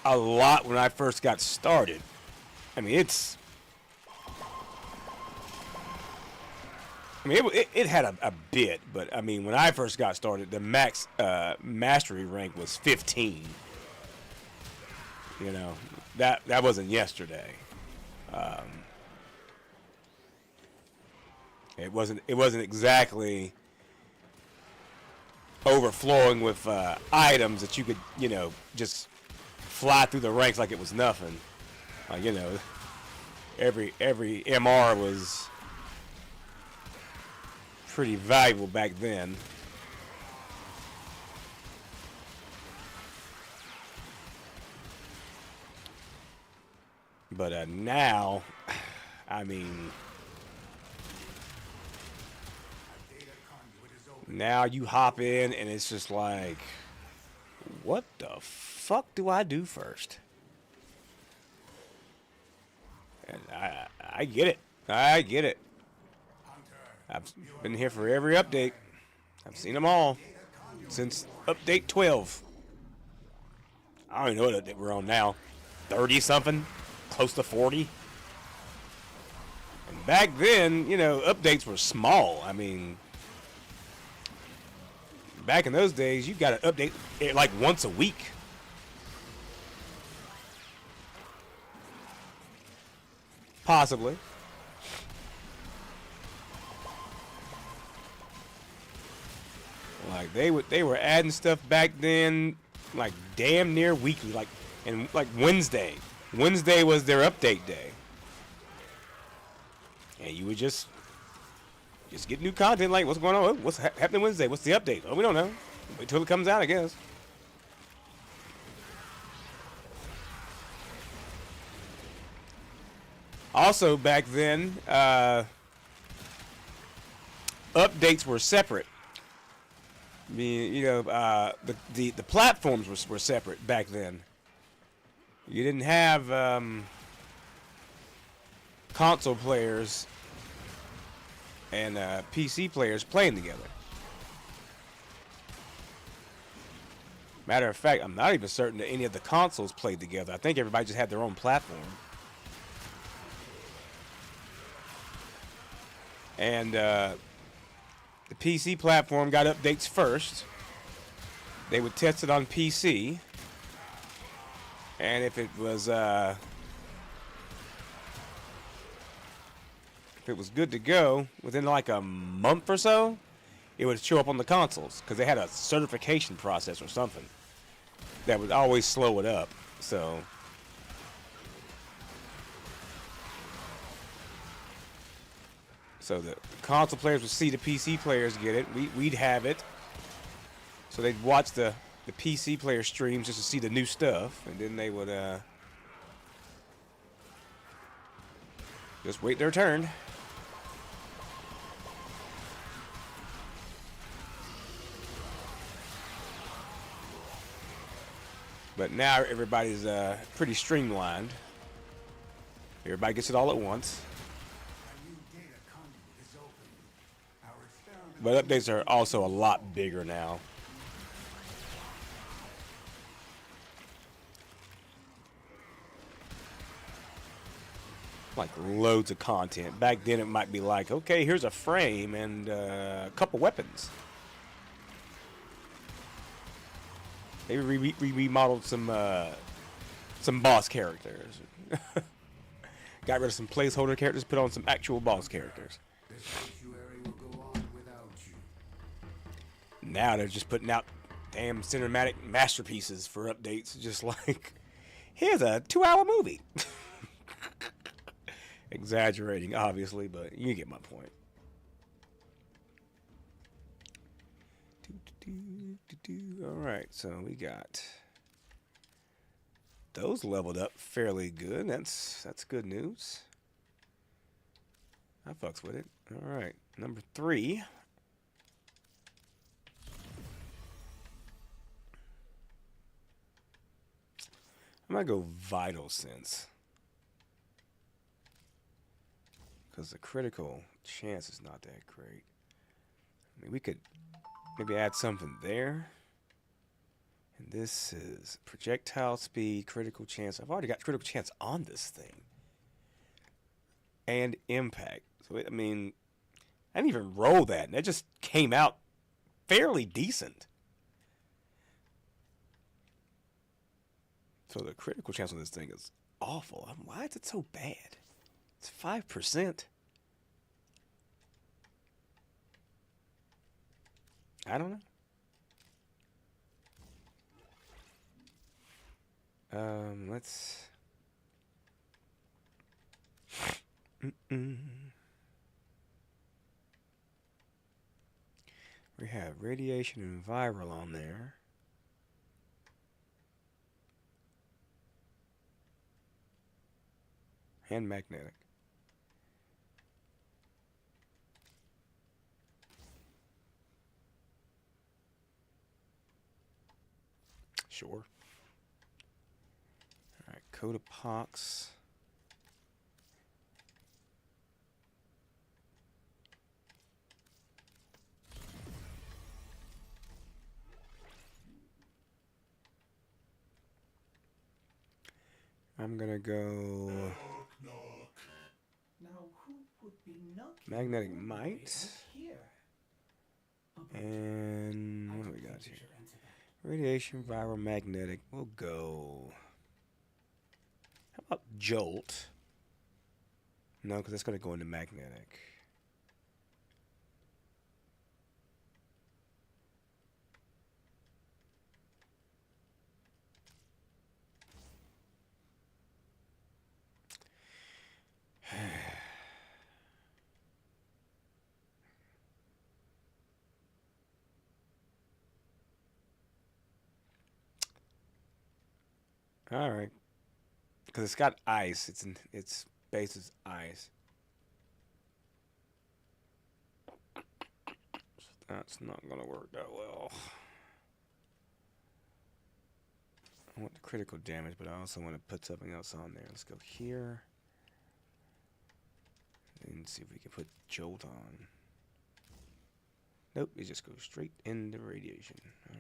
a lot when I first got started. I mean, it had a bit, but I mean, when I first got started, the max mastery rank was 15. You know, that wasn't yesterday. It wasn't exactly overflowing with items that you could, you know, just fly through the ranks like it was nothing. You know, every MR was pretty valuable back then. But now, I mean, now you hop in and it's just like, what the fuck do I do first? And I get it. I get it. I've been here for every update. I've seen them all. since update 12. I don't even know what we're on now. 30 something, close to 40. And back then, you know, updates were small. I mean, back in those days, you got to update it like once a week. Possibly. Like they were adding stuff back then, like damn near weekly, like Wednesday. Wednesday was their update day, and you would just get new content. Like, what's going on? What's happening Wednesday? What's the update? Oh, we don't know. Wait till it comes out, I guess. Also, back then, updates were separate. I mean, you know, the platforms were separate back then. You didn't have console players and PC players playing together. Matter of fact, I'm not even certain that any of the consoles played together. I think everybody just had their own platform. And the PC platform got updates first. They would test it on PC. And if it was good to go, within like a month or so, it would show up on the consoles because they had a certification process or something that would always slow it up. So the console players would see the PC players get it. We'd have it. So they'd watch the PC player streams just to see the new stuff, and then they would just wait their turn. But now everybody's pretty streamlined. Everybody gets it all at once. But updates are also a lot bigger now. Like loads of content. Back then it might be like, okay, here's a frame and a couple weapons. They remodeled some boss characters. Got rid of some placeholder characters, put on some actual boss characters. Now they're just putting out damn cinematic masterpieces for updates. Just like, here's a 2-hour movie. Exaggerating, obviously, but you get my point. Alright, so we got those leveled up fairly good. That's good news. I fucks with it. Alright, number 3. I'm gonna go Vital Sense, because the critical chance is not that great. I mean, we could maybe add something there. And this is projectile speed, critical chance. I've already got critical chance on this thing. And impact. So, I mean, I didn't even roll that. And that just came out fairly decent. So the critical chance on this thing is awful. Why is it so bad? It's 5%. I don't know. Let's... We have radiation and viral on there. And magnetic. Sure. All right, coat of pox. I'm gonna go Now, who would be knocking magnetic all the way might. out here? And what do we got here? Radiation, viral, magnetic. We'll go. How about jolt? No, because that's gonna go into magnetic. All right, because it's got ice. Its base is ice. That's not gonna work that well. I want the critical damage, but I also want to put something else on there. Let's go here and see if we can put jolt on. Nope, it just goes straight into radiation. All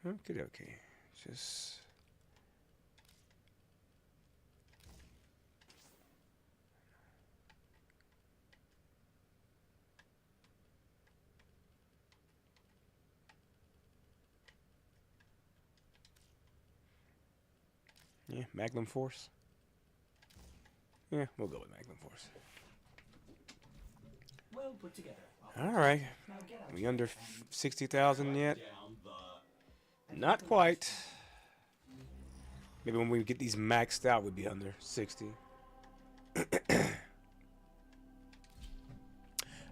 right. Okay. Just yeah, Magnum Force. Yeah, we'll go with Magnum Force. Well put together. All right. Now get out We under 60,000 yet? down the... Not quite. Maybe when we get these maxed out, we'd be under 60. I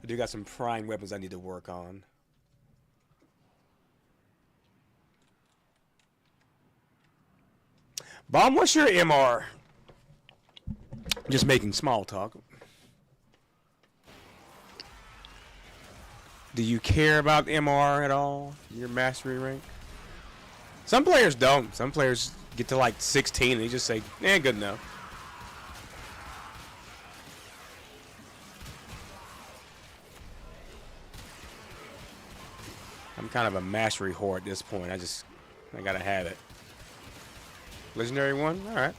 do got some prime weapons I need to work on. Bomb, what's your MR? Just making small talk. Do you care about MR at all? Your mastery rank? Some players don't. Some players get to like 16 and they just say, "Eh, good enough." I'm kind of a mastery whore at this point. I gotta have it. Legendary one? Alright.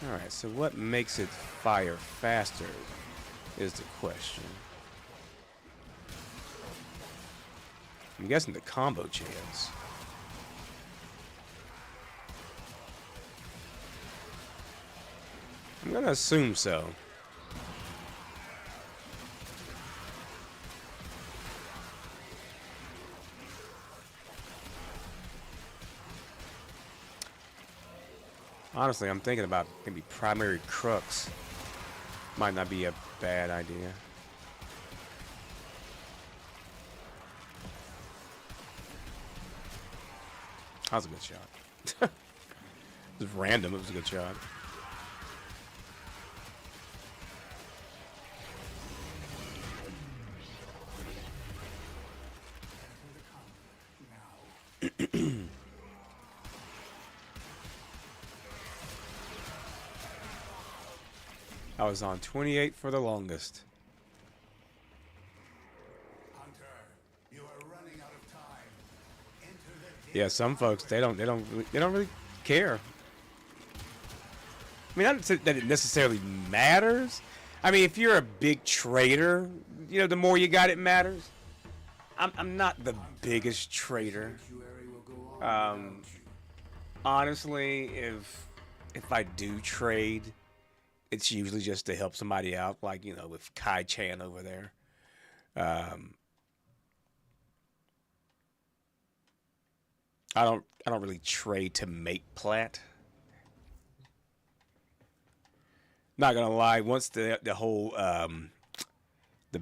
Alright, so what makes it fire faster is the question. I'm guessing the combo chance. I'm gonna assume so. Honestly, I'm thinking about maybe primary crux. Might not be a bad idea. That was a good shot. It was random. It was a good shot. I was on 28 for the longest. Hunter, you are running out of time. Enter the Yeah, some folks they don't really care. I mean, not that it necessarily matters. I mean, if you're a big trader, you know, the more you got, it matters. I'm not the biggest trader. Honestly, if I do trade, it's usually just to help somebody out, like, you know, with Kai Chan over there. I don't really trade to make plat. Not gonna lie, once the whole the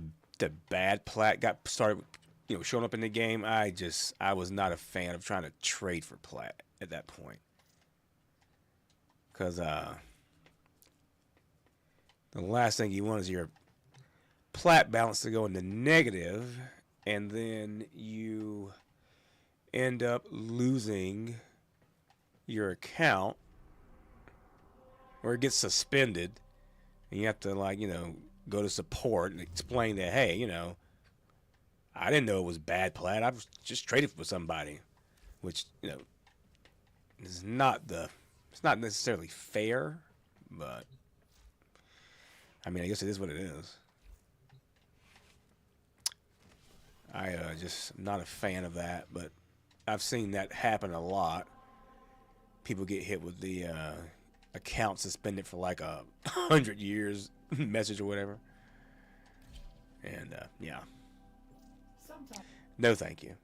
bad plat got started, you know, showing up in the game, I was not a fan of trying to trade for plat at that point. Cause the last thing you want is your plat balance to go into negative, and then you end up losing your account, or it gets suspended, and you have to, like, you know, go to support and explain that, hey, you know, I didn't know it was bad plat. I was just traded with somebody, which, you know, is not it's not necessarily fair, but I mean, I guess it is what it is. I just am not a fan of that, but I've seen that happen a lot. People get hit with the account suspended for like 100 years message or whatever. And yeah. No, thank you.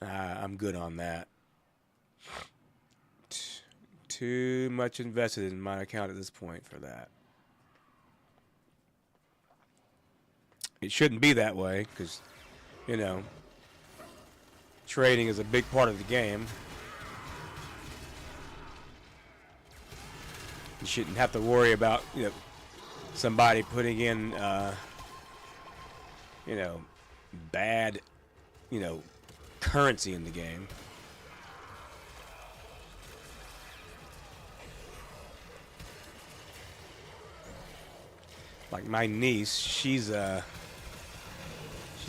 I'm good on that. Too much invested in my account at this point for that. It shouldn't be that way because, you know, trading is a big part of the game. You shouldn't have to worry about, you know, somebody putting in, you know, bad, you know, currency in the game. Like my niece, she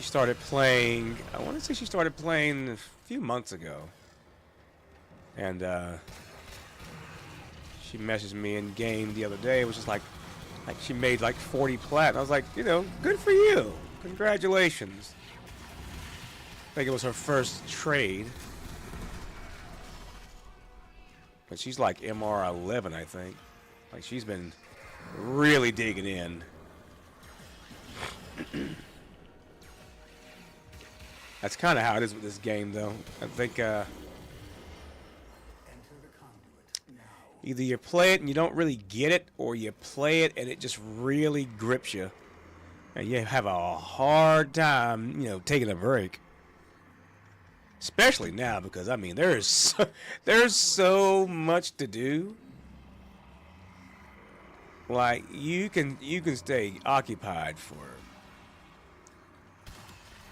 started playing, I want to say she started playing a few months ago. And she messaged me in game the other day. It was just like she made like 40 plat. And I was like, you know, good for you. Congratulations. I think it was her first trade. But she's like MR11, I think. Like she's been really digging in. That's kind of how it is with this game, though. I think either you play it and you don't really get it, or you play it and it just really grips you, and you have a hard time, you know, taking a break. Especially now, because I mean, there's so much to do. Like you can stay occupied for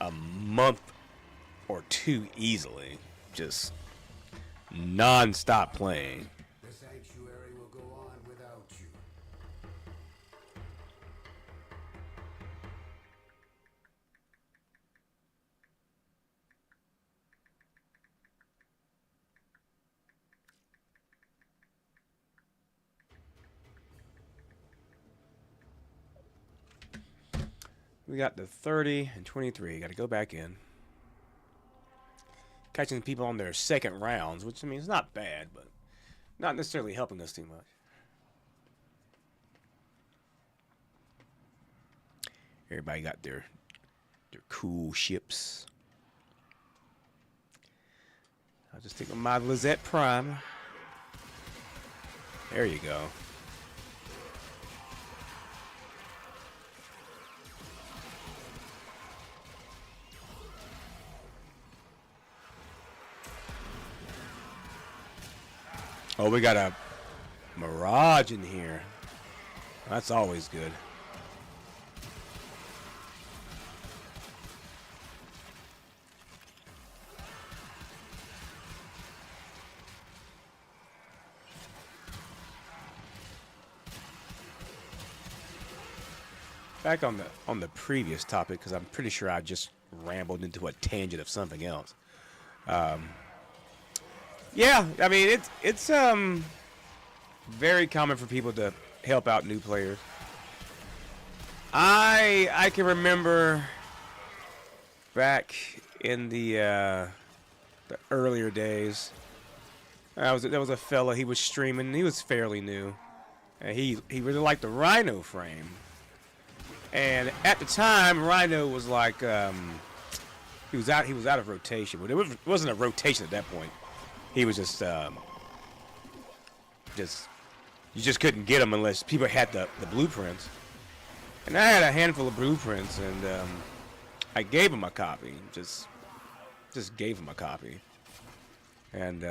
a month or two easily, just non-stop playing. The sanctuary will go on without you. We got the 30 and 23. Got to go back in. Catching people on their second rounds, which, I mean, it's not bad, but not necessarily helping us too much. Everybody got their cool ships. I'll just take my Lizette Prime. There you go. Oh, we got a Mirage in here. That's always good. Back on the previous topic, because I'm pretty sure I just rambled into a tangent of something else. Yeah, I mean it's very common for people to help out new players. I can remember back in the earlier days. There was a fella, he was streaming. He was fairly new, and he really liked the Rhino frame. And at the time, Rhino was like he was out of rotation, but it wasn't a rotation at that point. He was just you just couldn't get him unless people had the blueprints. And I had a handful of blueprints, and I gave him a copy. Just gave him a copy. And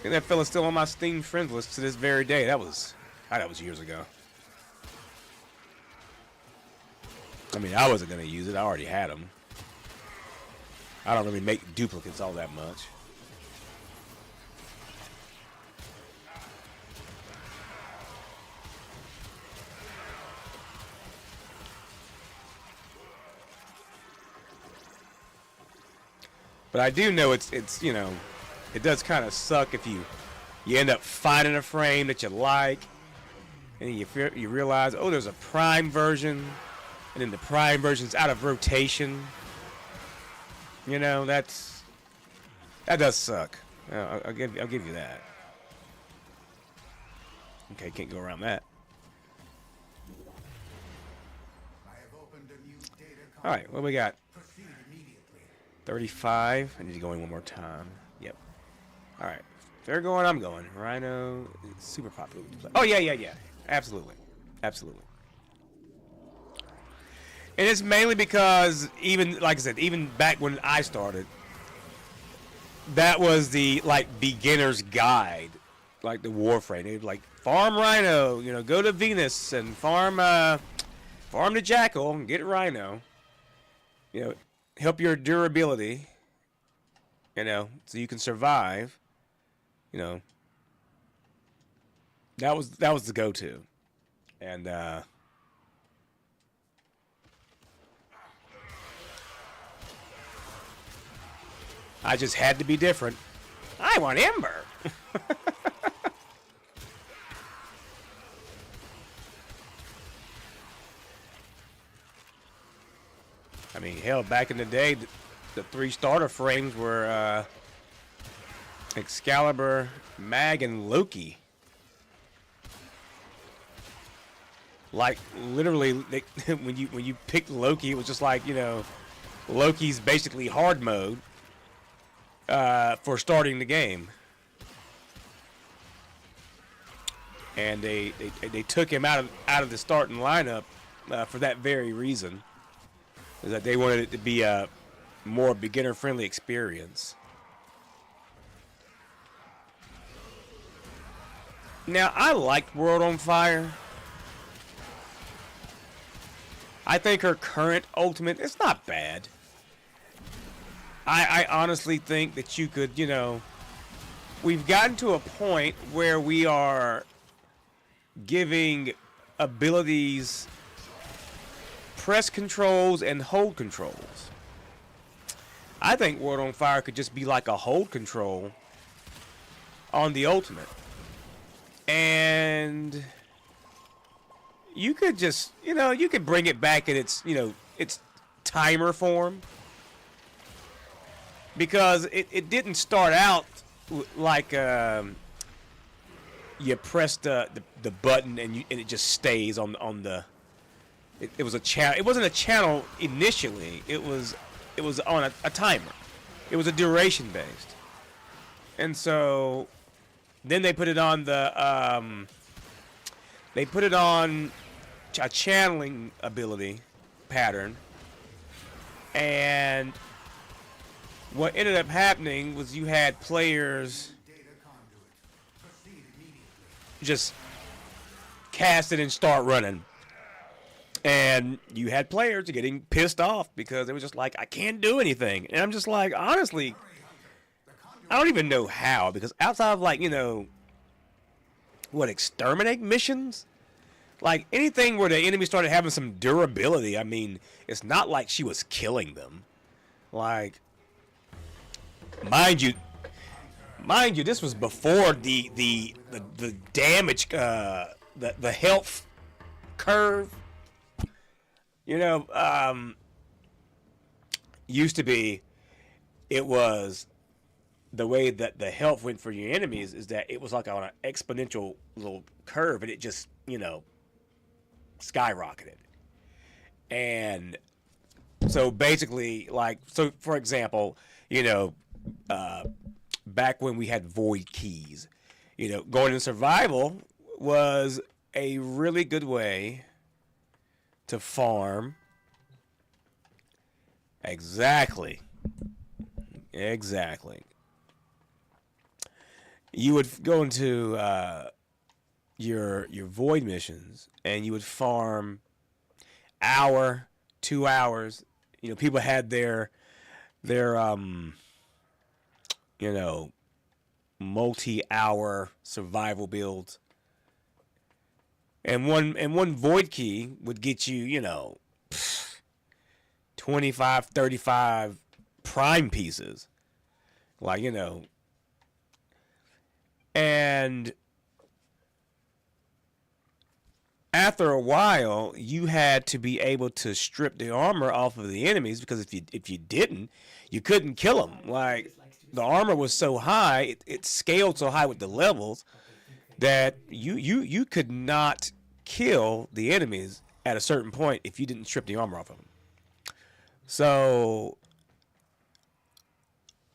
that fella's still on my Steam friends list to this very day. That was years ago. I mean, I wasn't going to use it. I already had them. I don't really make duplicates all that much. But I do know it's you know, it does kind of suck if you end up finding a frame that you like, and then you realize, oh, there's a Prime version, and then the Prime version's out of rotation. You know, that does suck. I'll give you that. Okay, can't go around that. All right, what we got? 35. I need to go in one more time. Yep. All right. If they're going, I'm going. Rhino is super popular. Oh, yeah. Absolutely. Absolutely. And it's mainly because, even, like I said, even back when I started, that was the, like, beginner's guide, like the Warframe. They'd like, farm Rhino, you know, go to Venus and farm the Jackal and get Rhino. You know, help your durability, you know, so you can survive. You know, that was the go-to, and I just had to be different. I want Ember. I mean, hell, back in the day, the 3 starter frames were Excalibur, Mag, and Loki. Like, literally, when you picked Loki, it was just like, you know, Loki's basically hard mode for starting the game. And they took him out of the starting lineup for that very reason. Is that they wanted it to be a more beginner-friendly experience. Now, I liked World on Fire. I think her current ultimate is not bad. I honestly think that you could, you know, we've gotten to a point where we are giving abilities press controls and hold controls. I think World on Fire could just be like a hold control on the ultimate. And you could just, you know, you could bring it back in its, you know, its timer form. Because it didn't start out like you press the button and it just stays on the. It was a channel. It wasn't a channel initially. It was on a timer. It was a duration based. And so then they put it on the they put it on a channeling ability pattern. And what ended up happening was you had players just cast it and start running. And you had players getting pissed off because it was just like, I can't do anything. And I'm just like, honestly, I don't even know how. Because outside of, like, you know, what, exterminate missions? Like, anything where the enemy started having some durability, I mean, it's not like she was killing them. Like, mind you, this was before the damage, the health curve. You know, used to be, it was the way that the health went for your enemies is that it was like on an exponential little curve, and it just, you know, skyrocketed. And so basically, like, so for example, you know, back when we had void keys, you know, going in survival was a really good way to farm. Exactly. You would go into your void missions and you would farm hour 2 hours. You know, people had their you know, multi-hour survival builds. And one void key would get you, you know, 25, 35 prime pieces. Like, you know. And after a while, you had to be able to strip the armor off of the enemies, because if you didn't, you couldn't kill them. Like, the armor was so high, it scaled so high with the levels that you could not kill the enemies at a certain point if you didn't strip the armor off of them. So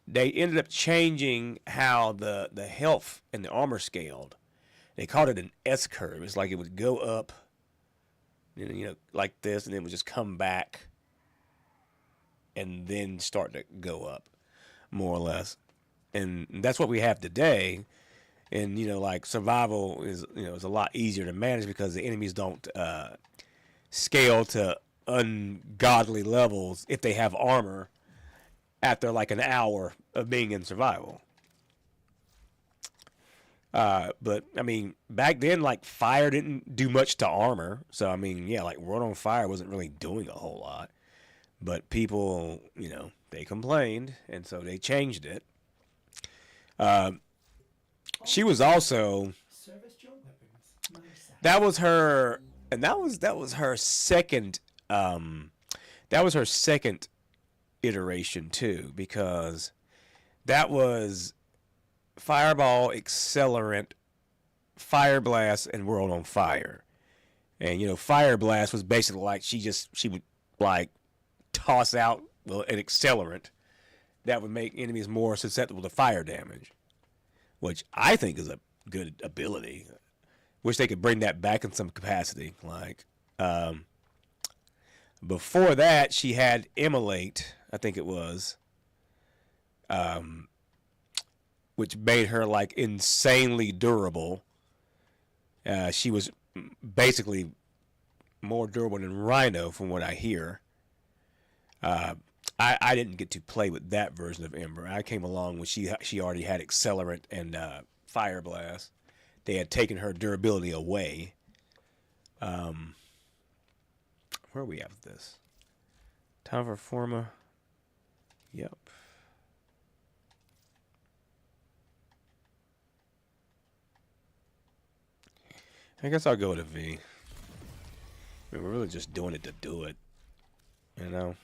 they ended up changing how the health and the armor scaled. They called it an S curve. It's like it would go up, you know, like this, and then it would just come back and then start to go up, more or less. And that's what we have today. And, you know, like, survival is, you know, is a lot easier to manage because the enemies don't scale to ungodly levels if they have armor after like an hour of being in survival. But I mean, back then, like, fire didn't do much to armor. So, I mean, yeah, like, World on Fire wasn't really doing a whole lot. But people, you know, they complained, and so they changed it. She was also, that was her, and that was her second, iteration too, because that was Fireball, Accelerant, Fire Blast, and World on Fire. And, you know, Fire Blast was basically like she would, like, toss out an accelerant that would make enemies more susceptible to fire damage, which I think is a good ability. Wish they could bring that back in some capacity. Like, before that, she had Immolate, I think it was, which made her, like, insanely durable. She was basically more durable than Rhino, from what I hear. I didn't get to play with that version of Ember. I came along when she already had Accelerant and Fire Blast. They had taken her durability away. Where are we at with this? Time for Forma. Yep. I guess I'll go with a V. I mean, we're really just doing it to do it. You know?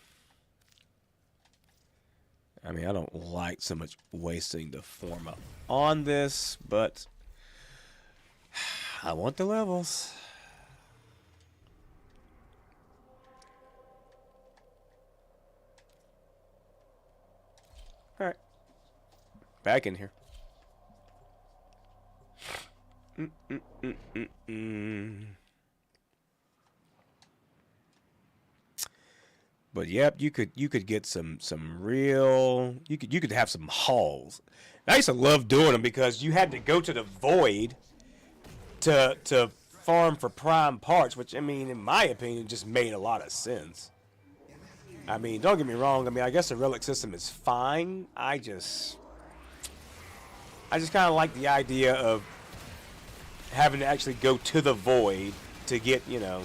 I mean, I don't like so much wasting the Forma on this, but I want the levels. All right. Back in here. But yep, you could get some real, you could have some hauls. And I used to love doing them because you had to go to the void to farm for prime parts, which, I mean, in my opinion, just made a lot of sense. I mean, don't get me wrong. I mean, I guess the relic system is fine. I just kind of like the idea of having to actually go to the void to get, you know,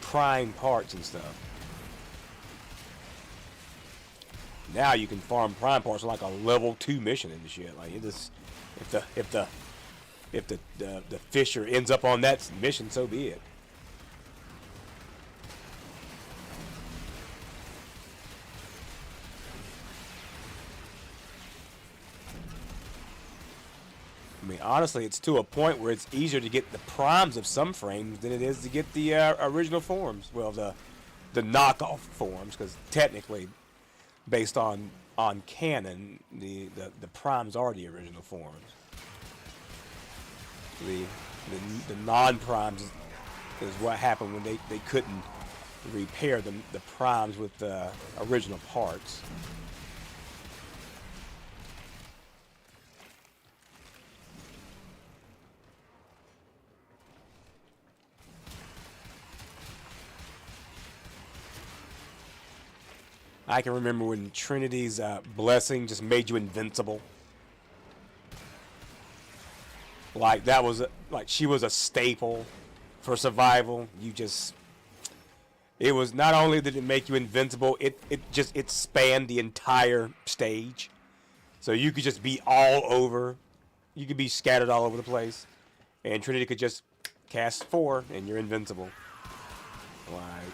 prime parts and stuff. Now you can farm prime parts like a level 2 mission and shit. Like, it just, if the fisher ends up on that mission, so be it. I mean, honestly, it's to a point where it's easier to get the primes of some frames than it is to get the original forms. Well, the knockoff forms, because technically, based on canon, the primes are the original forms. The non-primes is what happened when they couldn't repair the primes with the original parts. I can remember when Trinity's blessing just made you invincible. Like that was like she was a staple for survival. It was not only did it make you invincible, it spanned the entire stage. So you could just be all over. You could be scattered all over the place. And Trinity could just cast 4 and you're invincible. Like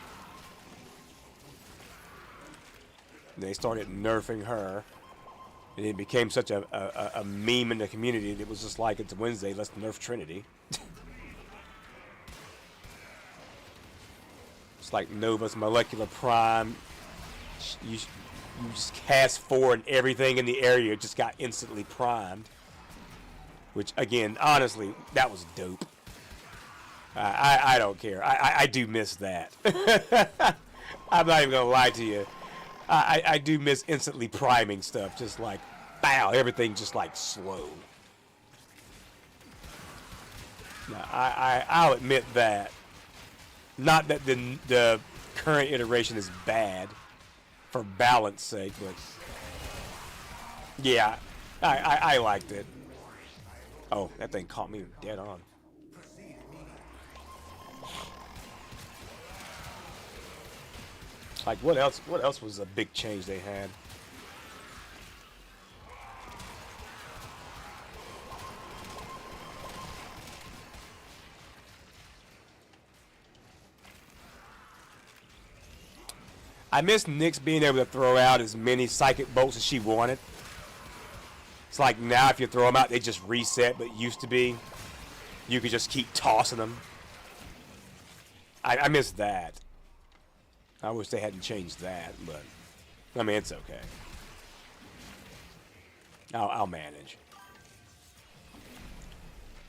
they started nerfing her. And it became such a meme in the community. It was just like, it's Wednesday, let's nerf Trinity. It's like Nova's Molecular Prime. You just cast 4 and everything in the area just got instantly primed. Which, again, honestly, that was dope. I don't care. I do miss that. I'm not even going to lie to you. I do miss instantly priming stuff. Just like, bow, everything just like slow. Now, I'll admit that. Not that the current iteration is bad for balance sake, but yeah, I liked it. Oh, that thing caught me dead on. Like, what else was a big change they had? I miss Nyx being able to throw out as many psychic bolts as she wanted. It's like now if you throw them out, they just reset, but it used to be you could just keep tossing them. I miss that. I wish they hadn't changed that, but I mean, it's okay. I'll manage.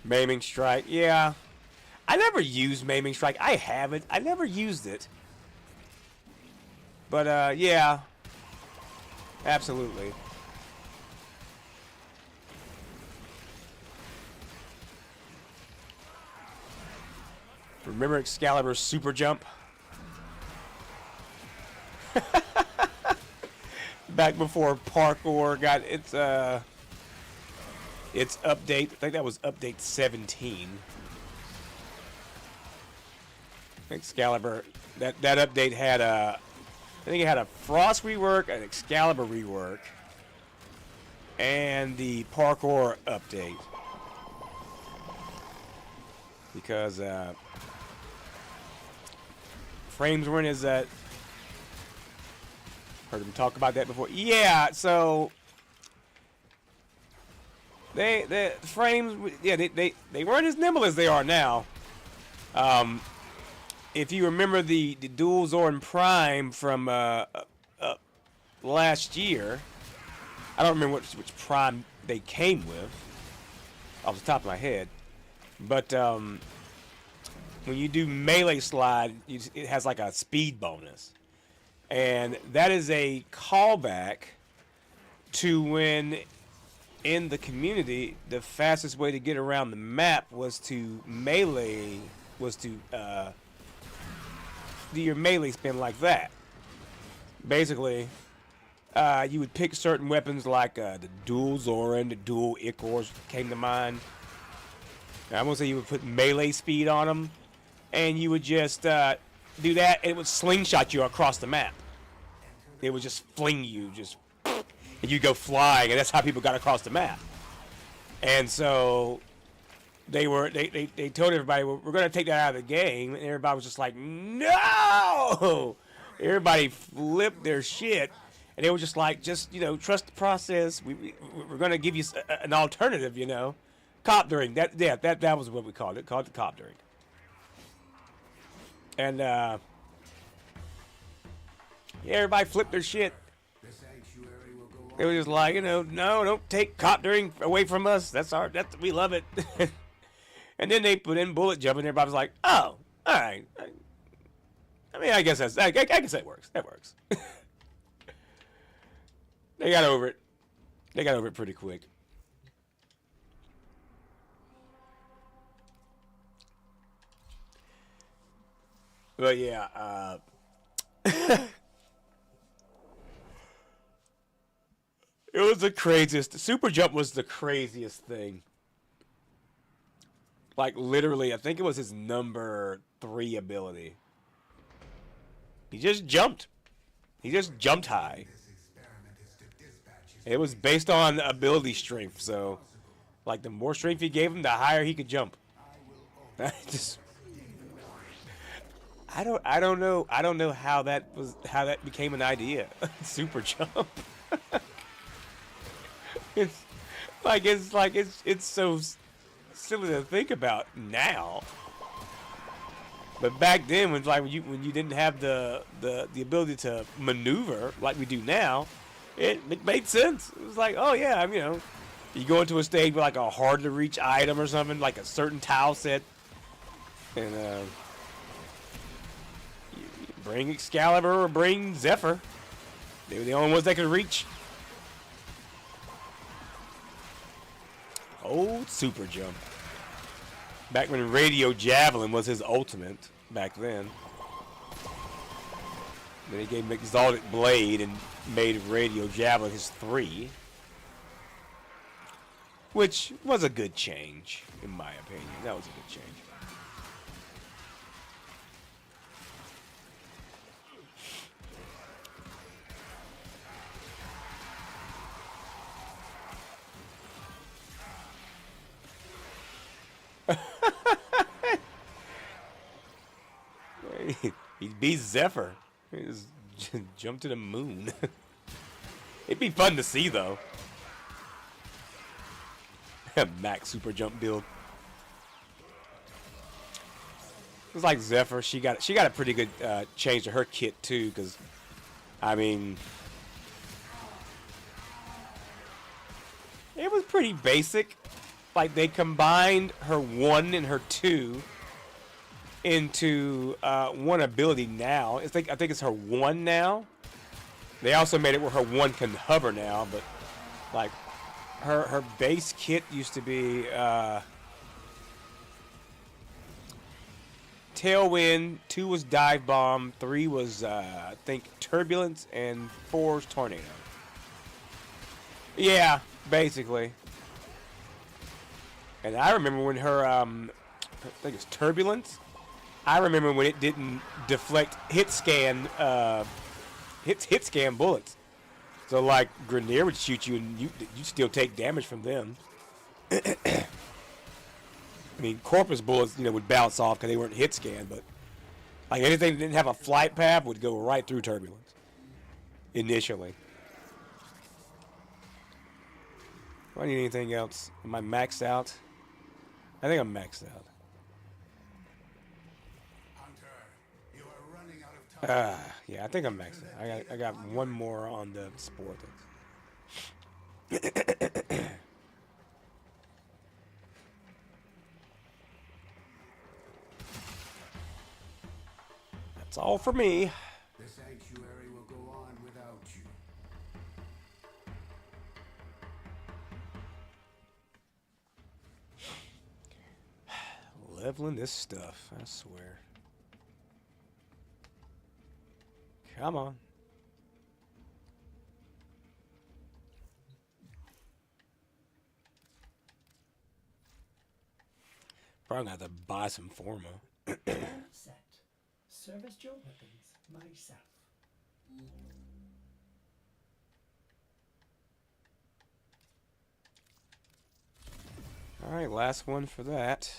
Maiming Strike, yeah. I never used Maiming Strike. I haven't. I never used it. But, yeah. Absolutely. Remember Excalibur's super jump? Back before parkour got its update. I think that was update 17. Excalibur. That update had a, I think it had a Frost rework, an Excalibur rework, and the parkour update. Because frames weren't as heard him talk about that before. Yeah, so the frames, yeah, they weren't as nimble as they are now. If you remember the Dual Zorin Prime from last year, I don't remember which Prime they came with off the top of my head, but when you do melee slide, it has like a speed bonus. And that is a callback to when in the community, the fastest way to get around the map was to melee, do your melee spin like that. Basically, you would pick certain weapons like the Dual Zorin, the Dual Ichors came to mind. And I'm going to say you would put melee speed on them, and you would just do that, and it would slingshot you across the map. It would just fling you, and you go flying, and that's how people got across the map. And so they told everybody, well, we're going to take that out of the game, and everybody was just like, no! Everybody flipped their shit, and they were just like, trust the process. We're going to give you an alternative, Coptering. That was what we called it the Coptering. And everybody flipped their shit. They were just like, no, don't take Coptering away from us. We love it. And then they put in bullet jump, and everybody was like, oh, all right. I mean, I guess that works. That works. They got over it. They got over it pretty quick. But yeah, It was the craziest. Super jump was the craziest thing. Like, literally, I think it was his number 3 ability. He just jumped. He just jumped high. It was based on ability strength, so like the more strength you gave him, the higher he could jump. I don't know how that became an idea. Super jump. It's so silly to think about now. But back then, when you didn't have the ability to maneuver like we do now, it made sense. It was like, oh yeah, you go into a stage with like a hard to reach item or something, like a certain tile set, and you bring Excalibur or bring Zephyr. They were the only ones that could reach. Old Super Jump. Back when Radio Javelin was his ultimate back then. Then he gave him Exalted Blade and made Radio Javelin his 3. Which was a good change, in my opinion. That was a good change. He beat Zephyr. He just jumped to the moon. It'd be fun to see, though. Max super jump build. It's like Zephyr. She got a pretty good change to her kit too, because it was pretty basic. Like they combined her 1 and her 2 into one ability now. I think it's her 1 now. They also made it where her 1 can hover now, but like her base kit used to be Tailwind, 2 was Dive Bomb, 3 was I think Turbulence, and 4 is Tornado. Yeah, basically. And I remember when her I think it's Turbulence. I remember when it didn't deflect hit scan bullets. So like Grineer would shoot you and you still take damage from them. I mean, Corpus bullets, would bounce off because they weren't hit scan, but like anything that didn't have a flight path would go right through Turbulence initially. Do I need anything else? Am I maxed out? I think I'm maxed out. Yeah, I think I'm maxed out. I got one more on the sport. That's all for me. The sanctuary will go on without you. Leveling this stuff, I swear. Come on. Probably gonna have to buy some Forma. Set. Service your weapons myself. Alright, last one for that.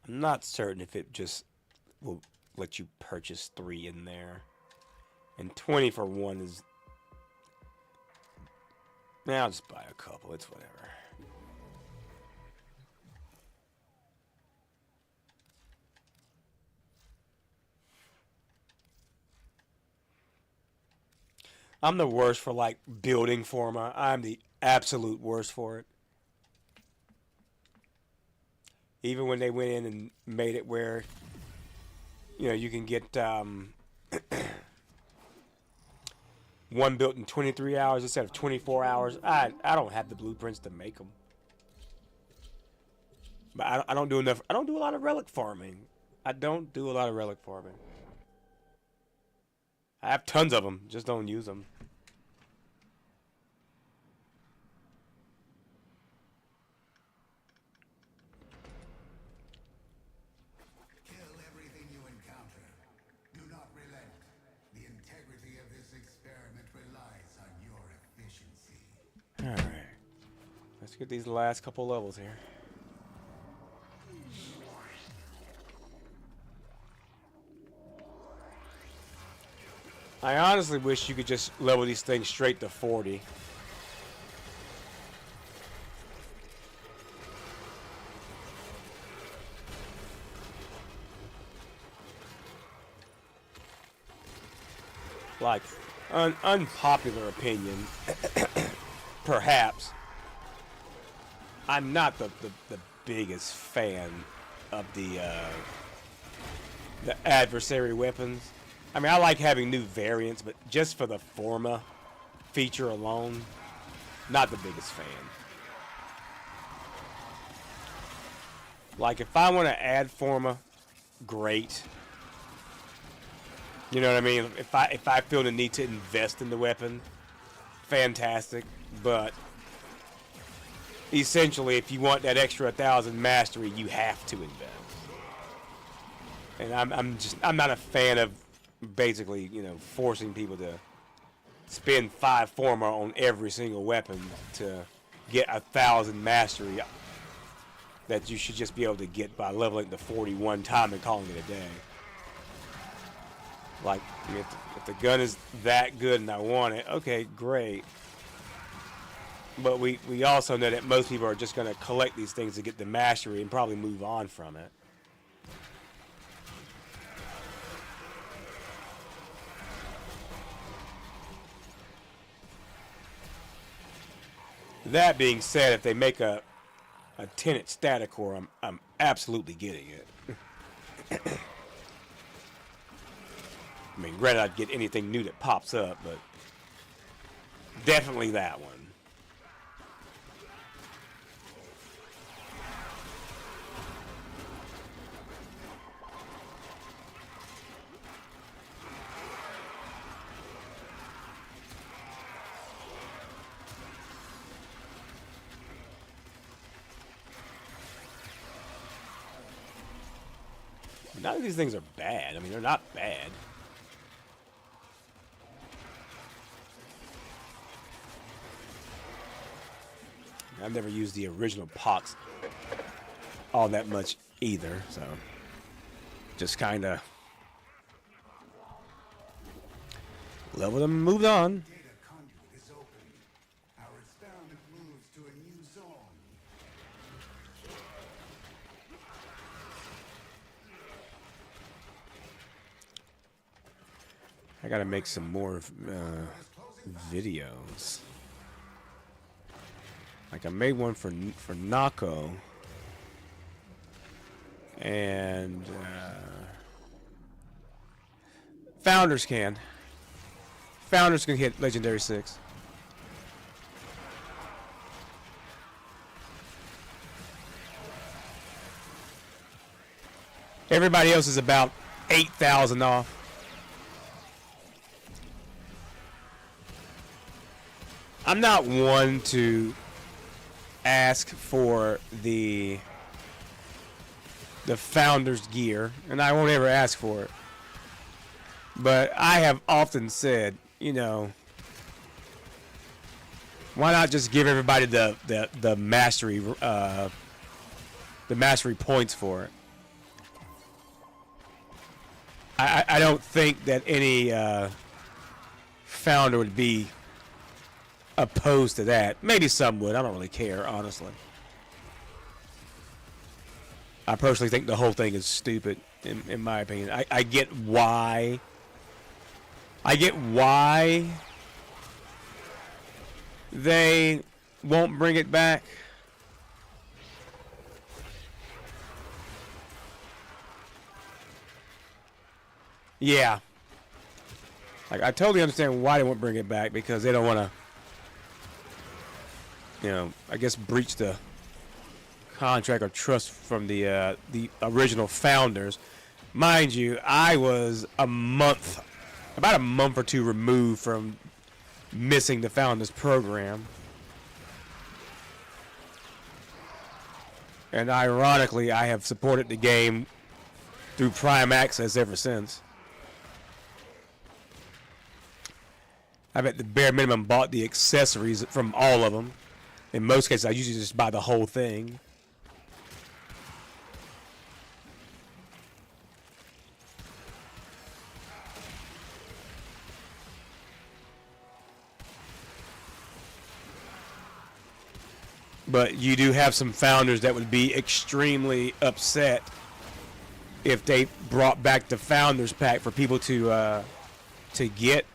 I'm not certain if it just will let you purchase 3 in there. And 20 for 1 is... I'll just buy a couple. It's whatever. I'm the worst for, like, building Forma. I'm the absolute worst for it. Even when they went in and made it where, you can get one built in 23 hours instead of 24 hours. I don't have the blueprints to make them. But I don't do enough. I don't do a lot of relic farming. I don't do a lot of relic farming. I have tons of them, just don't use them. Kill everything you encounter. Do not relent. The integrity of this experiment relies on your efficiency. Alright. Let's get these last couple levels here. I honestly wish you could just level these things straight to 40. Like, unpopular opinion, perhaps. I'm not the biggest fan of the adversary weapons. I mean, I like having new variants, but just for the Forma feature alone, not the biggest fan. Like, if I want to add Forma, great. You know what I mean? If I feel the need to invest in the weapon, fantastic. But essentially, if you want that extra 1,000 mastery, you have to invest. And I'm not a fan of basically, you know, forcing people to spend 5 Forma on every single weapon to get 1,000 mastery that you should just be able to get by leveling to 40 one time and calling it a day. Like, if the gun is that good and I want it, okay, great. But we also know that most people are just going to collect these things to get the mastery and probably move on from it. That being said, if they make a Tenet static core, I'm absolutely getting it. I mean, granted, I'd get anything new that pops up, but definitely that one. None of these things are bad. I mean, they're not bad. I've never used the original Pox all that much either, so just kind of leveled them and moved on. Data conduit is open. Our experiment moves to a new zone. I gotta make some more videos. Like I made one for Nako, and Founders can hit Legendary 6. Everybody else is about 8,000 off. I'm not one to ask for the Founders gear, and I won't ever ask for it. But I have often said, you know, why not just give everybody the mastery points for it? I don't think that any founder would be opposed to that. Maybe some would. I don't really care, honestly. I personally think the whole thing is stupid, in my opinion. I get why. I get why they won't bring it back. Yeah. Like, I totally understand why they won't bring it back, because they don't want to, you know, I guess breach the contract or trust from the original founders. Mind you, I was about a month or two removed from missing the founders program. And ironically, I have supported the game through Prime Access ever since. I've at the bare minimum bought the accessories from all of them. In most cases, I usually just buy the whole thing. But you do have some founders that would be extremely upset if they brought back the Founders Pack for people to get.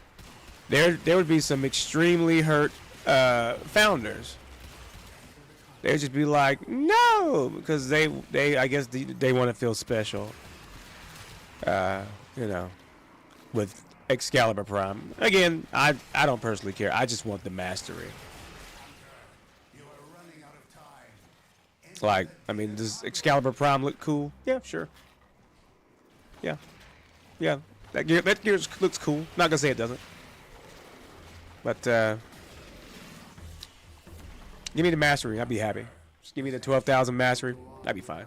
There would be some extremely hurt founders. They'd just be like, no, because they I guess they want to feel special. You know, with Excalibur Prime. Again, I don't personally care. I just want the mastery. Like, I mean, does Excalibur Prime look cool? Yeah, sure. Yeah. Yeah. That gear looks cool. Not gonna say it doesn't. But, give me the mastery. I'd be happy. Just give me the 12,000 mastery. I'd be fine.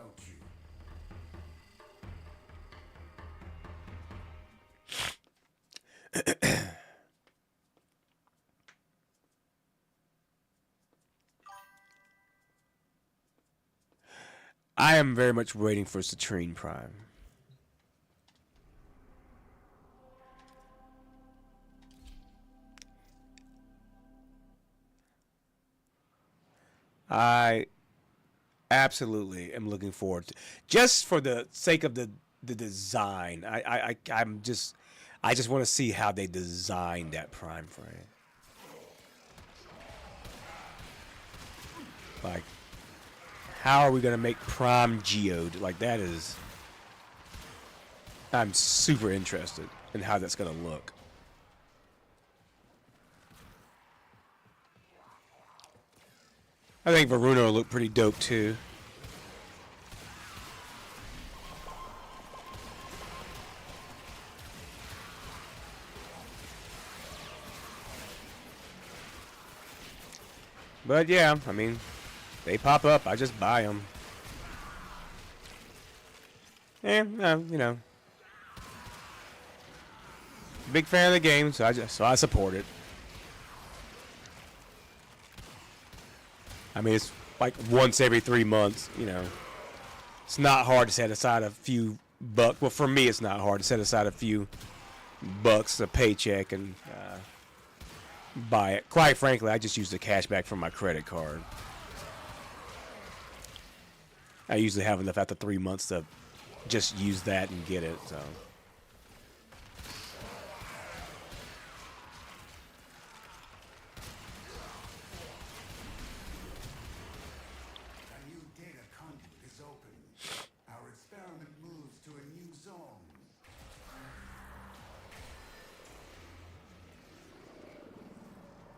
I am very much waiting for Citrine Prime. I absolutely am looking forward to, just for the sake of the design. I just want to see how they design that Prime frame. Like, how are we gonna make Prime Geode? Like, that is, I'm super interested in how that's gonna look. I think Varuna will look pretty dope too. But yeah, I mean, they pop up, I just buy them. You know, big fan of the game, so I support it. I mean, it's like once every 3 months, you know. It's not hard to set aside a few bucks. Well, for me, it's not hard to set aside a few bucks, a paycheck, and buy it. Quite frankly, I just use the cash back from my credit card. I usually have enough after 3 months to just use that and get it, so.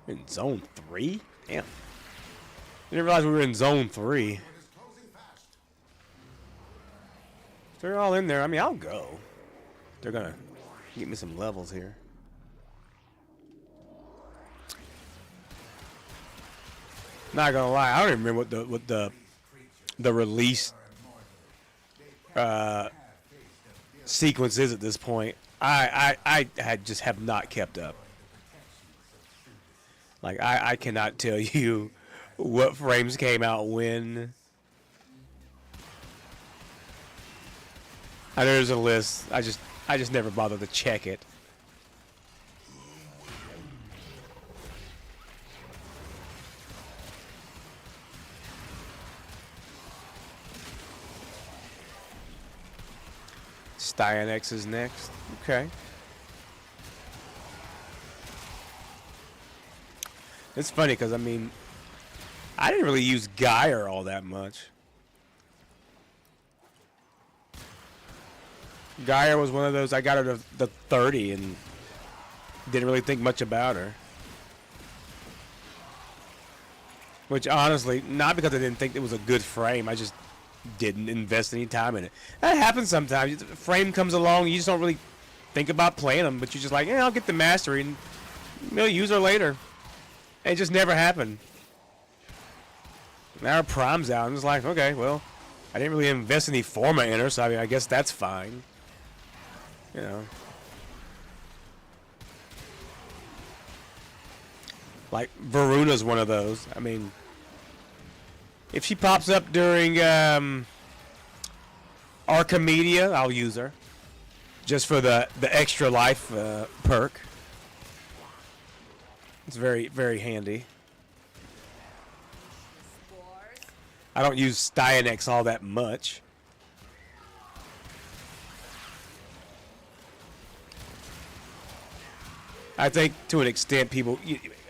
In Zone 3? Damn. I didn't realize we were in Zone 3. They're all in there. I mean, I'll go. They're gonna get me some levels here. Not gonna lie, I don't even remember what the release sequence is at this point. I just have not kept up. Like, I cannot tell you what frames came out when. I know there's a list. I just never bothered to check it. Styanex is next. Okay. It's funny because, I mean, I didn't really use Geyer all that much. Geyer was one of those, I got her to the 30 and didn't really think much about her. Which honestly, not because I didn't think it was a good frame, I just didn't invest any time in it. That happens sometimes. A frame comes along, you just don't really think about playing them, but you're just like, yeah, I'll get the mastery and use her later. And it just never happened. Now her prime's out, and it's like, okay, well, I didn't really invest any forma in her, so I mean, I guess that's fine. You know. Like, Varuna's one of those. I mean, if she pops up during Archimedia, I'll use her. Just for the extra life perk. It's very, very handy. I don't use Stynex all that much. I think to an extent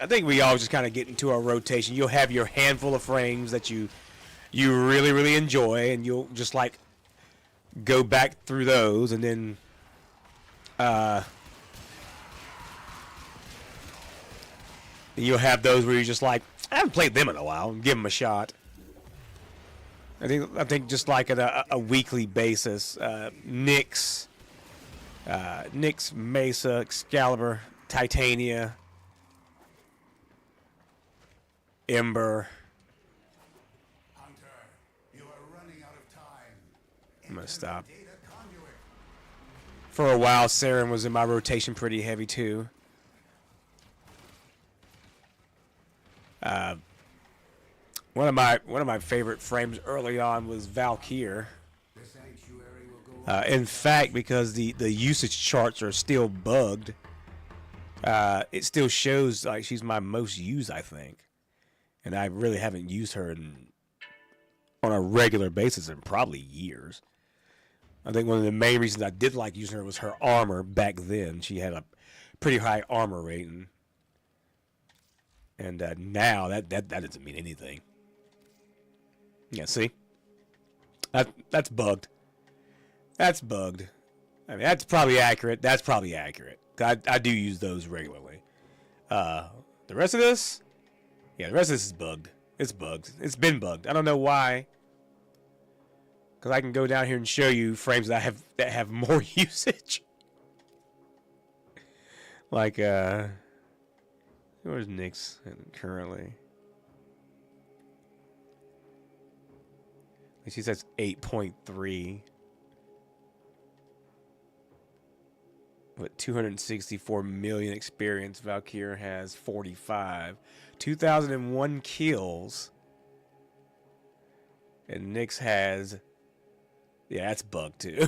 I think we all just kind of get into a rotation. You'll have your handful of frames that you really, really enjoy, and you'll just like go back through those, and then you'll have those where you're just like, I haven't played them in a while, and give them a shot. I think just like at a weekly basis, Nyx, Mesa, Excalibur, Titania, Ember. Hunter, you are running out of time. I'm gonna stop. For a while, Saren was in my rotation pretty heavy too. One of my favorite frames early on was Valkyr. In fact, because the usage charts are still bugged, it still shows like she's my most used, I think, and I really haven't used her on a regular basis in probably years. I think one of the main reasons I did like using her was her armor back then. She had a pretty high armor rating, and now that doesn't mean anything. Yeah, see? That's bugged. That's bugged. I mean, that's probably accurate. That's probably accurate. I do use those regularly. The rest of this? Yeah, the rest of this is bugged. It's bugged. It's been bugged. I don't know why. Because I can go down here and show you frames that have more usage. Like, where's Nyx currently? She says 8.3. But 264 million experience. Valkyr has 45. 2001 kills. And Nyx has... Yeah, that's bugged too.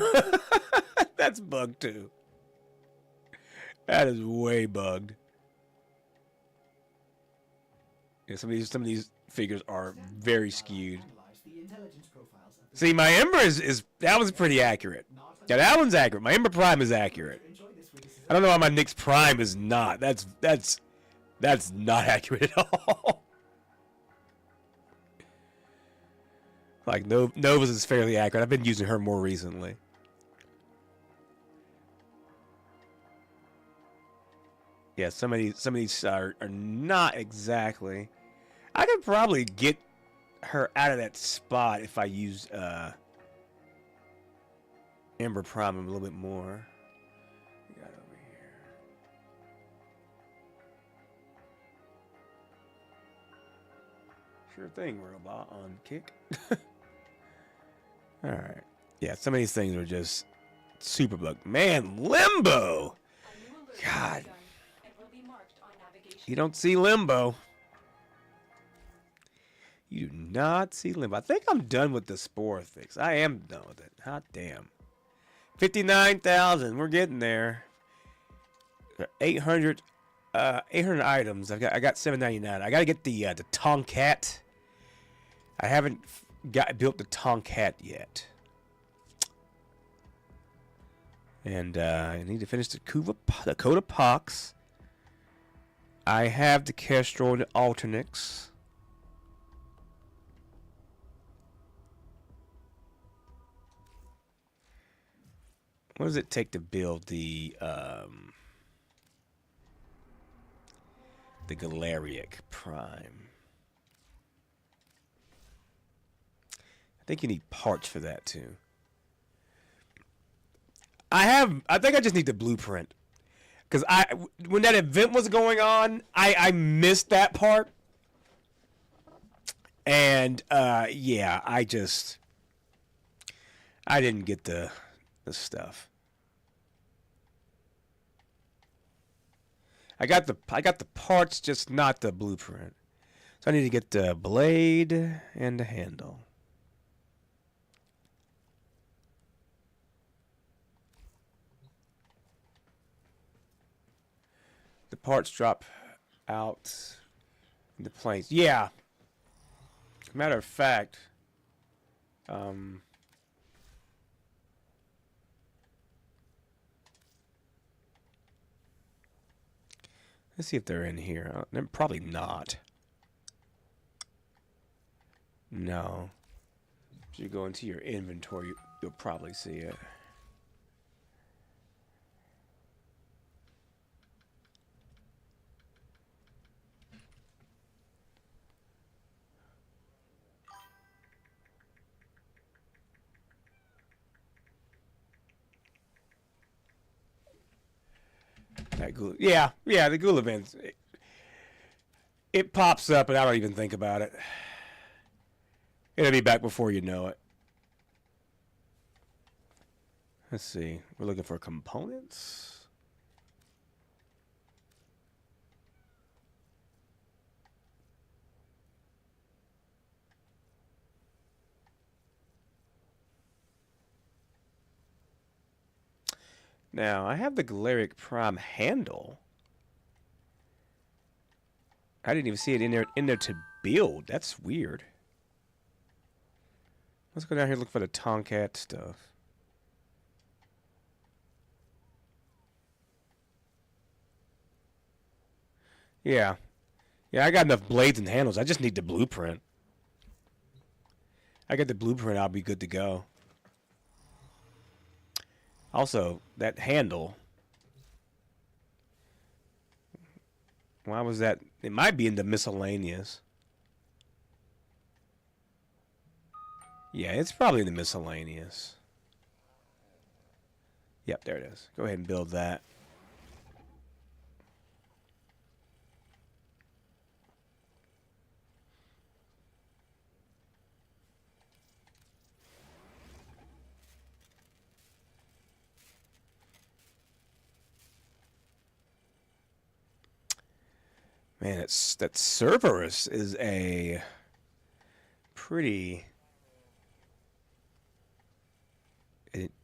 That's bugged too. That is way bugged. Yeah, some of these figures are very skewed. See, my Ember is that one's pretty accurate. Yeah, that one's accurate. My Ember Prime is accurate. I don't know why my Nyx Prime is not. That's not accurate at all. Like Nova's is fairly accurate. I've been using her more recently. Yeah, some of these are not exactly. I could probably get her out of that spot if I use Ember Prime a little bit more. We got over here. Sure thing, robot on kick. All right. Yeah, some of these things are just super bugged. Man, Limbo. God. You don't see Limbo. You do not see Limbo. I think I'm done with the Spore fix. I am done with it. Hot damn. 59,000. We're getting there. 800 items. I got 799. I got to get the Tonkat. I haven't built the Tonkat yet. And I need to finish the Coda Pox. I have the Kestrel and the Alternix. What does it take to build the the Galariac Prime. I think you need parts for that too. I think I just need the blueprint. Because when that event was going on, I missed that part. And yeah, I didn't get the stuff. I got the parts, just not the blueprint. So I need to get the blade and the handle. The parts drop out in the planes. Yeah. Matter of fact, let's see if they're in here. They're probably not. No. If you go into your inventory, you'll probably see it. That ghoul, yeah, the ghoul event. It pops up, and I don't even think about it. It'll be back before you know it. Let's see. We're looking for components. Now, I have the Galariac Prime handle. I didn't even see it in there to build. That's weird. Let's go down here and look for the Tonkat stuff. Yeah. Yeah, I got enough blades and handles. I just need the blueprint. I get the blueprint, I'll be good to go. Also, that handle. Why was that? It might be in the miscellaneous. Yeah, it's probably in the miscellaneous. Yep, there it is. Go ahead and build that. Man, that Cerberus is a pretty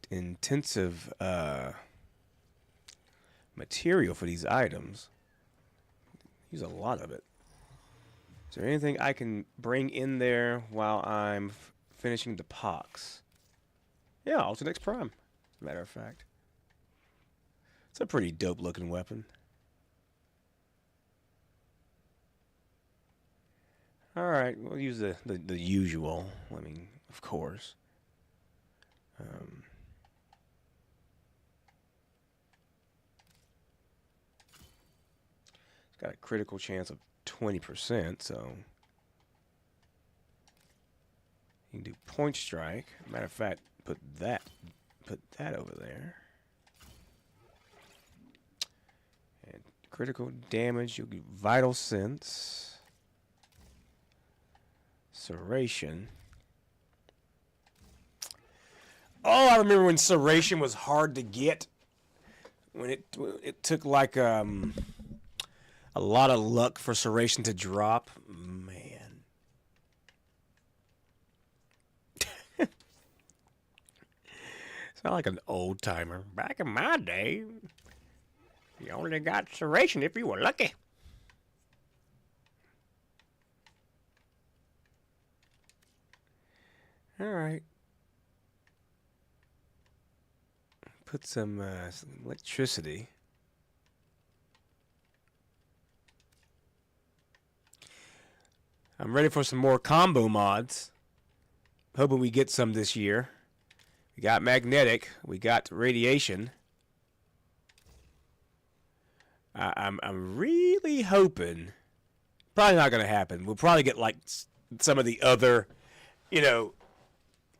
intensive material for these items. Use a lot of it. Is there anything I can bring in there while I'm finishing the Pox? Yeah, Ultinex Prime, as a matter of fact. It's a pretty dope looking weapon. Alright, we'll use the usual. I mean, of course. It's got a critical chance of 20%, so you can do point strike. Matter of fact, put that over there. And critical damage, you'll get vital sense. Serration. Oh, I remember when Serration was hard to get. When it took like a lot of luck for Serration to drop. Man. Sound like an old timer. Back in my day, you only got Serration if you were lucky. All right. Put some electricity. I'm ready for some more combo mods. Hoping we get some this year. We got magnetic. We got radiation. I'm really hoping. Probably not going to happen. We'll probably get like some of the other,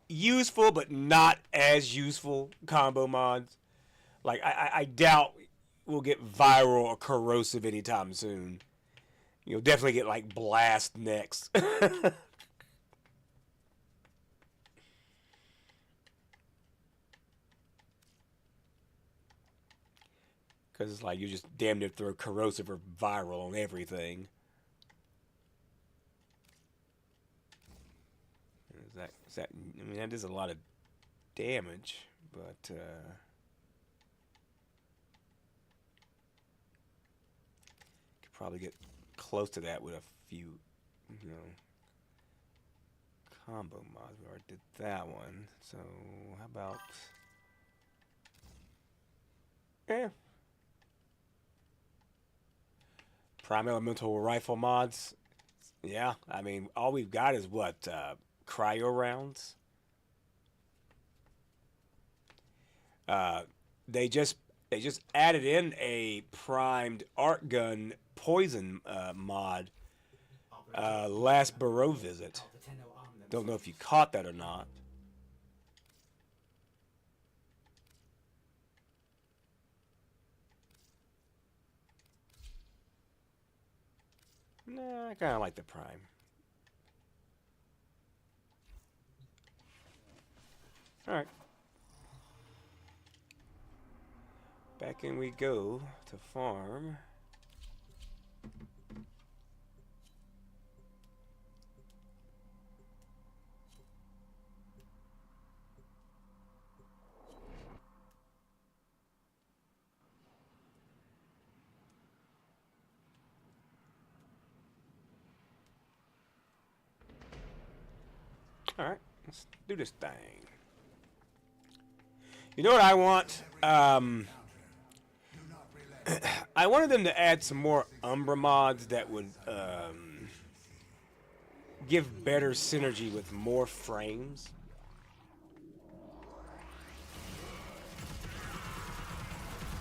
useful but not as useful combo mods. Like I doubt we'll get viral or corrosive anytime soon. You'll definitely get like blast next. Because it's like you just damn near throw corrosive or viral on everything. Is that? I mean, that is a lot of damage, but could probably get close to that with a few, combo mods. We already did that one. So how about? Yeah. Prime elemental rifle mods. Yeah, I mean, all we've got is what? Cryo rounds. They just added in a primed art gun poison mod last Barrow visit. Don't know if you caught that or not. Nah, I kind of like the prime. Alright. Back in we go to farm. Alright, let's do this thing. You know what I want? I wanted them to add some more Umbra mods that would give better synergy with more frames.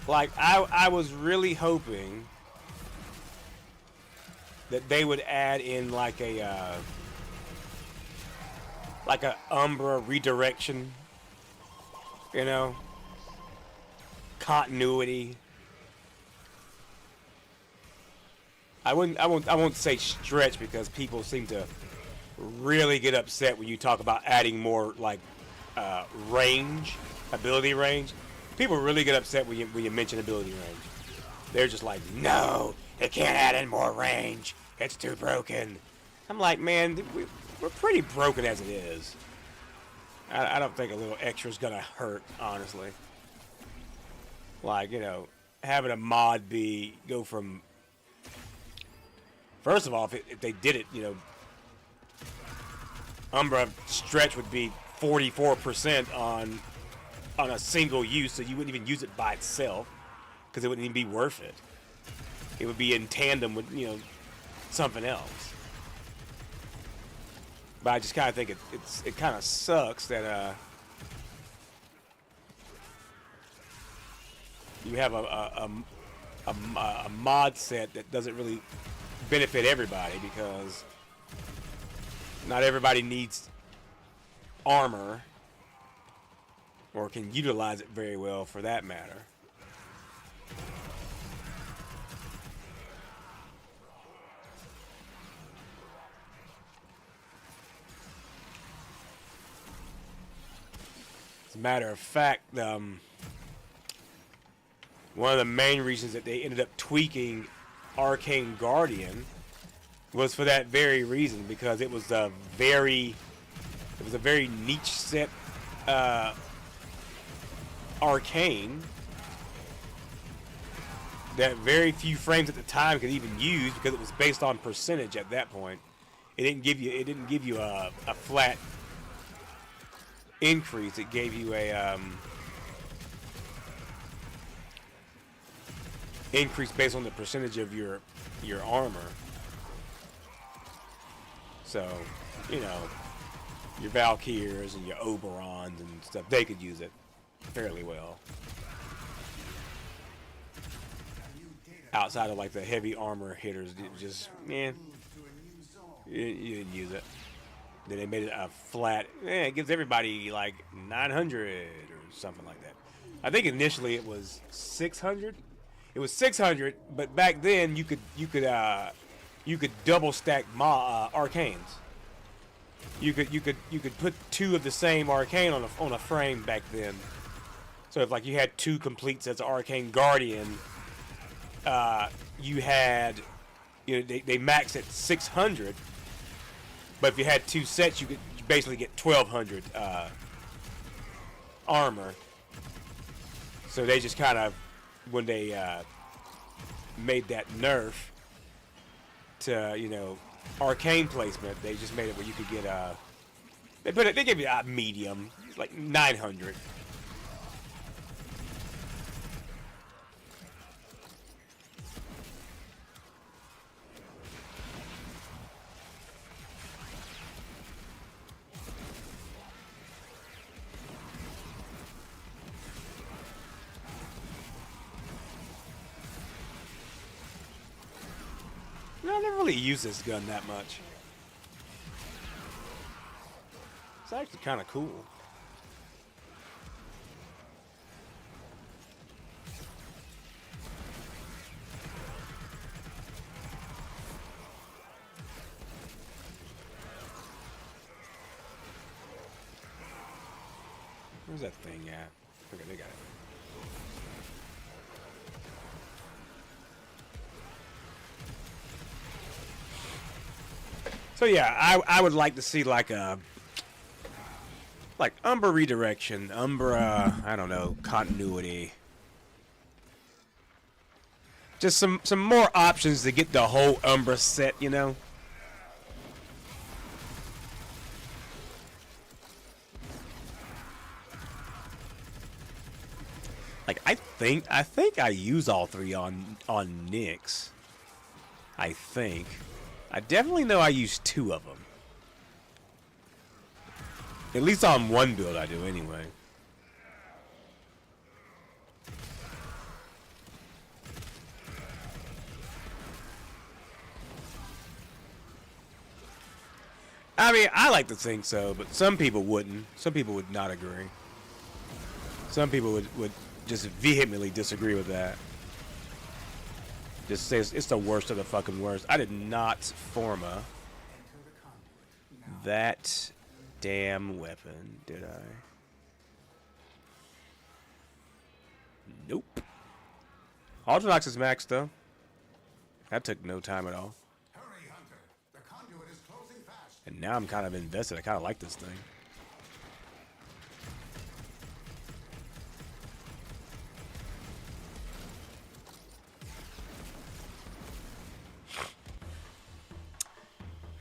Like, I was really hoping that they would add in like a Umbra redirection. Continuity. I won't say stretch because people seem to really get upset when you talk about adding more like range, ability range. People really get upset when you mention ability range. They're just like, no, they can't add in more range. It's too broken. I'm like, man, we're pretty broken as it is. I don't think a little extra is gonna hurt, honestly. Like, having a mod go from. First of all, if they did it, Umbra stretch would be 44% on a single use, so you wouldn't even use it by itself, because it wouldn't even be worth it. It would be in tandem with, something else. But I just kind of think it kind of sucks that you have a mod set that doesn't really benefit everybody, because not everybody needs armor or can utilize it very well, for that matter. As a matter of fact, one of the main reasons that they ended up tweaking Arcane Guardian was for that very reason, because it was a very niche set arcane that very few frames at the time could even use, because it was based on percentage at that point. It didn't give you a flat increase. It gave you a increase based on the percentage of your armor. So, your Valkyrs and your Oberons and stuff, they could use it fairly well. New data outside of like the heavy armor hitters, just man, you didn't use it. Then they made it a flat. It gives everybody like 900 or something like that. I think initially it was 600. It was 600, but back then you could double stack arcanes. You could put two of the same arcane on a frame back then. So if like you had two complete sets of Arcane Guardian, you had, they max at 600. But if you had two sets, you could basically get 1200 armor. So they just kind of, when they made that nerf to arcane placement, they just made it where you could get they gave you a medium, like 900. I never really use this gun that much. It's actually kind of cool. Where's that thing at? Okay, they got it. So yeah, I would like to see like Umbra redirection, Umbra, I don't know, continuity. Just some more options to get the whole Umbra set, Like I think I use all three on Nyx. I think. I definitely know I use two of them. At least on one build I do anyway. I mean, I like to think so, but some people wouldn't. Some people would not agree. Some people would just vehemently disagree with that. Just say it's the worst of the fucking worst. I did not forma that damn weapon, did I? Nope. Ultranox is maxed though. That took no time at all. Hurry, Hunter. The conduit is closing fast. And now I'm kind of invested. I kind of like this thing.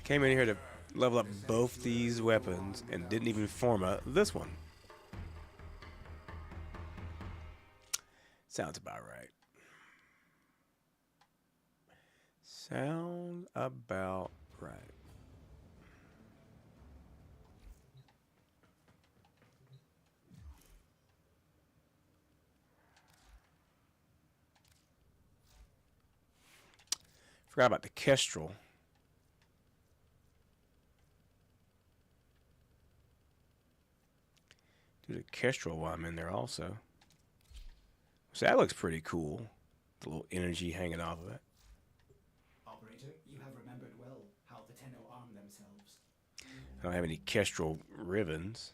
Came in here to level up both these weapons and didn't even forma this one. Sounds about right. Sounds about right. Forgot about the Kestrel. There's a Kestrel while I'm in there also. So that looks pretty cool. The little energy hanging off of it. Operator, you have remembered well how the Tenno arm themselves. I don't have any Kestrel ribbons.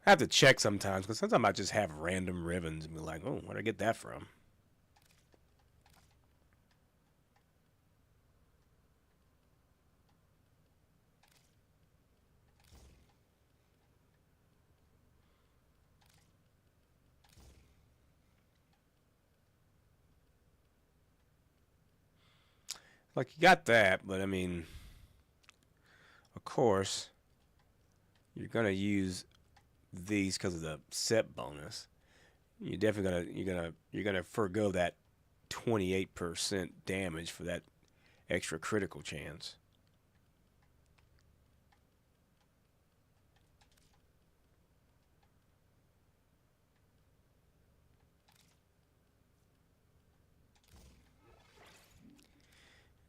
I have to check sometimes, because sometimes I just have random ribbons and be like, oh, where'd I get that from? Like, you got that, but I mean, of course, you're gonna use these because of the set bonus. You're definitely gonna forgo that 28% damage for that extra critical chance.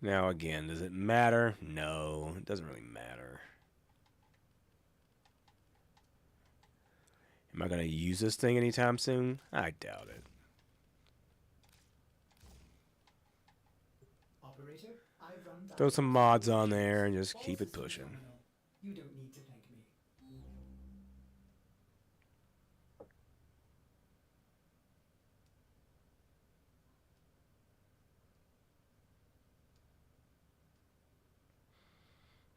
Now again, does it matter? No, it doesn't really matter. Am I going to use this thing anytime soon? I doubt it. Operator, I've run down Throw some mods on there and just keep it pushing. You don't need to thank me.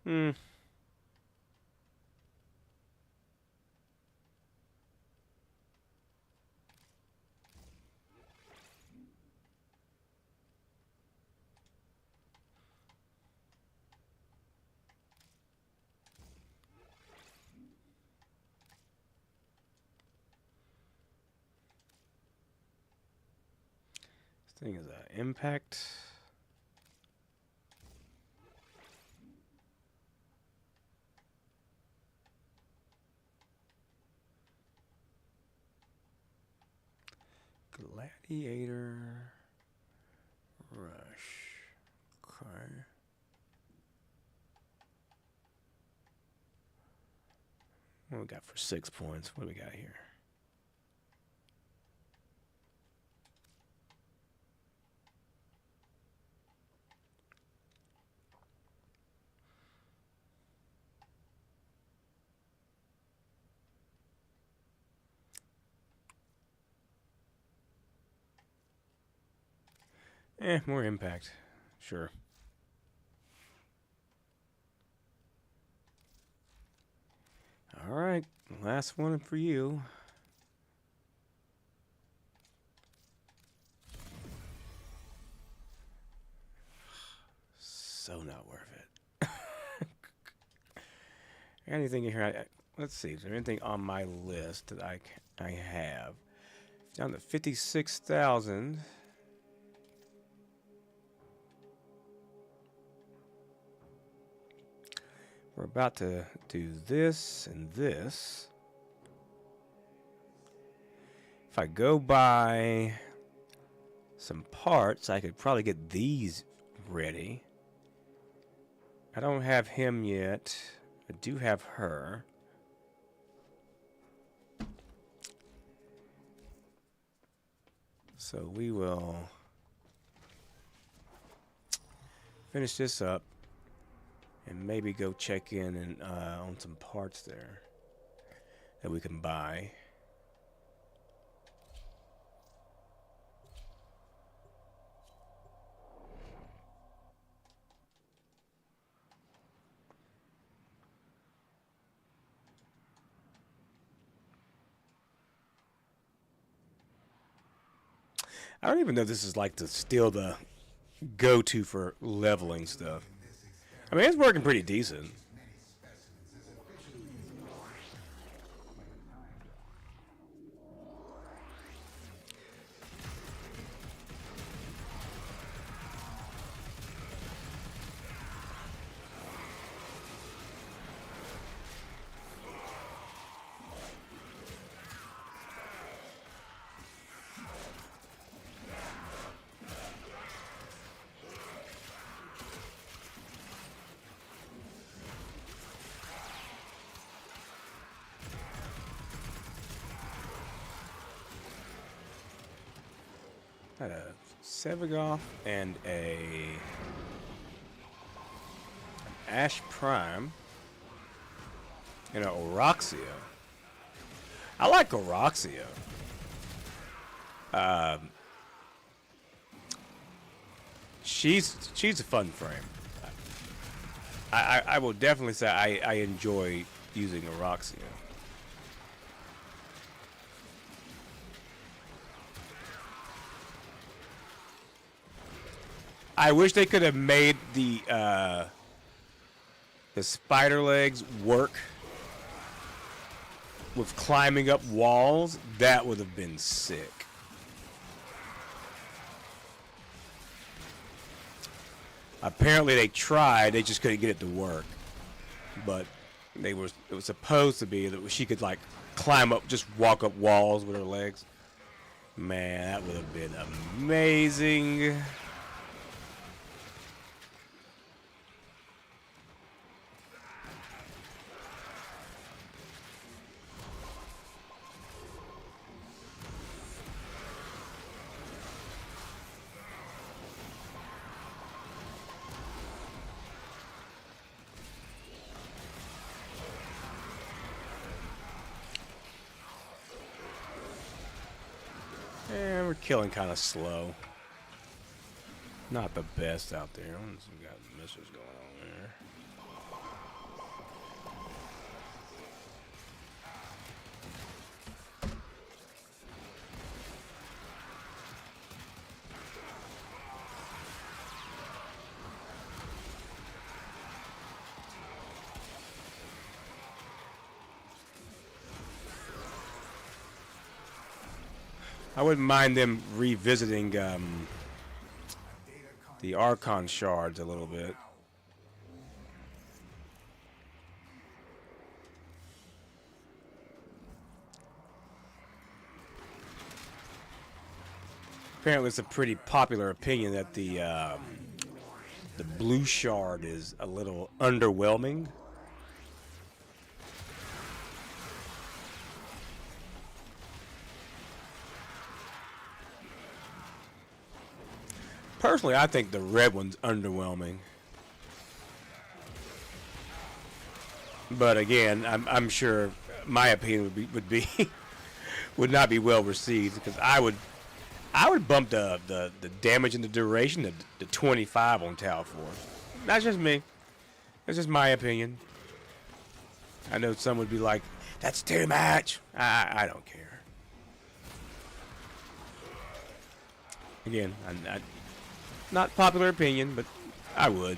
Hmm. This thing is an impact. Gladiator Rush. Okay. What we got for 6 points? What do we got here? More impact. Sure. All right, last one for you. So not worth it. Anything in here? Let's see. Is there anything on my list that I have? Down to 56,000. We're about to do this and this. If I go buy some parts, I could probably get these ready. I don't have him yet. I do have her. So we will finish this up. And maybe go check in and on some parts there that we can buy. I don't even know if this is like still the go-to for leveling stuff. I mean, it's working pretty decent. Had a Sevagoth and an Ash Prime and an Oroxia. I like Oroxia. She's a fun frame. I will definitely say I enjoy using Oroxia. I wish they could have made the spider legs work with climbing up walls. That would have been sick. Apparently they tried, they just couldn't get it to work. But it was supposed to be that she could like climb up, just walk up walls with her legs. Man, that would have been amazing. And we're killing kind of slow. Not the best out there. We got missiles going on there. I wouldn't mind them revisiting the Archon shards a little bit. Apparently, it's a pretty popular opinion that the blue shard is a little underwhelming. Personally, I think the red one's underwhelming. But again, I'm sure my opinion would not be well received, because I would bump the damage and the duration to 25 on Tau 4. That's just me. That's just my opinion. I know some would be like, that's too much. I don't care. Again, not popular opinion, but I would.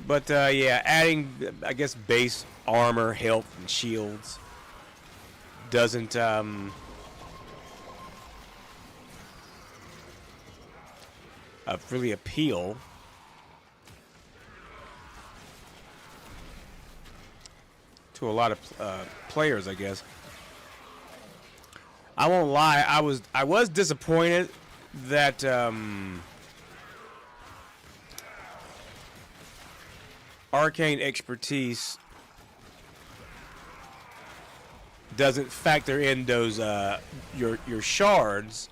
But yeah, adding, I guess, base armor, health, and shields doesn't really appeal. To a lot of players, I guess. I won't lie, I was disappointed that arcane expertise doesn't factor in those your shards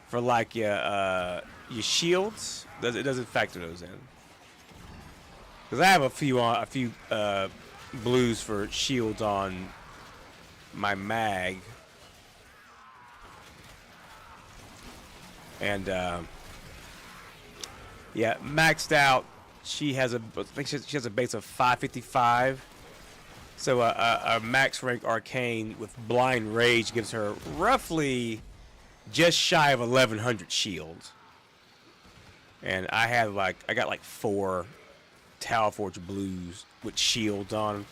for like your shields. It doesn't factor those in. Because I have a few blues for shields on my mag. And yeah, maxed out. She has I think she has a base of 555. So a max rank arcane with blind rage gives her roughly just shy of 1100 shields. And I got like 4 Tower Forge blues with shields on them.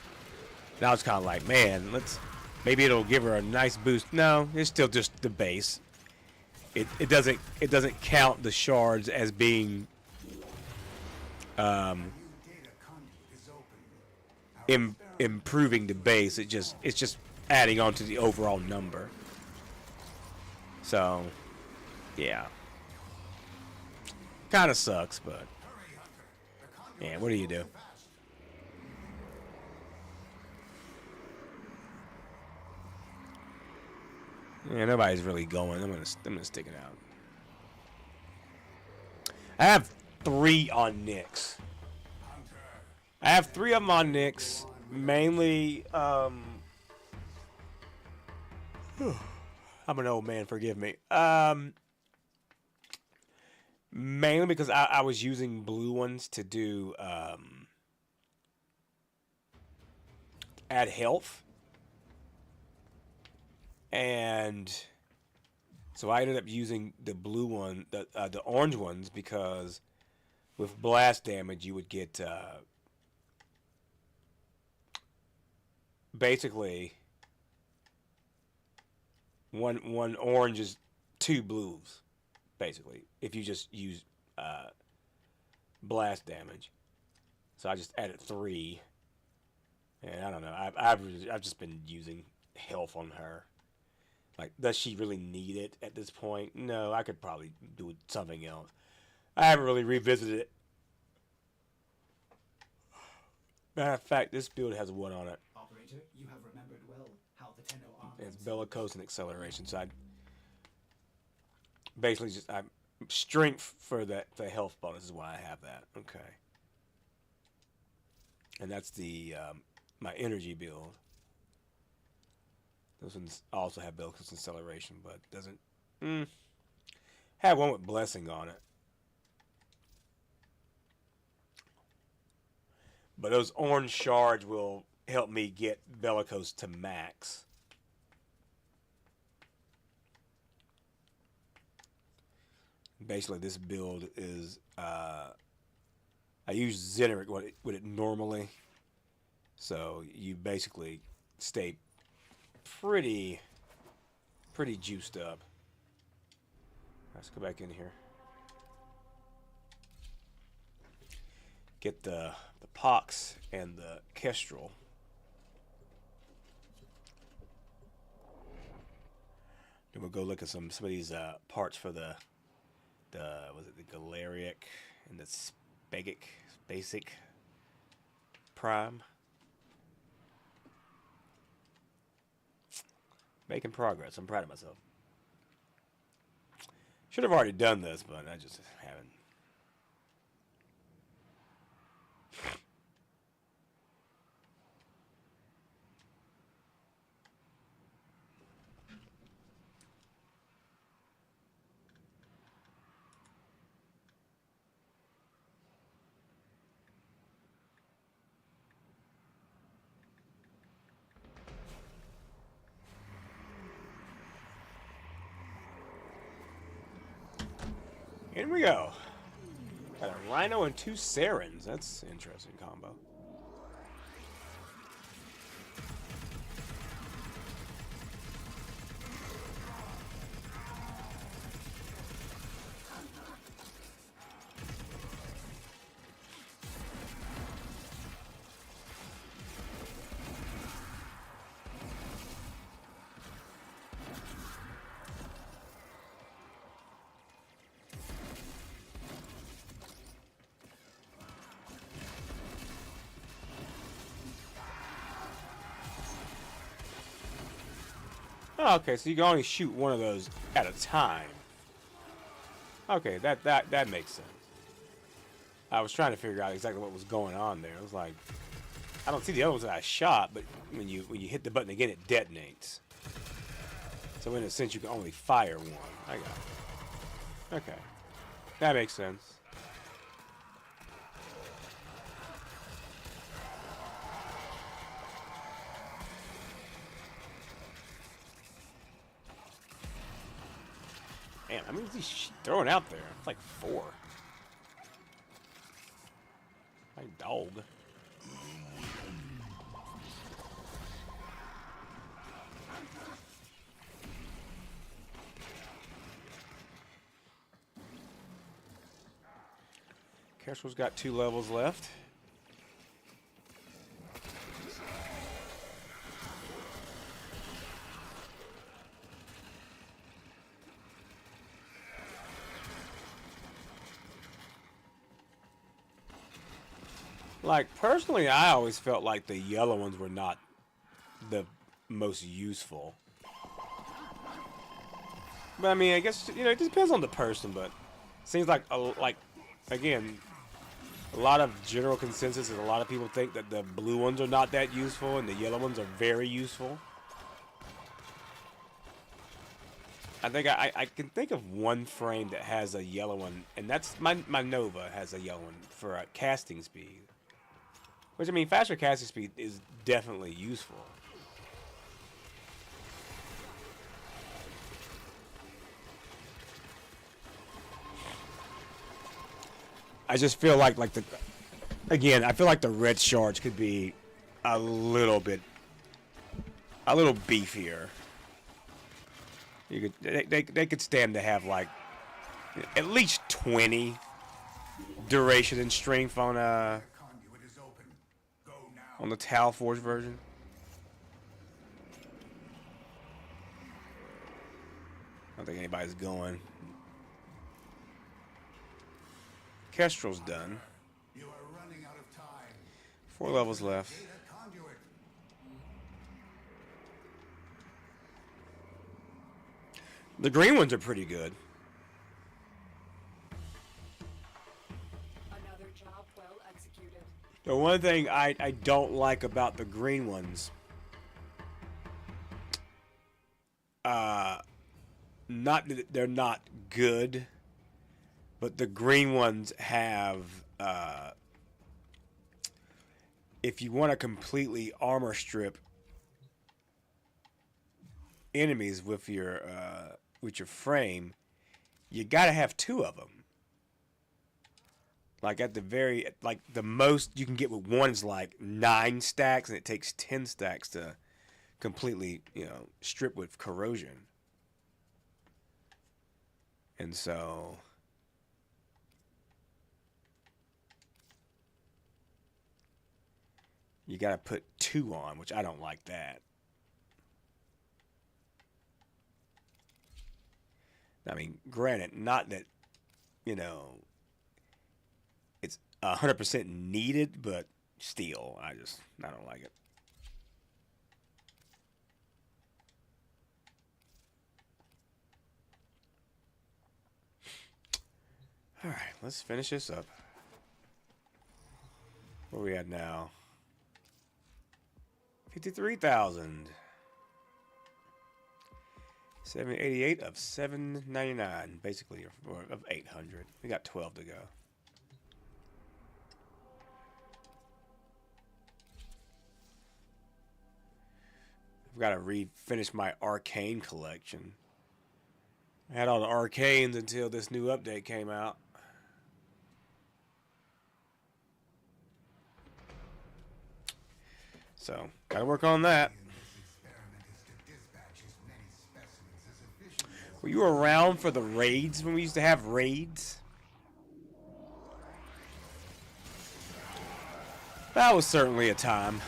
And I was kind of like, man, maybe it'll give her a nice boost. No, it's still just the base. It doesn't count the shards as being improving the base. It's just adding on to the overall number. So yeah, kind of sucks, but yeah, what do you do? Yeah, nobody's really going. I'm gonna stick it out. I have 3 on Nyx. I have 3 of them on Nyx. Mainly, I'm an old man, forgive me. Mainly because I was using blue ones to do add health. And so I ended up using the blue one, the orange ones, because with blast damage you would get basically one orange is 2 blues, basically, if you just use blast damage. So I just added 3, and I don't know. I've just been using health on her. Like, does she really need it at this point? No, I could probably do something else. I haven't really revisited it. Matter of fact, this build has 1 on it. Operator, you have remembered well how the Tenno armor. It's bellicose and acceleration. So I basically strength for the health bonus is why I have that. Okay. And that's the my energy build. Those ones also have Bellicose Acceleration, but doesn't have one with Blessing on it. But those orange shards will help me get Bellicose to max. Basically, this build is I use Zeneric with it normally, so you basically stay pretty juiced up. Let's go back in here. Get the Pox and the Kestrel. Then we'll go look at some of these parts for the was it the Galariac and the Basic Prime. Making progress. I'm proud of myself. Should have already done this, but I just haven't. Here we go. Got a Rhino and 2 Sarens. That's an interesting combo. Oh, okay, so you can only shoot one of those at a time. Okay, that makes sense. I was trying to figure out exactly what was going on there. It was like, I don't see the other ones that I shot, but when you hit the button again, it detonates. So in a sense, you can only fire one. I got it. Okay, that makes sense. Damn, I mean, he's throwing out there. It's like 4. My dog. Kestrel's got 2 levels left. Like, personally, I always felt like the yellow ones were not the most useful. But, I mean, I guess, you know, it just depends on the person, but it seems like, again, a lot of general consensus is a lot of people think that the blue ones are not that useful and the yellow ones are very useful. I think I can think of one frame that has a yellow one, and that's my Nova has a yellow one for casting speed. Which, I mean, faster casting speed is definitely useful. I just feel like the, again, I feel like the red shards could be a little beefier. You could, they could stand to have like at least 20 duration and strength on the Tal Forge version. I don't think anybody's going. Kestrel's done. You are running out of time. 4 levels left. The green ones are pretty good. Another job well executed. The one thing I don't like about the green ones, not that they're not good, but the green ones have, if you want to completely armor strip enemies with your frame, you gotta have 2 of them. Like at the very, like the most you can get with one is like 9 stacks, and it takes 10 stacks to completely, strip with corrosion. And so you got to put 2 on, which I don't like that. I mean, granted, not that, it's 100% needed, but still, I don't like it. All right, let's finish this up. Where are we at now? 53,000. 788 of 799, basically, or of 800. We got 12 to go. I've got to finish my Arcane collection. I had all the Arcanes until this new update came out. So, gotta work on that. Were you around for the raids when we used to have raids? That was certainly a time.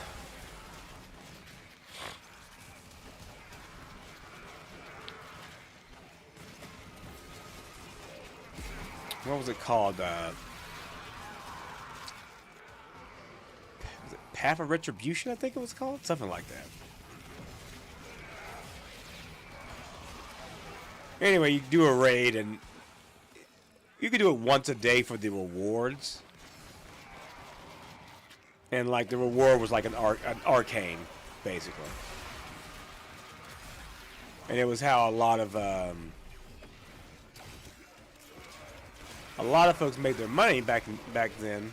What was it called? Was it Path of Retribution, I think it was called? Something like that. Anyway, you do a raid, and you could do it once a day for the rewards. And, like, the reward was like an arcane, basically. And it was how a lot of folks made their money back then.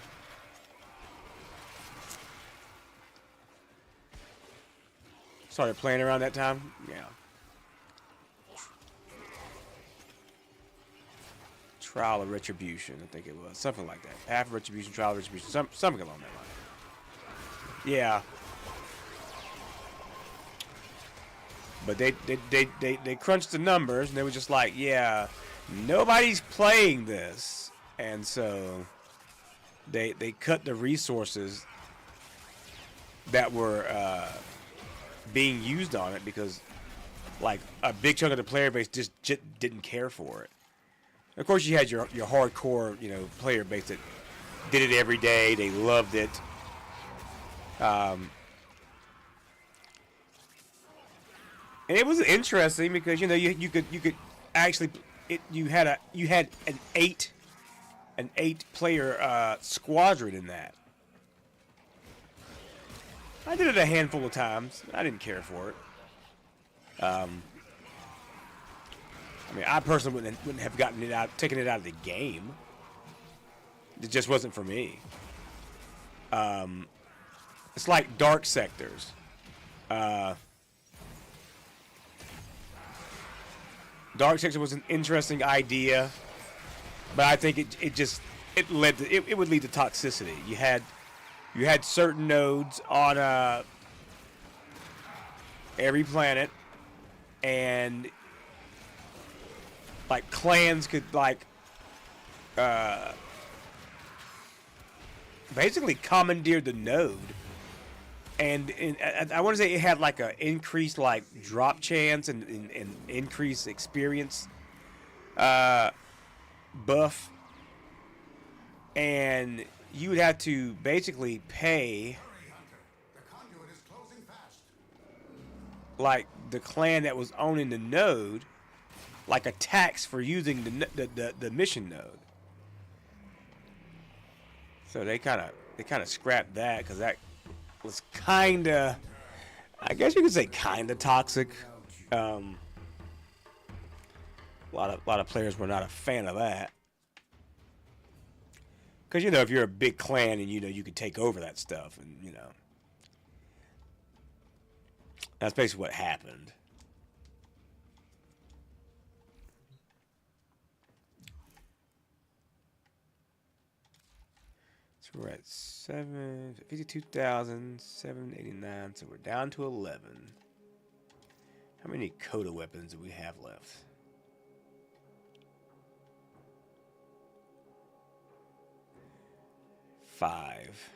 Started playing around that time? Yeah. Trial of Retribution, I think it was. Something like that. Path of Retribution, Trial of Retribution, something along that line. Yeah. But they crunched the numbers, and they were just like, yeah, nobody's playing this. And so they cut the resources that were being used on it, because like a big chunk of the player base just didn't care for it. Of course, you had your hardcore, player base that did it every day. They loved it. And it was interesting because you could actually you had an 8 player squadron in that. I did it a handful of times. I didn't care for it. I mean, I personally wouldn't have taken it out of the game. It just wasn't for me. It's like Dark Sectors. Dark Sector was an interesting idea, but I think it would lead to toxicity. You had certain nodes on every planet, and like clans could basically commandeer the node, and I want to say it had like a increased like drop chance and increased experience buff, and you would have to basically pay like the clan that was owning the node like a tax for using the mission node. So they kind of scrapped that because that was kind of, I guess you could say, kind of toxic. A lot of players were not a fan of that. Because, you know, if you're a big clan and, you know, you could take over that stuff and, you know. That's basically what happened. So we're at 52,789. So we're down to 11. How many Coda weapons do we have left? 5.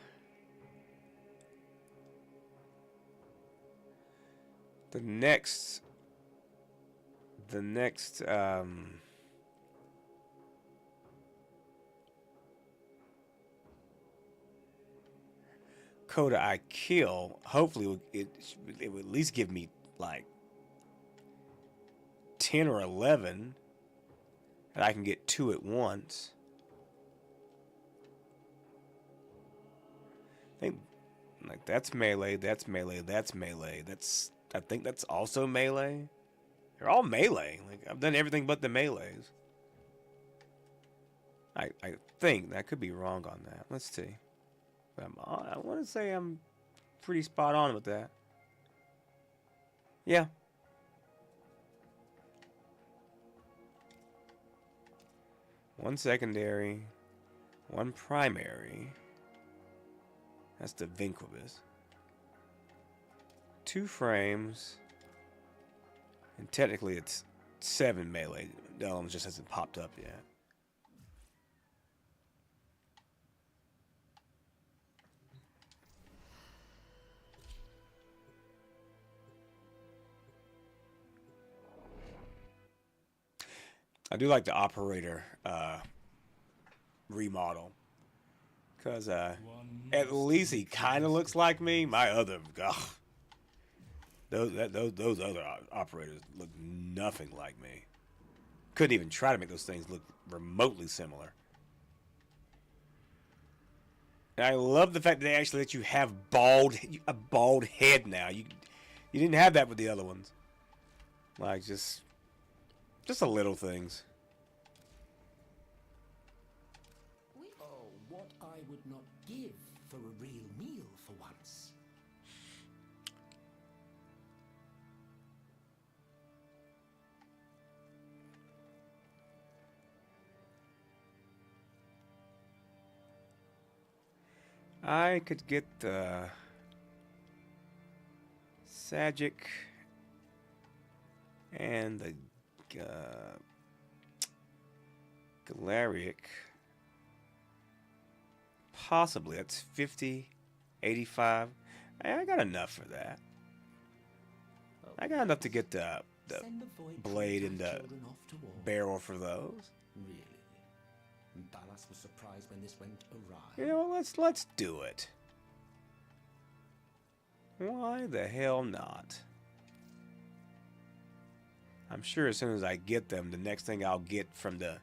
The next Coda I kill, hopefully it would at least give me like 10 or 11, and I can get 2 at once. I think like that's melee, that's melee, that's melee. I think that's also melee. They're all melee. Like I've done everything but the melees. I think. I could be wrong on that. Let's see. But I want to say I'm pretty spot on with that. Yeah. One secondary, one primary. That's the Vinquibus. 2 frames. And technically it's 7 melee. The other one just hasn't popped up yet. I do like the operator remodel. Because at least he kind of looks like me. My other, those other operators look nothing like me. Couldn't even try to make those things look remotely similar. And I love the fact that they actually let you have a bald head now. You didn't have that with the other ones. Like just the little things. Oh, what I would not give for a real meal for once. I could get the Sagic and the Galaric. Possibly. That's 50, 85. I got enough for that. I got enough to get the blade and the barrel for those. Really? Ballas was surprised when this went awry. You know what? Let's do it. Why the hell not? I'm sure as soon as I get them, the next thing I'll get from the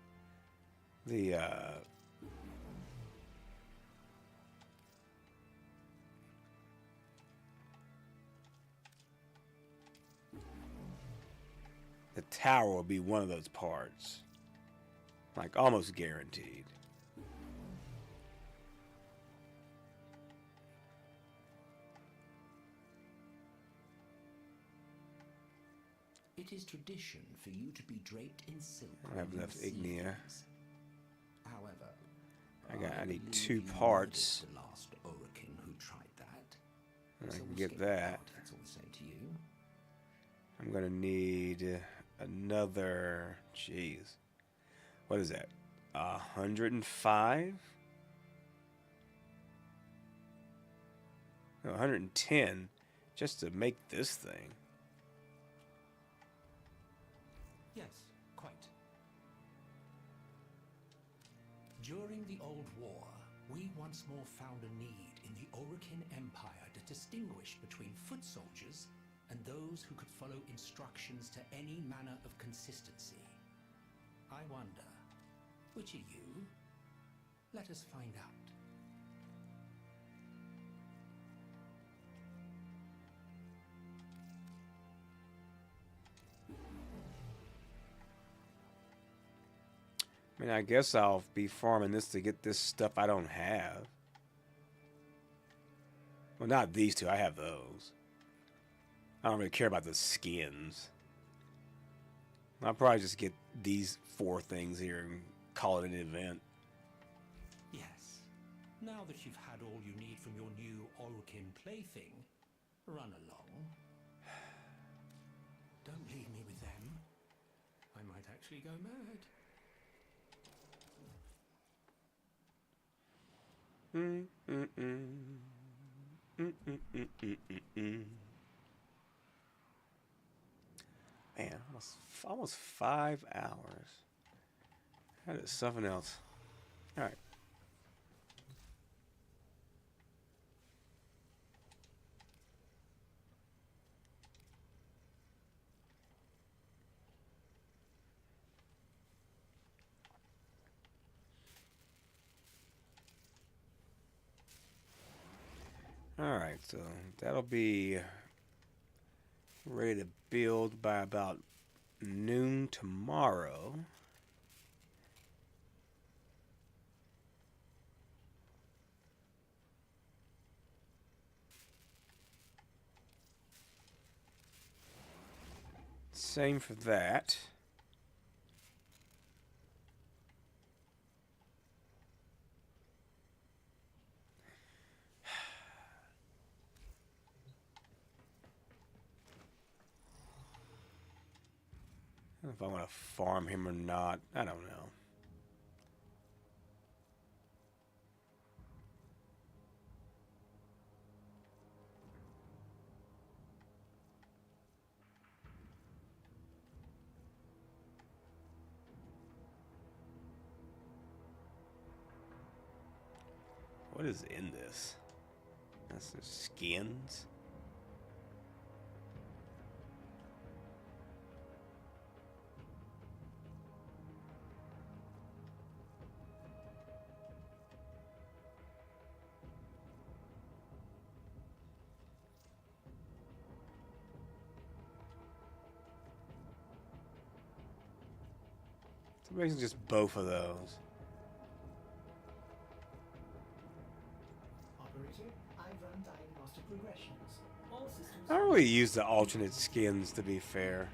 tower will be one of those parts. Like almost guaranteed. It is tradition for you to be draped in silk. I have enough Ignia. However, I need 2 parts. The last Orokin who tried that. And I So can we'll get skip that. It's all the same to you. I'm gonna need another. Jeez, what is that? 105? No, 110 just to make this thing. Yes, quite. During the Old War, we once more found a need in the Orokin Empire to distinguish between foot soldiers and those who could follow instructions to any manner of consistency. I wonder, which are you? Let us find out. I mean, I guess I'll be farming this to get this stuff I don't have. Well, not these two. I have those. I don't really care about the skins. I'll probably just get these 4 things here and call it an event. Yes. Now that you've had all you need from your new Orokin plaything, run along. Don't leave me with them. I might actually go mad. Man, almost 5 hours. That is something else. All right. Alright, so that'll be ready to build by about noon tomorrow. Same for that. I don't know if I want to farm him or not. I don't know. What is in this? That's the skins. So basically just both of those. Operator, I've run diagnostic regressions. All systems. I don't really use the alternate skins, to be fair.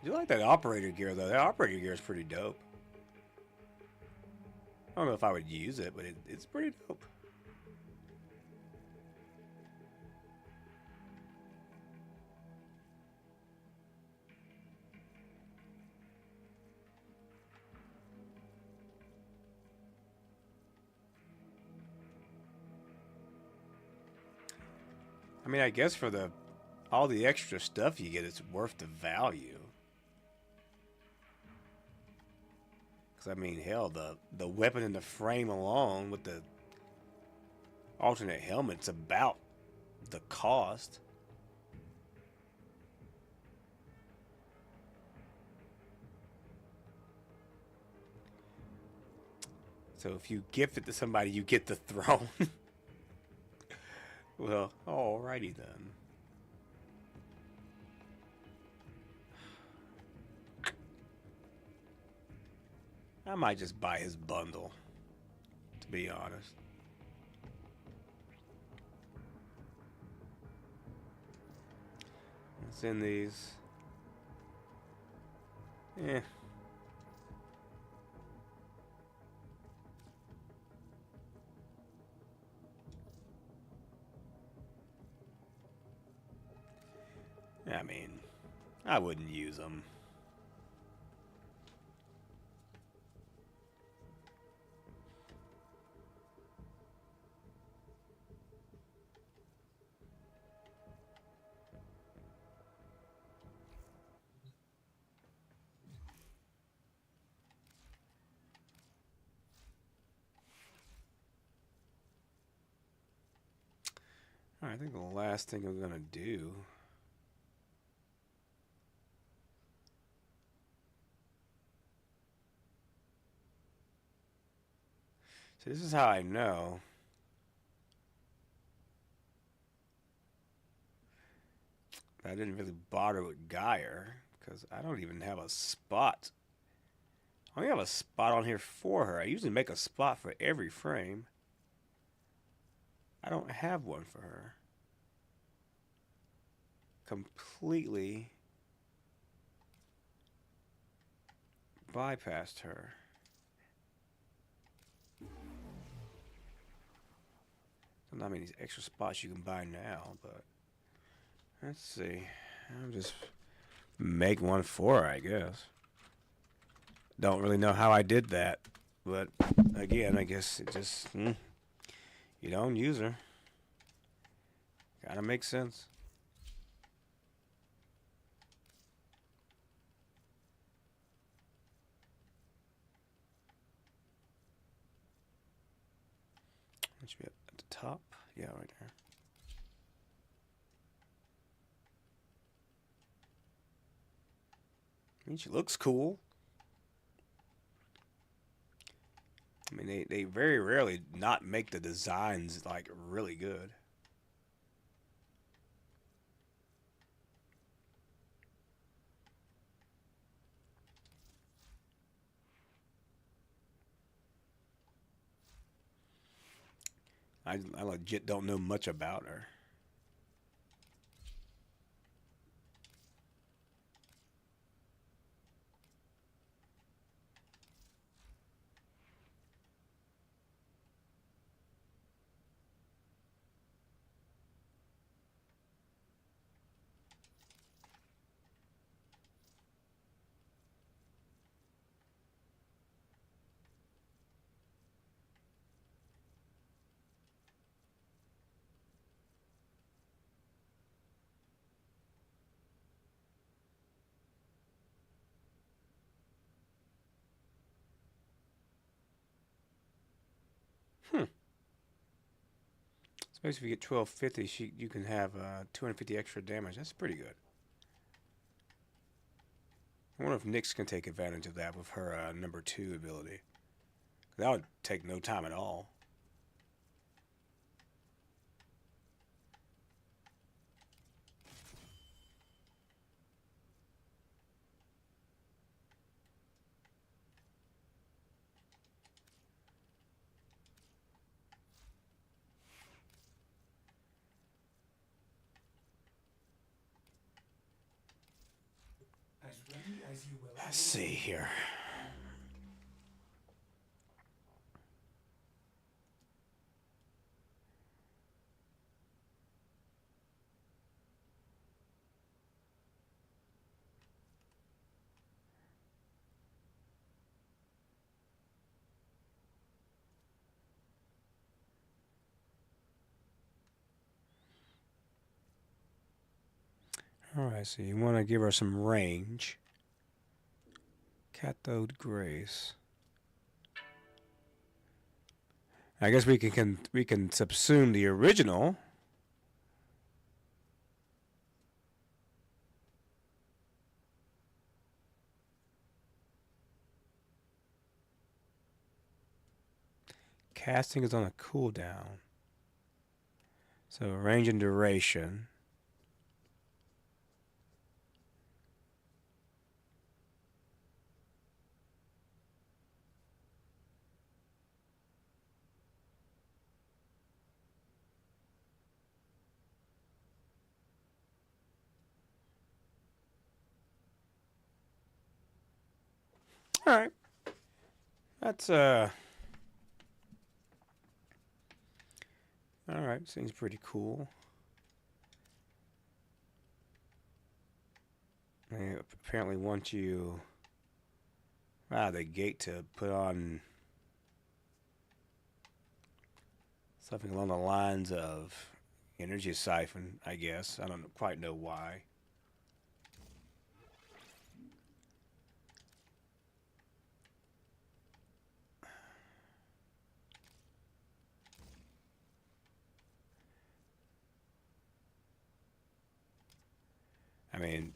I do like that operator gear, though. That operator gear is pretty dope. I don't know if I would use it, but it's pretty dope. I mean, I guess for all the extra stuff you get, it's worth the value. Because, I mean, hell, the weapon and the frame alone with the alternate helmet's about the cost. So if you gift it to somebody, you get the throne. Well, alrighty then. I might just buy his bundle, to be honest. What's in these? Eh. I mean, I wouldn't use them. All right, I think the last thing I'm gonna do. So this is how I know. But I didn't really bother with Geyer because I don't even have a spot. I only have a spot on here for her. I usually make a spot for every frame. I don't have one for her. Completely bypassed her. Not many extra spots you can buy now, but let's see. I'll just make one for her, I guess. Don't really know how I did that, but again, I guess it just you don't use her. Gotta make sense. It should be at the top. Yeah, right there. I mean, she looks cool. I mean, they very rarely not make the designs, like, really good. I legit don't know much about her. Especially if you get 1250, you can have 250 extra damage. That's pretty good. I wonder if Nyx can take advantage of that with her number 2 ability. That would take no time at all. Let's see here. Alright, so you want to give her some range. Cathode Grace. I guess we can subsume the original. Casting is on a cooldown. So range and duration. All right. That's all right, seems pretty cool. They apparently want you out of the gate to put on something along the lines of energy siphon, I guess. I don't quite know why. I mean,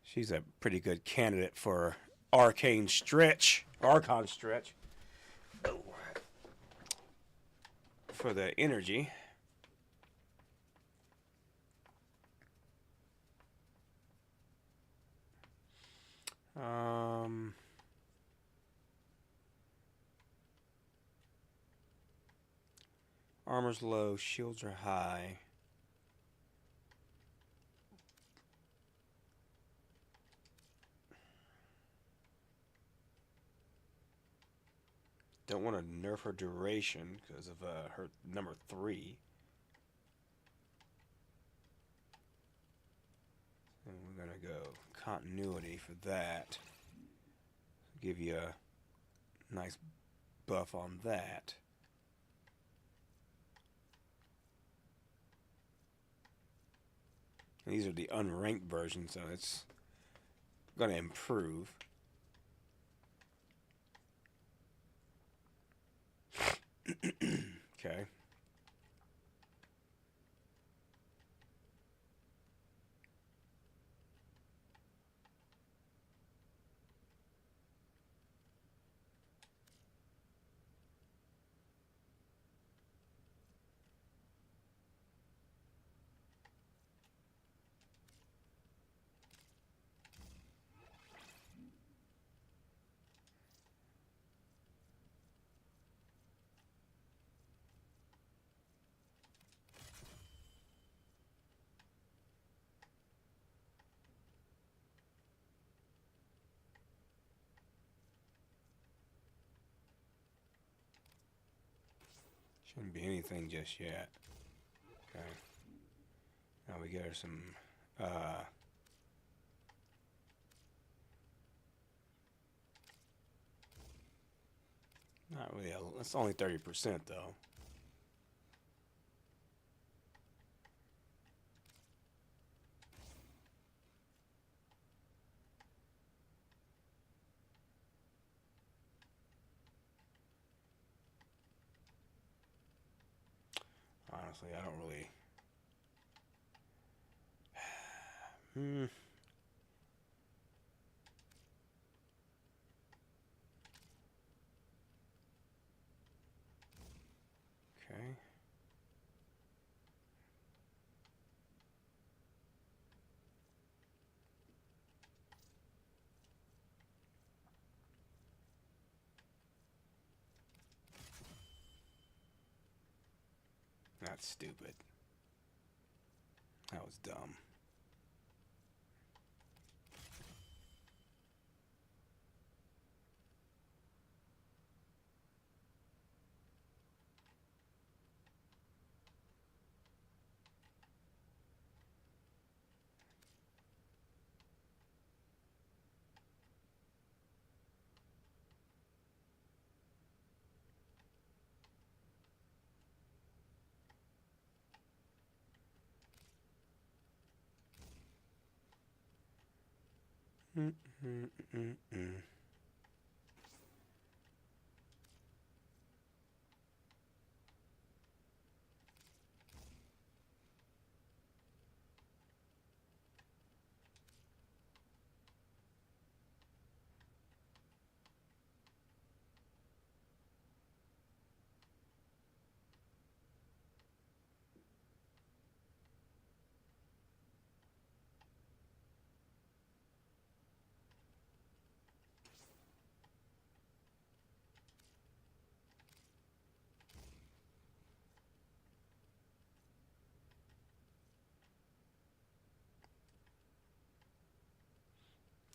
she's a pretty good candidate for Arcane Stretch. Archon Stretch. Oh. For the energy. Armor's low, shields are high. Don't want to nerf her duration because of her number 3. And we're going to go continuity for that. Give you a nice buff on that. And these are the unranked versions, so it's going to improve. Okay. Shouldn't be anything just yet. Okay. Now we get her some, not really, that's only 30% though. Honestly, I don't really. Okay. That's stupid. That was dumb.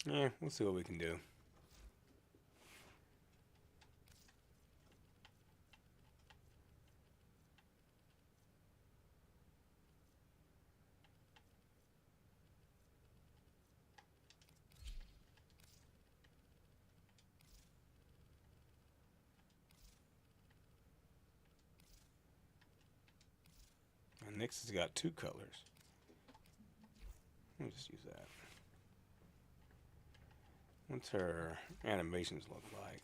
Yeah, we'll see what we can do. And Nyx has got 2 colors. Let me just use that. What's her animations look like?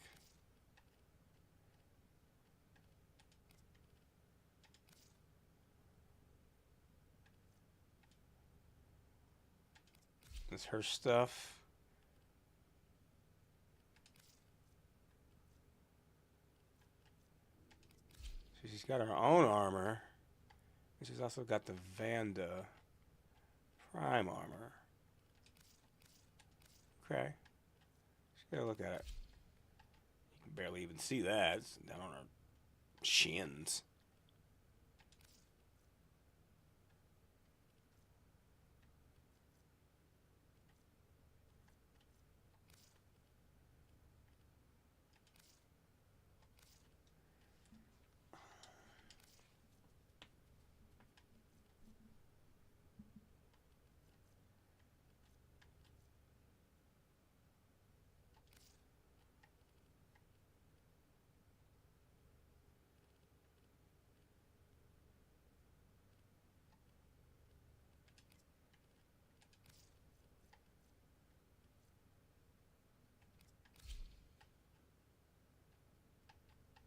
That's her stuff. So she's got her own armor. And she's also got the Vanda Prime armor. Okay. Yeah, look at it. You can barely even see that. It's down on our shins.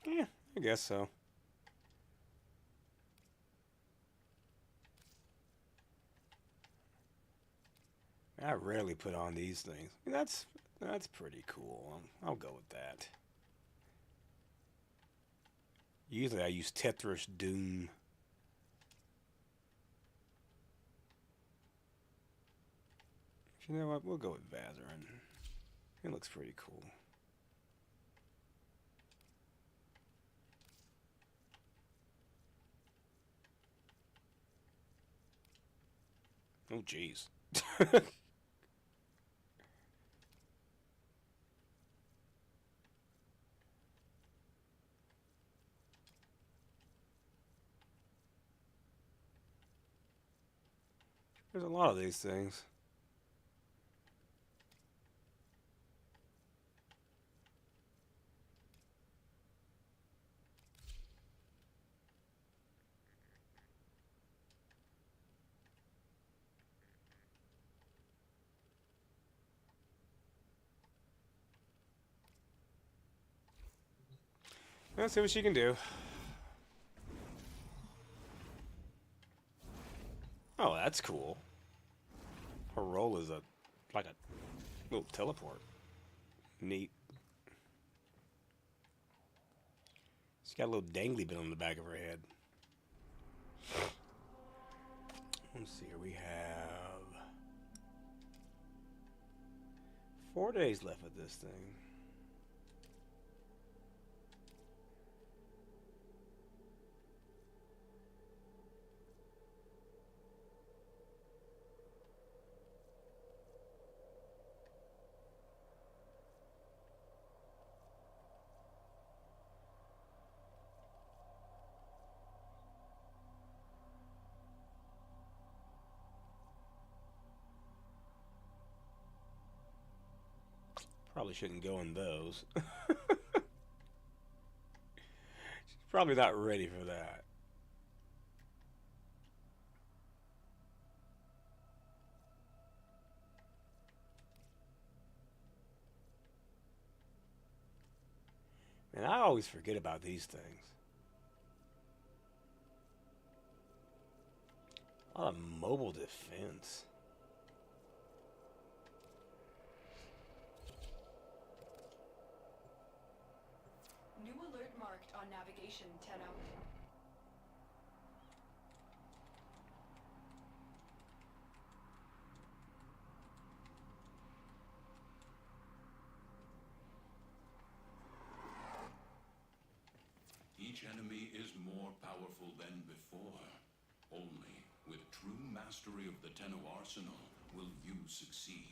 Yeah, I guess so. I rarely put on these things. That's pretty cool. I'll go with that. Usually I use Tetris Doom. You know what? We'll go with Vazarin. It looks pretty cool. Oh, jeez. There's a lot of these things. Let's see what she can do. Oh, that's cool. Her role is like a little teleport. Neat. She's got a little dangly bit on the back of her head. Let's see here. We have 4 days left with this thing. Probably shouldn't go in those. She's probably not ready for that. And I always forget about these things. A lot of mobile defense. New alert marked on navigation, Tenno. Each enemy is more powerful than before. Only with true mastery of the Tenno arsenal will you succeed.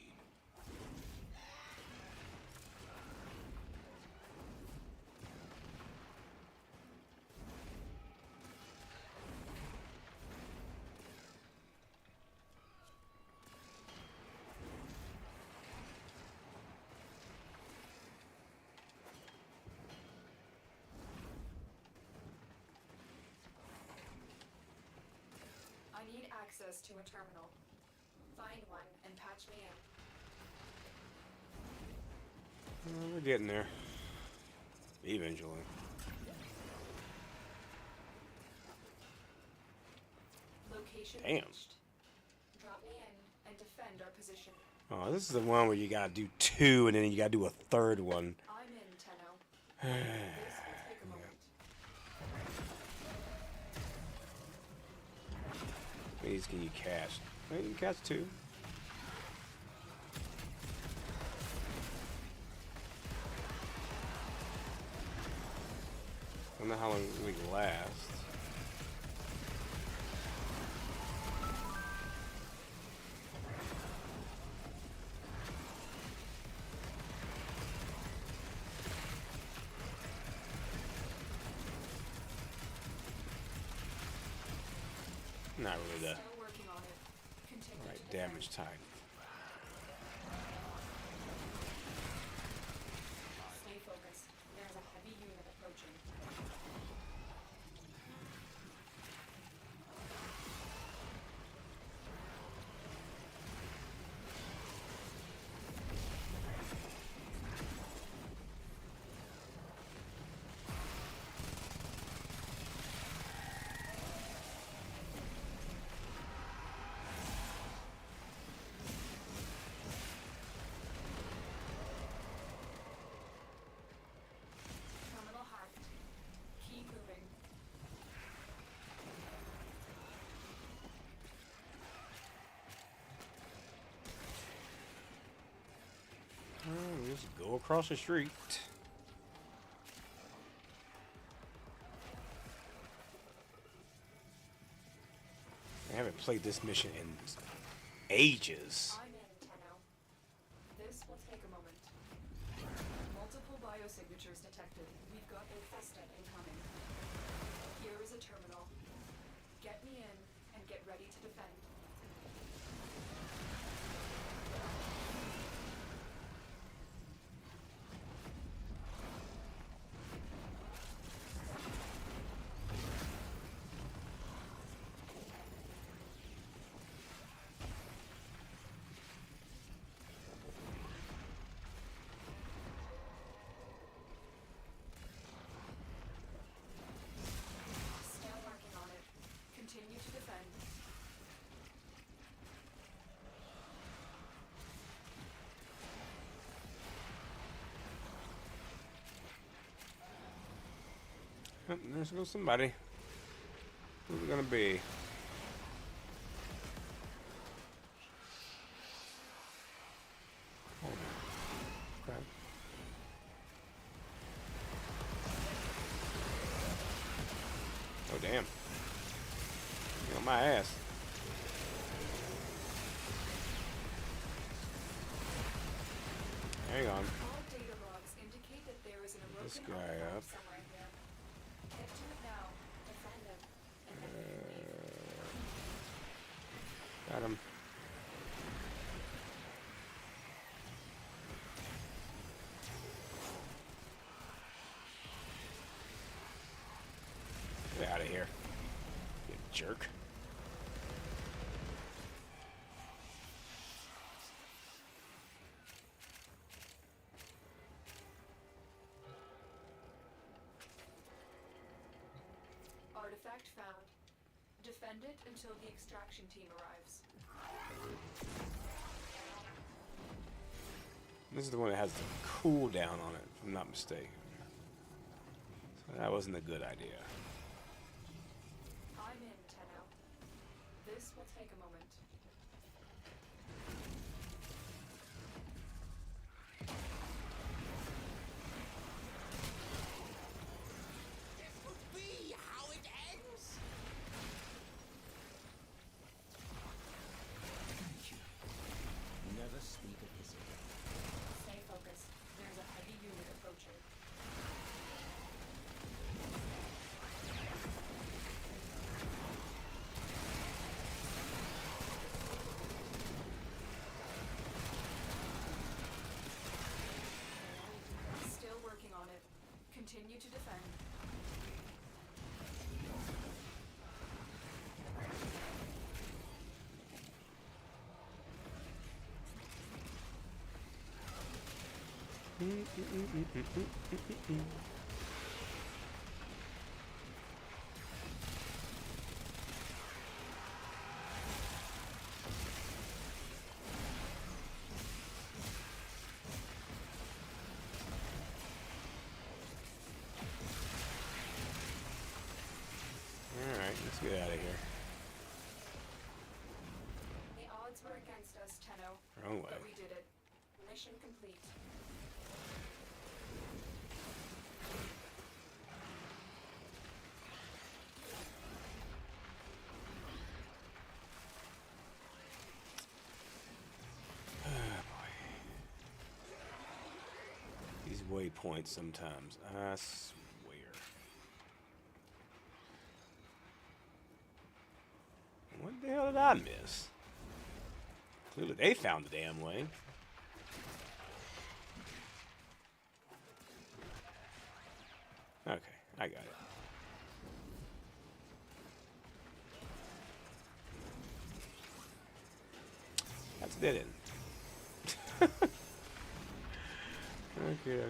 I need access to a terminal. Find one and patch me in. We're getting there. Eventually. Location Damn. reached. Drop me in and defend our position. Oh, this is the one where you gotta do 2 and then you gotta do a third one. I'm in, Tenno. This will take a moment. These can you cast? Wait, you can cast 2. don't know how long we can last. Not really the Still working on it. Continue right to defend. damage type. Stay focused. There's a heavy unit approaching. Terminal heart. Keep moving. Just go across the street. I haven't played this mission in ages. I'm in, Tenno. This will take a moment. Multiple biosignatures detected. We've got Infesta incoming. Here is a terminal. Get me in and get ready to defend. Still working on it. Continue to defend. Oh, there's goes somebody. Who's it gonna be? Oh, crap. Oh damn. You on my ass. Hang on. All data logs indicate that there is an This erosion guy artifact up. somewhere here. Get to it now. Defend him. And then Got him. Get out of here. You jerk. artifact found. Defend it until the extraction team arrives. This is the one that has the cooldown on it, if I'm not mistaken. So that wasn't a good idea. I'm in, Tenno. This will take a moment. This will be how it ends. Thank you. Never speak of this again. Stay focused. There's a heavy unit approaching. Still working on it. Continue to defend. Alright, let's get out of here. The odds were against us, Tenno. Wrong way. But we did it. Mission complete. waypoints sometimes. I swear. What the hell did I miss? Clearly they found the damn way. Okay, I got it. That's dead end. Okay.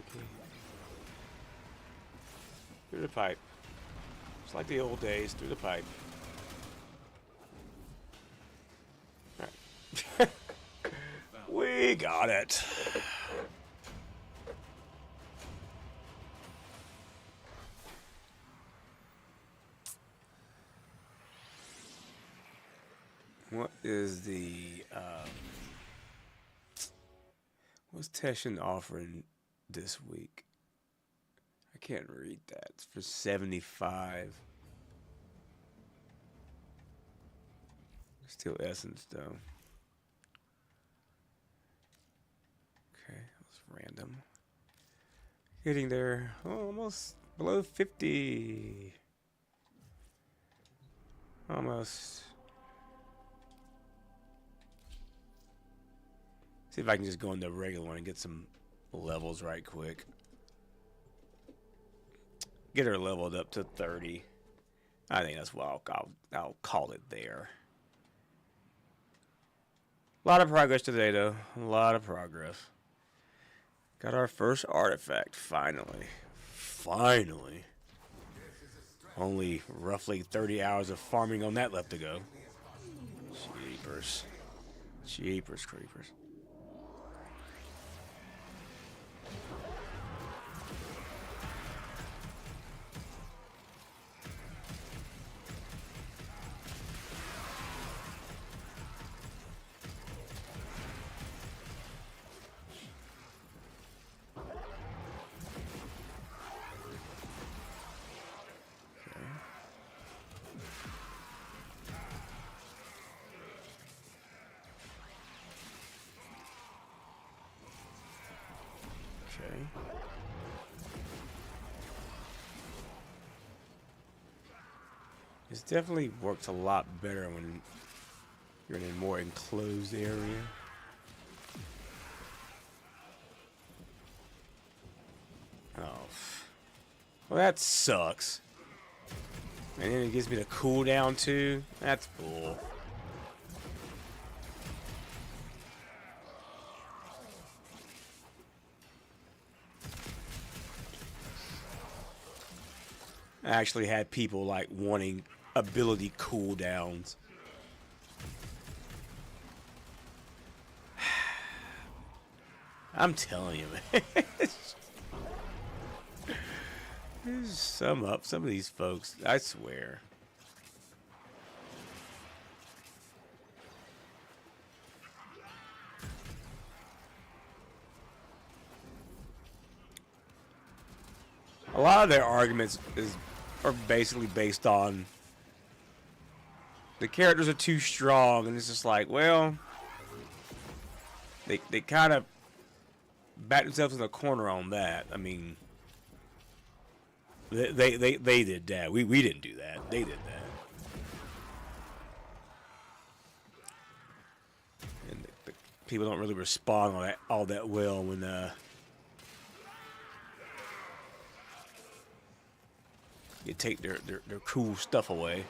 Through the pipe. Just like the old days, through the pipe. Alright. We got it. What is the what's Teshin offering this week? I can't read that. It's for 75. Still essence though. Okay, that's random. Getting there, almost below 50. Almost. See if I can just go into the regular one and get some levels right quick. Get her leveled up to 30. I think that's what I'll call it there. A lot of progress today, though. A lot of progress. Got our first artifact, finally. Finally. Only roughly 30 hours of farming on that left to go. Jeepers. Jeepers creepers. This definitely works a lot better when you're in a more enclosed area. Oh. Well, that sucks. And then it gives me the cooldown too. That's bull. I actually had people like wanting ability cooldowns. I'm telling you, man. Some of these folks, I swear. A lot of their arguments are basically based on the characters are too strong, and it's just like, well, they kind of back themselves in the corner on that. I mean, they did that. We didn't do that. They did that. And the people don't really respond all that well when you take their cool stuff away.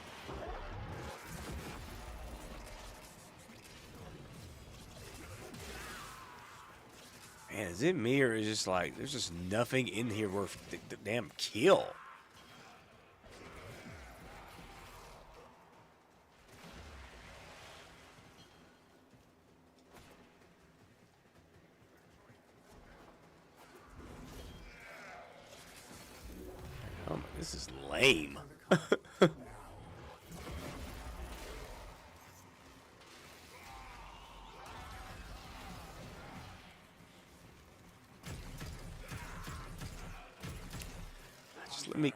Man, is it me or is it just like there's just nothing in here worth the damn kill? Oh, this is lame.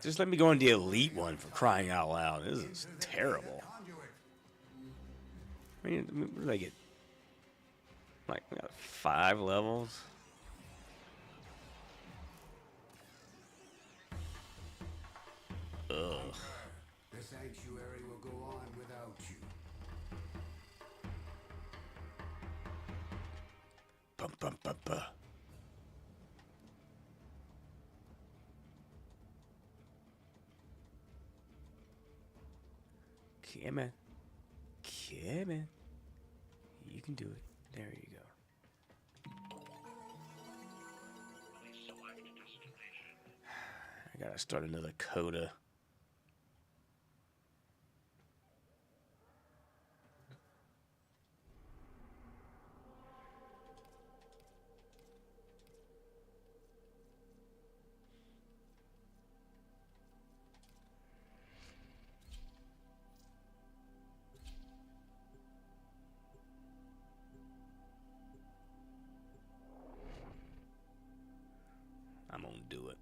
Just let me go on the elite one, for crying out loud. This is terrible. I mean, what did I get? Like 5 levels? sanctuary will go on without you. Bum, bum, bum, bum. Come on. Come on. You can do it. There you go. I gotta start another coda. I'm gonna do it.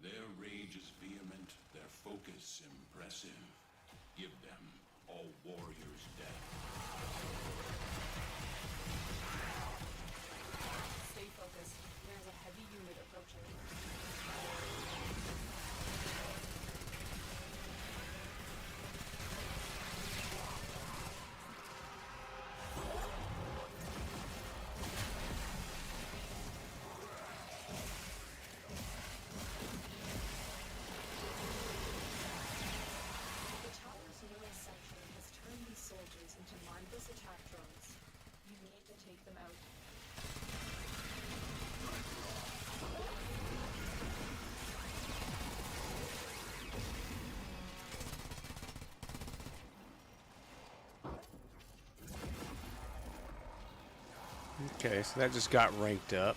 Their rage is vehement, their focus impressive. Give them all warriors death. Stay focused. There's a heavy unit approaching. The tower's newest section has turned these soldiers into mindless attack drones. You need to take them out. Okay, so that just got ranked up.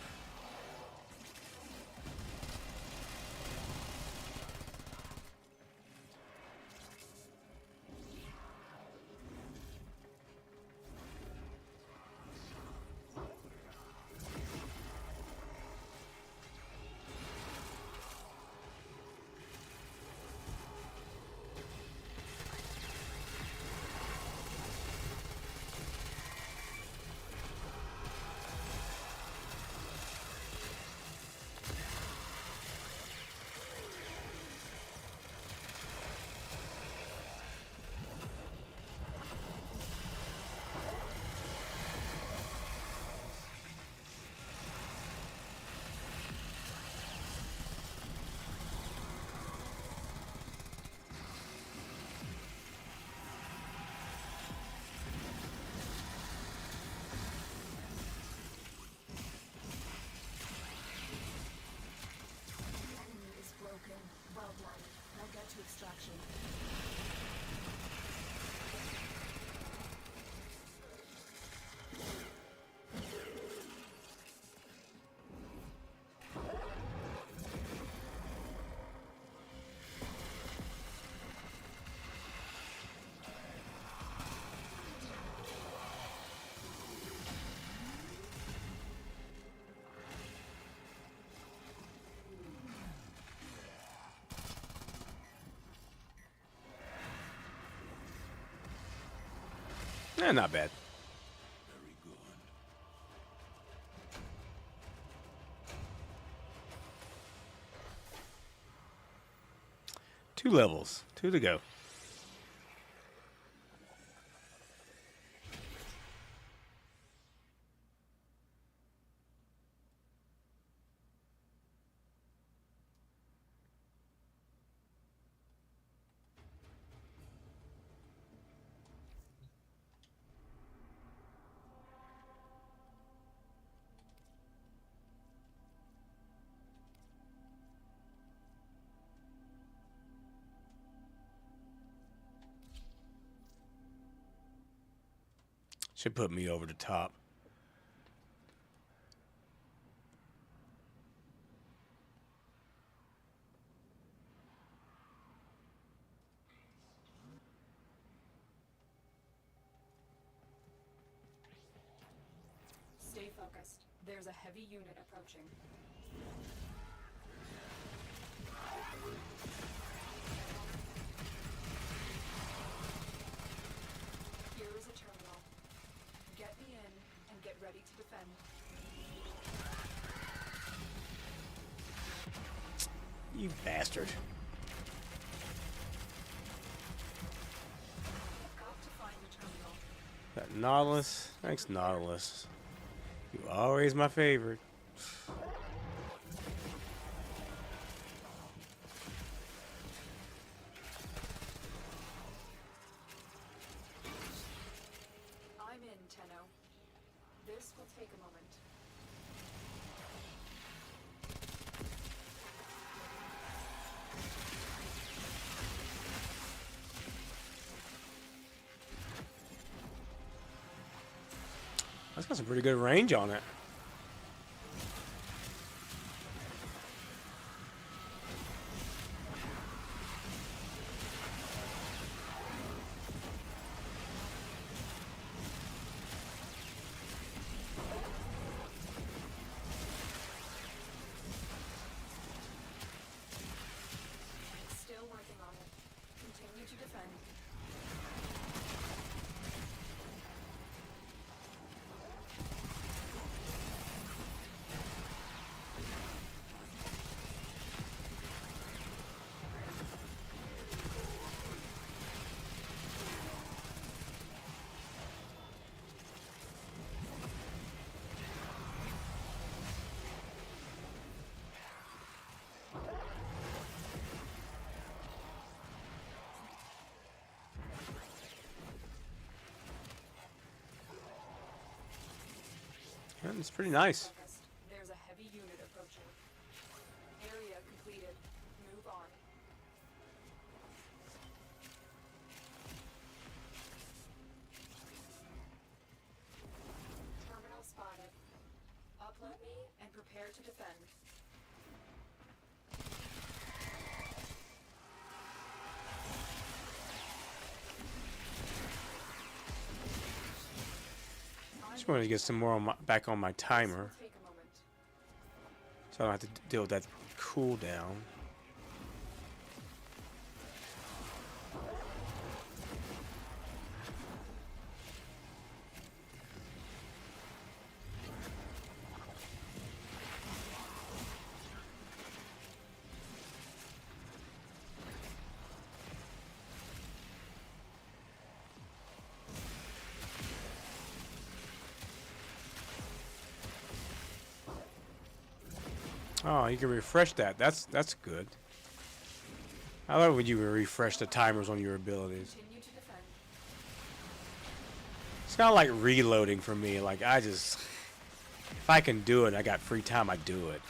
Enemy is broken. Well done. Now get to extraction. Not bad. Very good. 2 levels. 2 to go. Should put me over the top. Stay focused. There's a heavy unit approaching. Here is a terminal. Get me in and get ready to defend. You bastard. Got to find the terminal. That Nautilus. Thanks, Nautilus. You always my favorite. I'm in, Tenno. This will take a moment. That's got some pretty good range on it. Still working on it. Continue to defend. Yeah, it's pretty nice. There's a heavy unit approaching. Area completed. Move on. Terminal spotted. Upload me and prepare to defend. Just wanted to get some more on back on my timer, so I don't have to deal with that cooldown. Oh, you can refresh that. That's good. I love when you can refresh the timers on your abilities. It's kind of like reloading for me. Like, if I can do it, I got free time, I do it.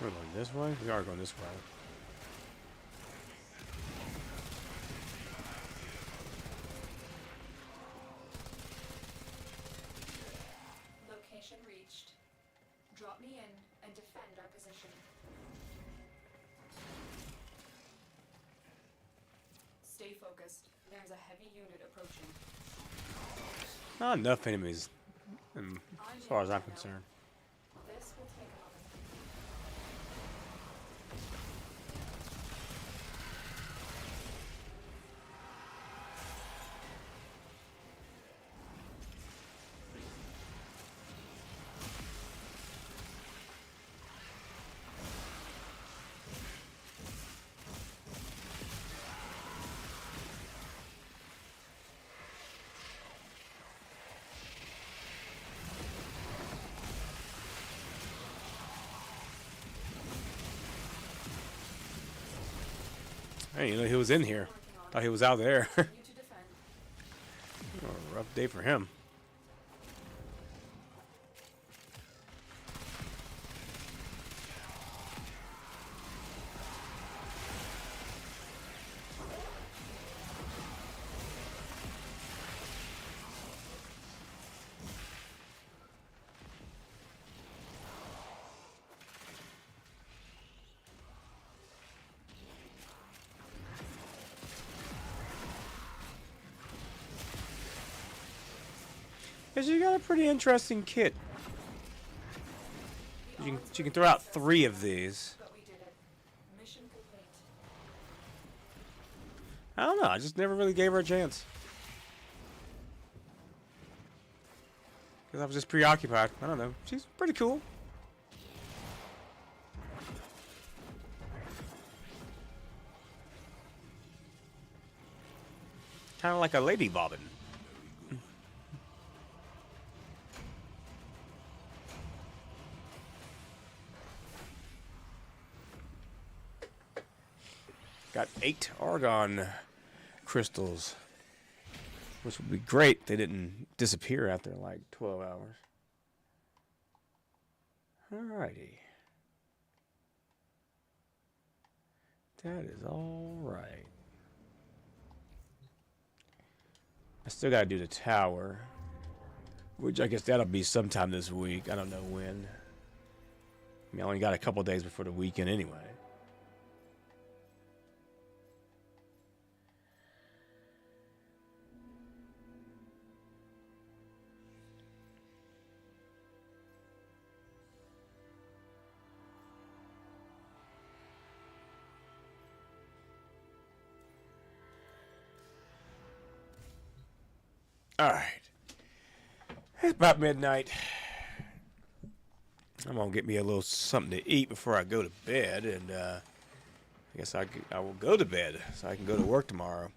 We're going this way? We are going this way. Location reached. Drop me in and defend our position. Stay focused. There's a heavy unit approaching. Not enough enemies, as far as I'm concerned. This will take a moment. Hey, you know, he was in here. Thought he was out there. Oh, a rough day for him. Cause you got a pretty interesting kit. She can throw out 3 of these. I don't know. I just never really gave her a chance. Because I was just preoccupied. I don't know. She's pretty cool. Kind of like a lady bobbin. Got 8 Argon crystals, which would be great if they didn't disappear after like 12 hours. Alrighty. That is all right. I still got to do the tower, which I guess that'll be sometime this week. I don't know when. I mean, I only got a couple days before the weekend anyway. All right. It's about midnight. I'm going to get me a little something to eat before I go to bed. And I guess I will go to bed so I can go to work tomorrow.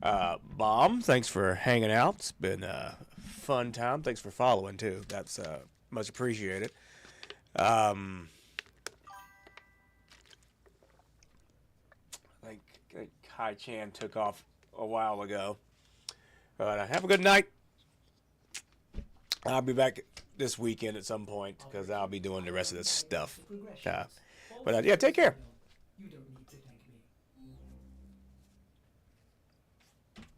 Bomb, thanks for hanging out. It's been a fun time. Thanks for following, too. That's much appreciated. I think Kai Chan took off a while ago. Have a good night. I'll be back this weekend at some point because I'll be doing the rest of this stuff. But yeah, take care. You don't need to